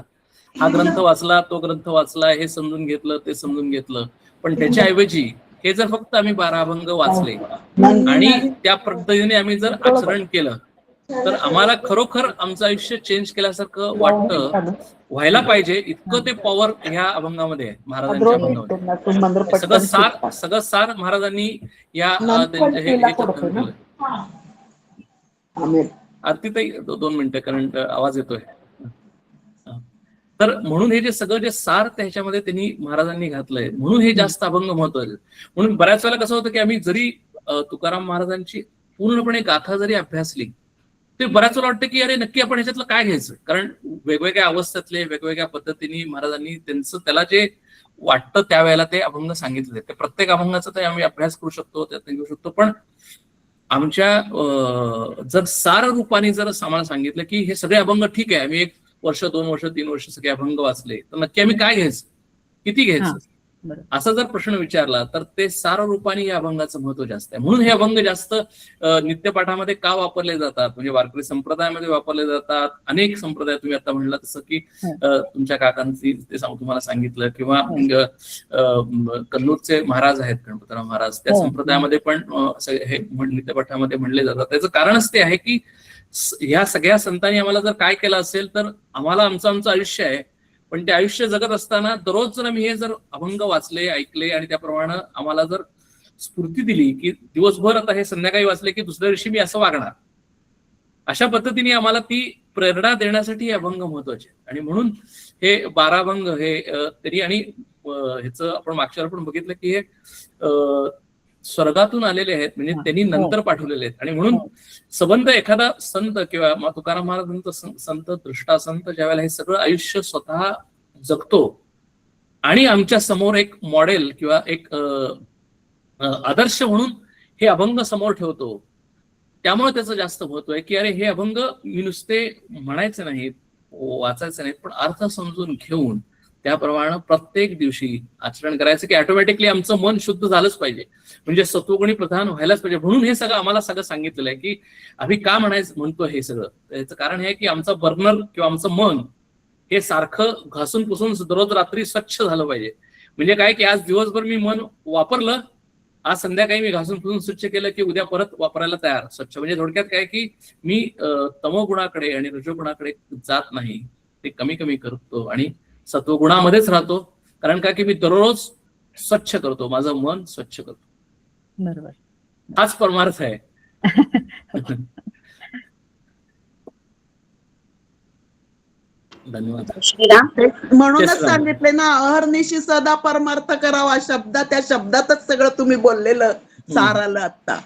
हा ग्रंथ वाचला, तो ग्रंथ वाचला, हे समजून घेतलं, ते समजून घेतलं, पण त्याच्याऐवजी हे जर फक्त आम्ही 12 अभंग वाचले आणि त्या पद्धतीने आम्ही जर आचरण केलं तर आम्हाला खरोखर आमचं आयुष्य चेंज केल्यासारखं वाटतं, व्हायला पाहिजे. इतकं ते पॉवर ह्या अभंगामध्ये आहे, महाराजांच्या अभंगामध्ये. सगळं सार महाराजांनी या त्यांच्या हे केलं. आमेन. आरतीताई 2 मिनिटं, कारण आवाज येतोय. तर म्हणून हे जे सगळं जे सार त्याच्यामध्ये त्यांनी महाराजांनी घातलंय, म्हणून हे जास्त अभंग महत्वाचे. म्हणून बऱ्याच वेळेला कसं होतं की आम्ही जरी तुकाराम महाराजांची पूर्णपणे गाथा जरी अभ्यासली, ते बऱ्याच वेळा वाटतं की अरे नक्की आपण ह्याच्यातलं काय घ्यायचं, कारण वेगवेगळ्या अवस्थेतले वेगवेगळ्या पद्धतीने महाराजांनी त्यांचं त्याला जे वाटतं त्यावेळेला ते अभंग सांगितले. ते प्रत्येक अभंगाचा ते आम्ही अभ्यास करू शकतो, त्यात घेऊ शकतो. पण आमच्या जर सार रूपाने जर आम्हाला सांगितलं की हे सगळे अभंग ठीक आहे, आम्ही 1 वर्ष 2 वर्ष 3 वर्ष सगळे अभंग वाचले, तर नक्की आम्ही काय घ्यायचं, किती घ्यायचं, असा जर प्रश्न विचारला तर ते सार रूपाने या अभंगाचं महत्व जास्त आहे. म्हणून हे अभंग जास्त नित्यपाठामध्ये का वापरले जातात, म्हणजे वारकरी संप्रदायामध्ये वापरले जातात. अनेक संप्रदाय, तुम्ही आता म्हणला तसं की तुमच्या काकांची ते तुम्हाला सांगितलं, किंवा कन्नूरचे महाराज आहेत गणपतराव महाराज, त्या संप्रदायामध्ये पण हे नित्यपाठामध्ये म्हणले जातात. त्याचं कारणच ते आहे की ह्या सगळ्या संतांनी आम्हाला जर काय केलं असेल, तर आम्हाला आमचं आयुष्य आहे, पण ते आयुष्य जगत असताना दररोज जर आम्ही हे जर अभंग वाचले, ऐकले आणि त्याप्रमाणे आम्हाला जर स्फूर्ती दिली की दिवसभर आता हे संध्याकाळी वाचले की दुसऱ्या दिवशी मी असं वागणार, अशा पद्धतीने आम्हाला ती प्रेरणा देण्यासाठी हे अभंग महत्वाचे. आणि म्हणून हे 12 अभंग हे तरी, आणि ह्याचं आपण मागच्या वेळेला पण बघितलं की हे स्वर्गातून आलेले आहेत, म्हणजे त्यांनी नंतर पाठवलेले आहेत. आणि म्हणून संबंध एखादा संत किंवा तुकाराम महाराजांचा संत, दृष्टा संत ज्यावेळेला हे सगळं आयुष्य स्वतः जगतो आणि आमच्या समोर एक मॉडेल किंवा एक आदर्श म्हणून हे अभंग समोर ठेवतो, त्यामुळे त्याचं जास्त महत्व आहे की अरे हे अभंग मी नुसते म्हणायचे नाहीत, वाचायचे नाहीत, पण अर्थ समजून घेऊन त्याप्रमाणे प्रत्येक दिवशी आचरण करायचं की ऑटोमॅटिकली आमचं मन शुद्ध झालंच पाहिजे, म्हणजे सत्वगुणी प्रधान व्हायलाच पाहिजे. म्हणून हे सगळं आम्हाला सांगितलेलं आहे की आम्ही का म्हणतो हे सगळं. याचं कारण हे की आमचं बर्नर किंवा आमचं मन हे सारखं घासून पुसून दररोज रात्री स्वच्छ झालं पाहिजे. म्हणजे काय की आज दिवसभर मी मन वापरलं, आज संध्याकाळी मी घासून पुसून स्वच्छ केलं की उद्या परत वापरायला तयार स्वच्छ. म्हणजे थोडक्यात काय की मी तमोगुणाकडे आणि रजोगुणाकडे जात नाही, ते कमी कमी करतो आणि सत्वगुणामध्येच राहतो. कारण काय की मी दररोज स्वच्छ करतो, माझं मन स्वच्छ करतो. बरोबर, हाच परमार्थ आहे. धन्यवाद. म्हणूनच सांगितले ना, अहर्निशी सदा परमार्थ करावा. त्या शब्दातच सगळं तुम्ही बोललेलं सार आलं आता.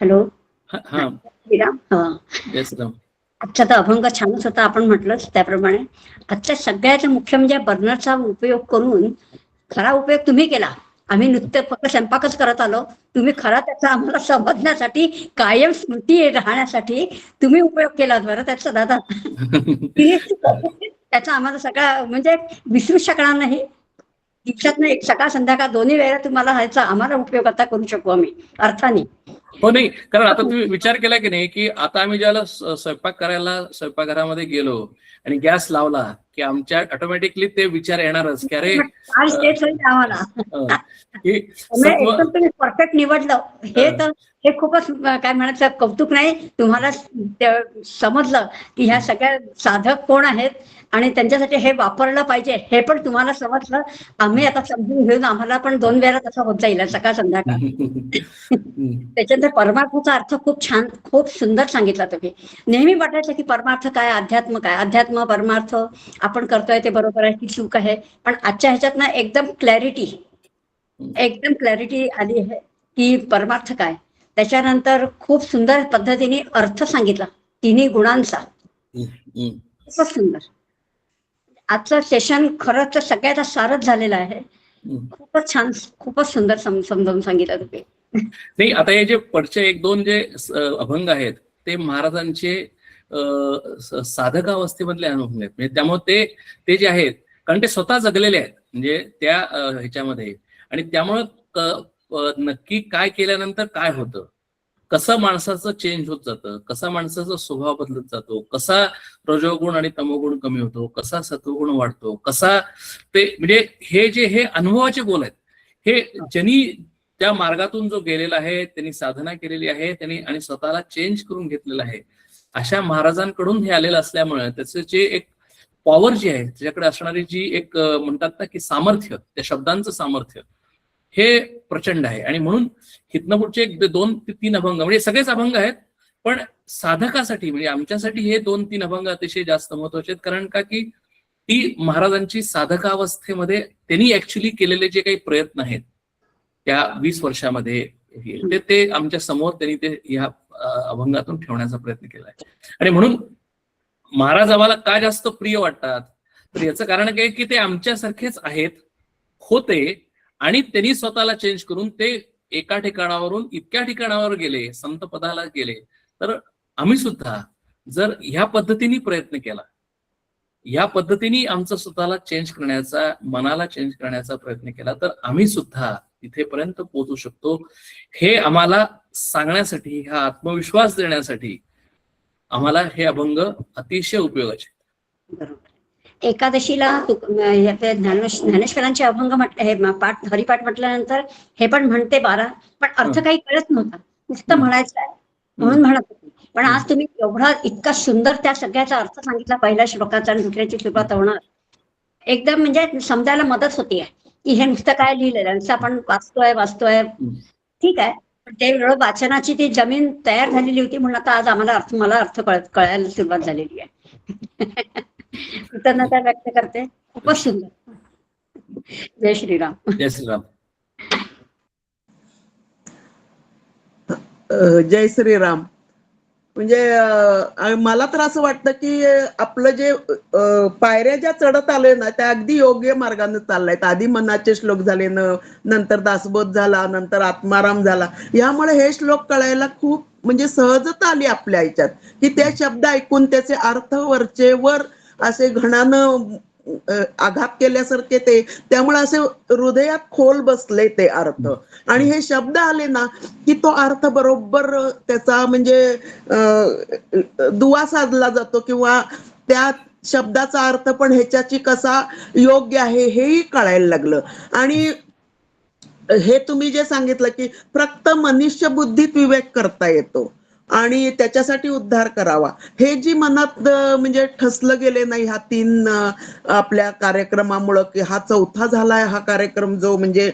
हॅलो. हा, आजचा तर अभंग छानच होता, आपण म्हटलंच त्याप्रमाणे. आजच्या सगळ्यात मुख्य म्हणजे बर्नरचा उपयोग करून, खरा उपयोग तुम्ही केला. आम्ही नुसतं फक्त स्वयंपाकच करत आलो, तुम्ही खरा त्याचा आम्हाला समजण्यासाठी, कायम स्मृती राहण्यासाठी तुम्ही उपयोग केला बरं त्याचा दादा. त्याचा आम्हाला सगळा म्हणजे विसरू शकणार नाही. दिवसातनं एक सकाळ संध्याकाळ दोन्ही वेळेला तुम्हाला ह्याचा आम्हाला उपयोग आता करू शकू आम्ही अर्थाने. हो नाही, कारण आता तुम्ही विचार केला की नाही की आता आम्ही ज्याला स्वयंपाक करायला स्वयंपाकघरामध्ये गेलो आणि गॅस लावला की आमच्या ऑटोमॅटिकली ते विचार येणारच की अरे आम्हाला तुम्ही परफेक्ट निवडलं. हे खूपच काय म्हणायचं कौतुक नाही, तुम्हाला समजलं की ह्या सगळ्या साधक कोण आहेत आणि त्यांच्यासाठी हे वापरलं पाहिजे हे पण तुम्हाला समजलं. आम्ही आता समजून घेऊन आम्हाला पण 2 वेळा तसं होत जाईल सकाळ संध्याकाळ. त्याच्यानंतर परमार्थाचा अर्थ खूप छान, खूप सुंदर सांगितला तुम्ही. नेहमी वाटायचं की परमार्थ काय, अध्यात्म काय, अध्यात्म परमार्थ आपण करतोय ते बरोबर आहे की चूक आहे, पण आजच्या ह्याच्यात ना एकदम क्लॅरिटी आली आहे की परमार्थ काय. त्याच्यानंतर खूप सुंदर पद्धतीने अर्थ सांगितला तिन्ही गुणांचा, खूपच सुंदर. आजचं सेशन खरंच सगळ्यात सारच झालेलं आहे. खूपच छान, खूपच सुंदर समजावून सांगितलं तुम्ही. नाही, आता हे जे पुढचे 1-2 जे अभंग आहेत ते महाराजांचे साधकावस्थेमधले अनुभव आहेत. म्हणजे त्यामुळे ते जे आहेत, कारण ते स्वतः जगलेले आहेत म्हणजे त्या ह्याच्यामध्ये, आणि त्यामुळं नक्की काय केल्यानंतर काय होतं, कसं माणसाचं चेंज होत जातं, कसा माणसाचा स्वभाव बदलत जातो, कसा रजोगुण आणि तमोगुण कमी होतो, कसा सत्वगुण वाढतो, कसा ते, म्हणजे हे अनुभवाचे बोल आहेत. हे ज्यांनी त्या मार्गातून जो गेलेला आहे, त्यांनी साधना केलेली आहे, त्यांनी आणि स्वतःला चेंज करून घेतलेलं आहे, अशा महाराजांकडून हे आलेलं असल्यामुळे त्याचं जे एक पॉवर जी आहे, त्याच्याकडे असणारी जी एक म्हणतात ना की सामर्थ्य, त्या शब्दांचं सामर्थ्य, हे प्रचंड आहे. आणि म्हणून हितनं पुढचे 2 ते 3 अभंग म्हणजे सगळेच अभंग आहेत, पण साधकासाठी म्हणजे आमच्यासाठी हे 2-3 अभंग अतिशय जास्त महत्वाचे आहेत. कारण का की ती महाराजांची साधकावस्थेमध्ये त्यांनी ऍक्च्युली केलेले जे काही प्रयत्न आहेत त्या 20 वर्षामध्ये ते आमच्या समोर त्यांनी ते ह्या अभंगातून ठेवण्याचा प्रयत्न केला आहे. आणि म्हणून महाराज आम्हाला का जास्त प्रिय वाटतात, तर याचं कारण काय की ते आमच्यासारखेच आहेत, होते, आणि त्यांनी स्वतःला चेंज करून ते एका ठिकाणावरून इतक्या ठिकाणावर गेले, संत पदाला गेले. तर आम्ही सुद्धा जर ह्या पद्धतीने प्रयत्न केला, या पद्धतीने आमचं स्वतःला चेंज करण्याचा, मनाला चेंज करण्याचा प्रयत्न केला, तर आम्ही सुद्धा तिथेपर्यंत पोहोचू शकतो. हे आम्हाला सांगण्यासाठी, हा आत्मविश्वास देण्यासाठी आम्हाला हे अभंग अतिशय उपयोगाचे. बरोबर. एकादशीला ज्ञानेश्वरांचे अभंग म्हटले, हे हरिपाठ म्हटल्यानंतर हे पण म्हणते 12, पण अर्थ काही कळत नव्हता, नुसतं म्हणायचं आहे म्हणून म्हणत होती. पण आज तुम्ही एवढा इतका सुंदर त्या सगळ्याचा अर्थ सांगितला, पहिल्या श्लोकाचा आणि दुसऱ्याची सुरुवात होणार, एकदम म्हणजे समजायला मदत होतीये की हे नुसतं काय लिहिलेलं, नुसतं आपण वाचतोय ठीक आहे, पण ते एवढं वाचनाची ती जमीन तयार झालेली होती म्हणून आता आज आम्हाला मला अर्थ कळायला सुरुवात झालेली आहे. कृतज्ञता व्यक्त करते. खूपच सुंदर. जय श्रीराम. जय श्रीराम. जय श्रीराम. म्हणजे मला तर असं वाटतं की आपलं जे पायऱ्या ज्या चढत आलोय ना, त्या अगदी योग्य मार्गाने चाललायत. आधी मनाचे श्लोक झाले, नंतर दासबोध झाला, नंतर आत्माराम झाला. यामुळे हे श्लोक कळायला खूप म्हणजे सहजता आली आपल्या ह्याच्यात, की ते शब्द ऐकून त्याचे अर्थ वरचे वर असे घणानं आघात केल्यासारखे ते, त्यामुळे असे हृदयात खोल बसले ते अर्थ. आणि हे शब्द आले ना की तो अर्थ बरोबर त्याचा म्हणजे दुवा साधला जातो, किंवा त्या शब्दाचा अर्थ पण ह्याच्याची कसा योग्य आहे हेही कळायला लागलं. आणि हे तुम्ही जे सांगितलं की फक्त मनुष्य बुद्धीत विवेक करता येतो आणि त्याच्यासाठी उद्धार करावा, हे जी मनात म्हणजे ठसलं गेले नाही ह्या 3 आपल्या कार्यक्रमामुळं, की हा 4था झालाय हा कार्यक्रम, जो म्हणजे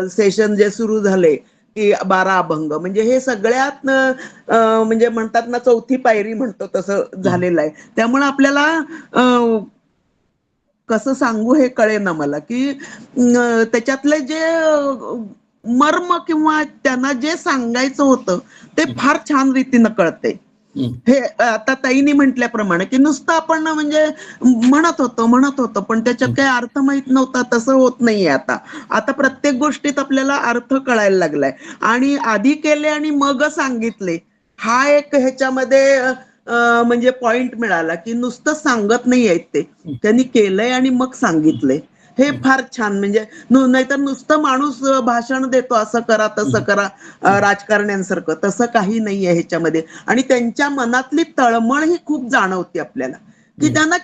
सेशन जे सुरू झाले की 12 अभंग, म्हणजे हे सगळ्यात म्हणजे म्हणतात ना 4थी पायरी म्हणतो तसं झालेलं आहे. त्यामुळे आपल्याला कसं सांगू हे कळे ना मला, की त्याच्यातले जे मर्म किंवा त्यांना जे सांगायचं होतं ते फार छान रीतीनं कळते. हे आता ताईंनी म्हटल्याप्रमाणे की नुसतं आपण म्हणजे म्हणत होतो पण त्याच्यात काही अर्थ माहित नव्हता, तसं होत नाहीये. आता प्रत्येक गोष्टीत आपल्याला अर्थ कळायला लागलाय. आणि आधी केले आणि मग सांगितले, हा एक ह्याच्यामध्ये म्हणजे पॉइंट मिळाला की नुसतं सांगत नाही आहेत ते, त्यांनी केलंय आणि मग सांगितलंय. हे फार छान. म्हणजे नाहीतर नुसतं माणूस भाषण देतो, असं करा तसं करा, राजकारण्यांसारखं, तसं काही नाहीये ह्याच्यामध्ये. आणि त्यांच्या मनातली तळमळ ही खूप जाणवते आपल्याला, की त्यांना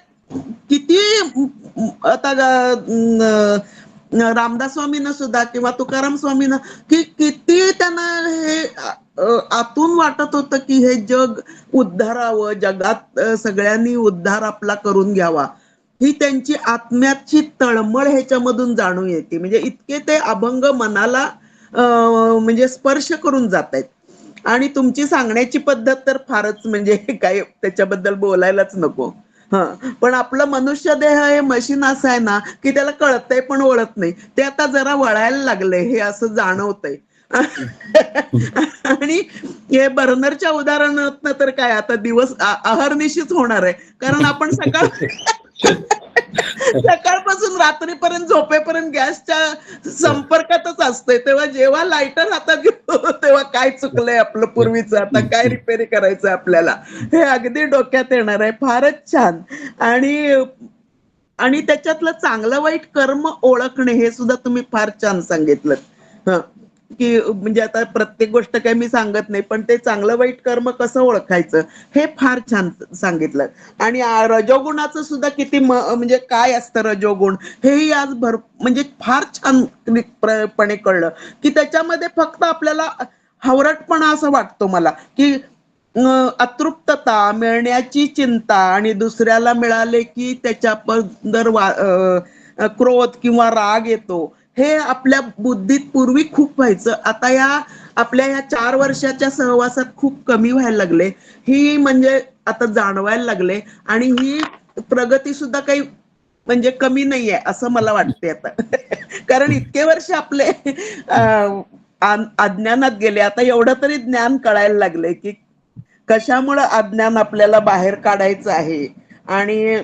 किती आता रामदास स्वामींना सुद्धा किंवा तुकाराम स्वामींना की किती त्यांना हे आतून वाटत होतं की हे जग उद्धारावं, जगात सगळ्यांनी उद्धार आपला करून घ्यावा, ही त्यांची आत्म्याची तळमळ ह्याच्यामधून जाणून येते. म्हणजे इतके ते अभंग मनाला म्हणजे स्पर्श करून जात आहेत. आणि तुमची सांगण्याची पद्धत तर फारच म्हणजे काय त्याच्याबद्दल बोलायलाच नको. पण आपलं मनुष्य देह हे मशीन असं आहे ना की त्याला कळतंय पण वळत नाही. ते आता जरा वळायला लागलंय हे असं जाणवतंय. आणि हे बर्नरच्या उदाहरणात तर काय आता दिवस अहर्निशीच होणार आहे, कारण आपण सकाळपासून रात्रीपर्यंत झोपेपर्यंत गॅसच्या संपर्कातच असतोय. तेव्हा जेव्हा लायटर हातात घेतो तेव्हा काय चुकलंय आपलं पूर्वीचं, आता काय रिपेअरी करायचं आपल्याला, हे अगदी डोक्यात येणार आहे. फारच छान. आणि त्याच्यातलं चांगलं वाईट कर्म ओळखणे हे सुद्धा तुम्ही फार छान सांगितलं. की म्हणजे आता प्रत्येक गोष्ट काही मी सांगत नाही, पण ते चांगलं वाईट कर्म कसं ओळखायचं हे फार छान सांगितलं. आणि रजोगुणाचं सुद्धा किती म्हणजे काय असतं रजोगुण हेही आज म्हणजे फार छान पणे कळलं, की त्याच्यामध्ये फक्त आपल्याला हावरटपणा असं वाटतो मला, की अतृप्तता, मिळण्याची चिंता, आणि दुसऱ्याला मिळाले की त्याच्याबद्दल क्रोध किंवा राग येतो. हे आपल्या बुद्धीत पूर्वी खूप व्हायचं, आता या आपल्या ह्या 4 वर्षाच्या सहवासात खूप कमी व्हायला लागले. ही म्हणजे आता जाणवायला लागले आणि ही प्रगती सुद्धा काही म्हणजे कमी नाहीये असं मला वाटते आता. कारण इतके वर्ष आपले अज्ञानात गेले, आता एवढं तरी ज्ञान कळायला लागले की कशामुळे अज्ञान आपल्याला बाहेर काढायचं आहे. आणि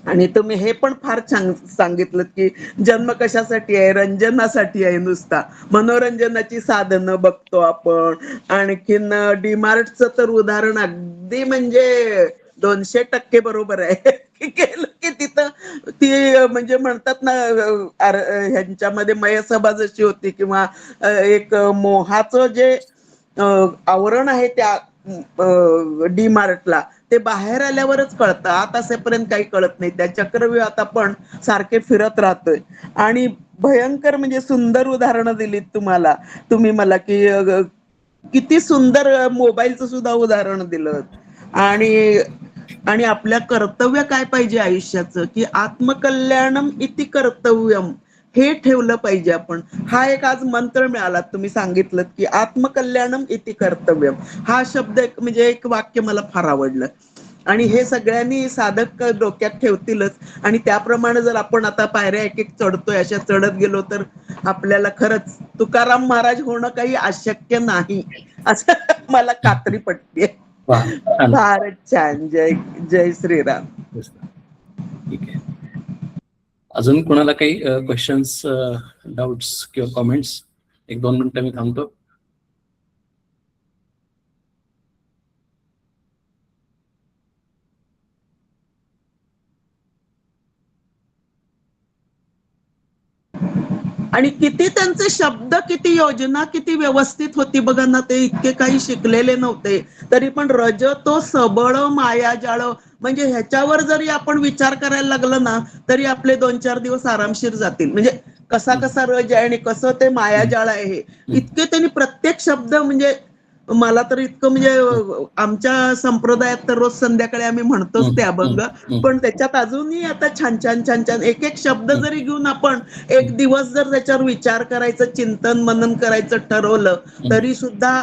आणि तुम्ही हे पण फार छान सांगितलं की जन्म कशासाठी आहे, रंजनासाठी आहे, नुसता मनोरंजनाची साधनं बघतो आपण. आणखीन डीमार्टचं तर उदाहरण अगदी म्हणजे 200% बरोबर आहे. की गेलं की तिथं ती म्हणजे म्हणतात ना ह्यांच्यामध्ये मयसभा जशी होती किंवा एक मोहाचं जे आवरण आहे त्या डी मार्टला, ते बाहेर आल्यावरच कळतं, आत असेपर्यंत काही कळत नाही. त्या चक्रव्यूहात आपण सारखे फिरत राहतोय. आणि भयंकर म्हणजे सुंदर उदाहरणं दिलीत तुम्ही मला की किती सुंदर मोबाईलचं सुद्धा उदाहरण दिलं. आणि आणि आपल्या कर्तव्य काय पाहिजे आयुष्याचं, की आत्मकल्याणम इति कर्तव्यम, हे ठेवलं पाहिजे आपण. हा एक आज मंत्र मिळाला, तुम्ही सांगितलं की आत्मकल्याणम इति कर्तव्यम. हा शब्द म्हणजे एक वाक्य मला फार आवडलं. आणि हे सगळ्यांनी साधक डोक्यात ठेवतीलच. आणि त्याप्रमाणे जर आपण आता पायऱ्या एक एक चढतोय, अशा चढत गेलो तर आपल्याला खरंच तुकाराम महाराज होणं काही अशक्य नाही असं मला खात्री पटते. फारच छान. जय जय श्रीराम. ठीक आहे. अजून कोणाला काही क्वेश्चन्स, डाऊट्स किंवा कॉमेंट्स? 1-2 मिनिटं मी थांबतो. आणि किती त्यांचे शब्द, किती योजना, किती व्यवस्थित होती बघा ना. ते इतके काही शिकलेले नव्हते तरी पण रज तो सबळ मायाजाळ, म्हणजे ह्याच्यावर जरी आपण विचार करायला लागलो ना तरी आपले 2-4 दिवस आरामशीर जातील. म्हणजे कसा कसा रज आहे आणि कसं ते मायाजाळ आहे, हे इतके त्यांनी प्रत्येक शब्द, म्हणजे मला तर इतकं म्हणजे आमच्या संप्रदायात तर रोज संध्याकाळी आम्ही म्हणतोच ते अभंग, पण त्याच्यात अजूनही आता छान छान छान छान एक एक शब्द जरी घेऊन आपण एक दिवस जर त्याच्यावर विचार करायचं, चिंतन मनन करायचं ठरवलं तरी सुद्धा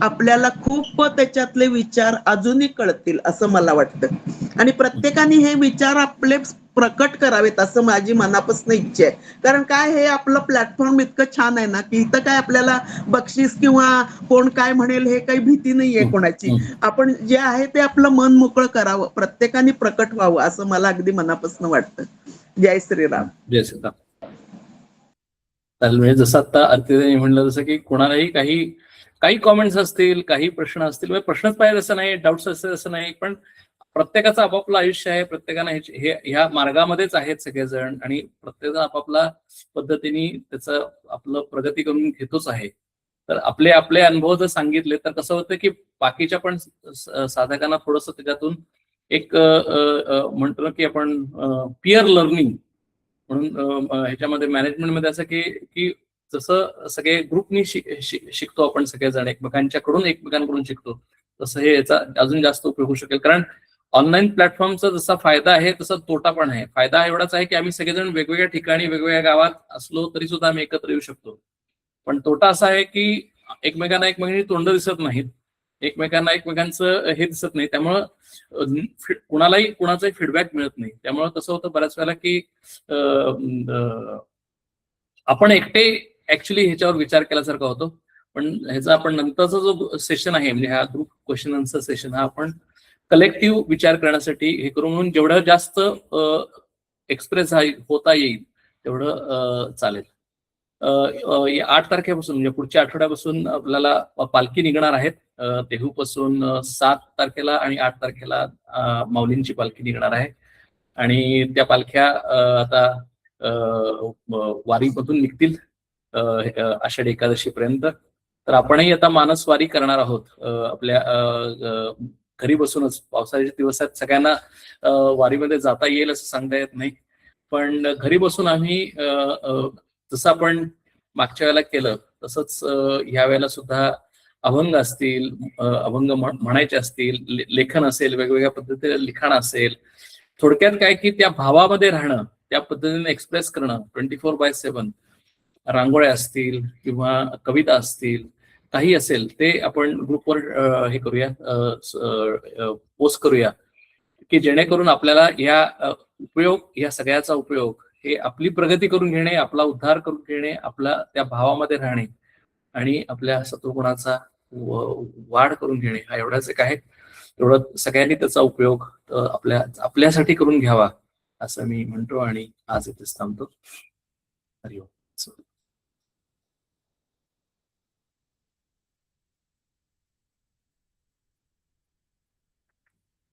आपल्याला खूप त्याच्यातले विचार अजूनही कळतील असं मला वाटतं. आणि प्रत्येकाने हे विचार आपले प्रकट करावेत असं माझी मनापासून इच्छा आहे. कारण काय, हे आपलं प्लॅटफॉर्म इतकं छान आहे ना की इथं काय आपल्याला बक्षीस किंवा कोण काय म्हणेल हे काही भीती नाहीये कोणाची. आपण जे आहे ते आपलं मन मोकळं करावं, प्रत्येकाने प्रकट व्हावं असं मला अगदी मनापासून वाटतं. जय श्रीराम. जय श्रीराम. चालेल. म्हणजे जसं आता अर्थिताई म्हणलं, जसं की कोणालाही काही कॉमेंट्स असतील, काही प्रश्न असतील, म्हणजे प्रश्नच पाहिजे असं नाही, डाऊट्स असतील असं नाही, पण प्रत्येकाचं आपापलं आयुष्य आहे. प्रत्येकानं ह्या मार्गामध्येच आहेत सगळेजण आणि प्रत्येकजण आपापल्या पद्धतीने त्याचं आपलं प्रगती करून घेतोच आहे. तर आपले आपले अनुभव जर सांगितले तर कसं होतं की बाकीच्या पण साधकांना थोडंसं त्याच्यातून एक म्हणतो की आपण पिअर लर्निंग म्हणून ह्याच्यामध्ये मॅनेजमेंटमध्ये असं की जसं सगळे ग्रुपनी शिकतो आपण, सगळेजण एकमेकांकडून शिकतो, तसं हे याचा अजून जास्त उपयोग होऊ शकेल. कारण ऑनलाईन प्लॅटफॉर्मचा जसा फायदा आहे तसा तोटा पण आहे. फायदा एवढाच आहे की आम्ही सगळेजण वेगवेगळ्या ठिकाणी वेगवेगळ्या गावात असलो तरी सुद्धा आम्ही एकत्र येऊ शकतो. पण तोटा असा आहे की एकमेकांची तोंड दिसत नाहीत, एकमेकांचं हे दिसत नाही, त्यामुळं कुणालाही कुणाचाही फीडबॅक मिळत नाही. त्यामुळं कसं होतं बऱ्याच वेळेला की आपण एकटे ऍक्च्युली ह्याच्यावर विचार केल्यासारखा होतो. पण ह्याचा आपण नंतरचा जो सेशन आहे, म्हणजे हा ग्रुप क्वेश्चन आन्सर सेशन, हा आपण कलेक्टिव्ह विचार करण्यासाठी हे करू, म्हणून जेवढं जास्त एक्सप्रेस होता येईल तेवढं चालेल. 8 तारखेपासून म्हणजे पुढच्या आठवड्यापासून आपल्याला पालखी निघणार आहेत. देहूपासून 7 तारखेला आणि 8 तारखेला माऊलींची पालखी निघणार आहे. आणि त्या पालख्या आता वारीमधून निघतील आषाढी एकादशी पर्यंत. तर आपणही आता मानसवारी करणार आहोत. आपल्या घरी बसूनच, पावसाळ्याचे दिवस आहेत, सगळ्यांना वारीमध्ये जाता येईल असं सांगता येत नाही, पण घरी बसून आम्ही जसं आपण मागच्या वेळेला केलं तसंच ह्या वेळेला सुद्धा अभंग असतील, अभंग म्हणायचे असतील, लेखन असेल, वेगवेगळ्या पद्धतीने लिखाण असेल. थोडक्यात काय की त्या भावामध्ये राहणं, त्या पद्धतीने एक्सप्रेस करणं 24/7, रांगोळ्या असतील किंवा कविता असतील, काही असेल ते आपण ग्रुपवर हे करूया, पोस्ट करूया, की जेणेकरून आपल्याला या सगळ्याचा उपयोग हे आपली प्रगती करून घेणे, आपला उद्धार करून घेणे, आपला त्या भावामध्ये राहणे आणि आपल्या सत्वगुणाचा वाढ करून घेणे हा एवढाच एक आहे. तेवढं सगळ्यांनी त्याचा उपयोग आपल्यासाठी करून घ्यावा असं मी म्हणतो आणि आज इथेच थांबतो. हरिओम.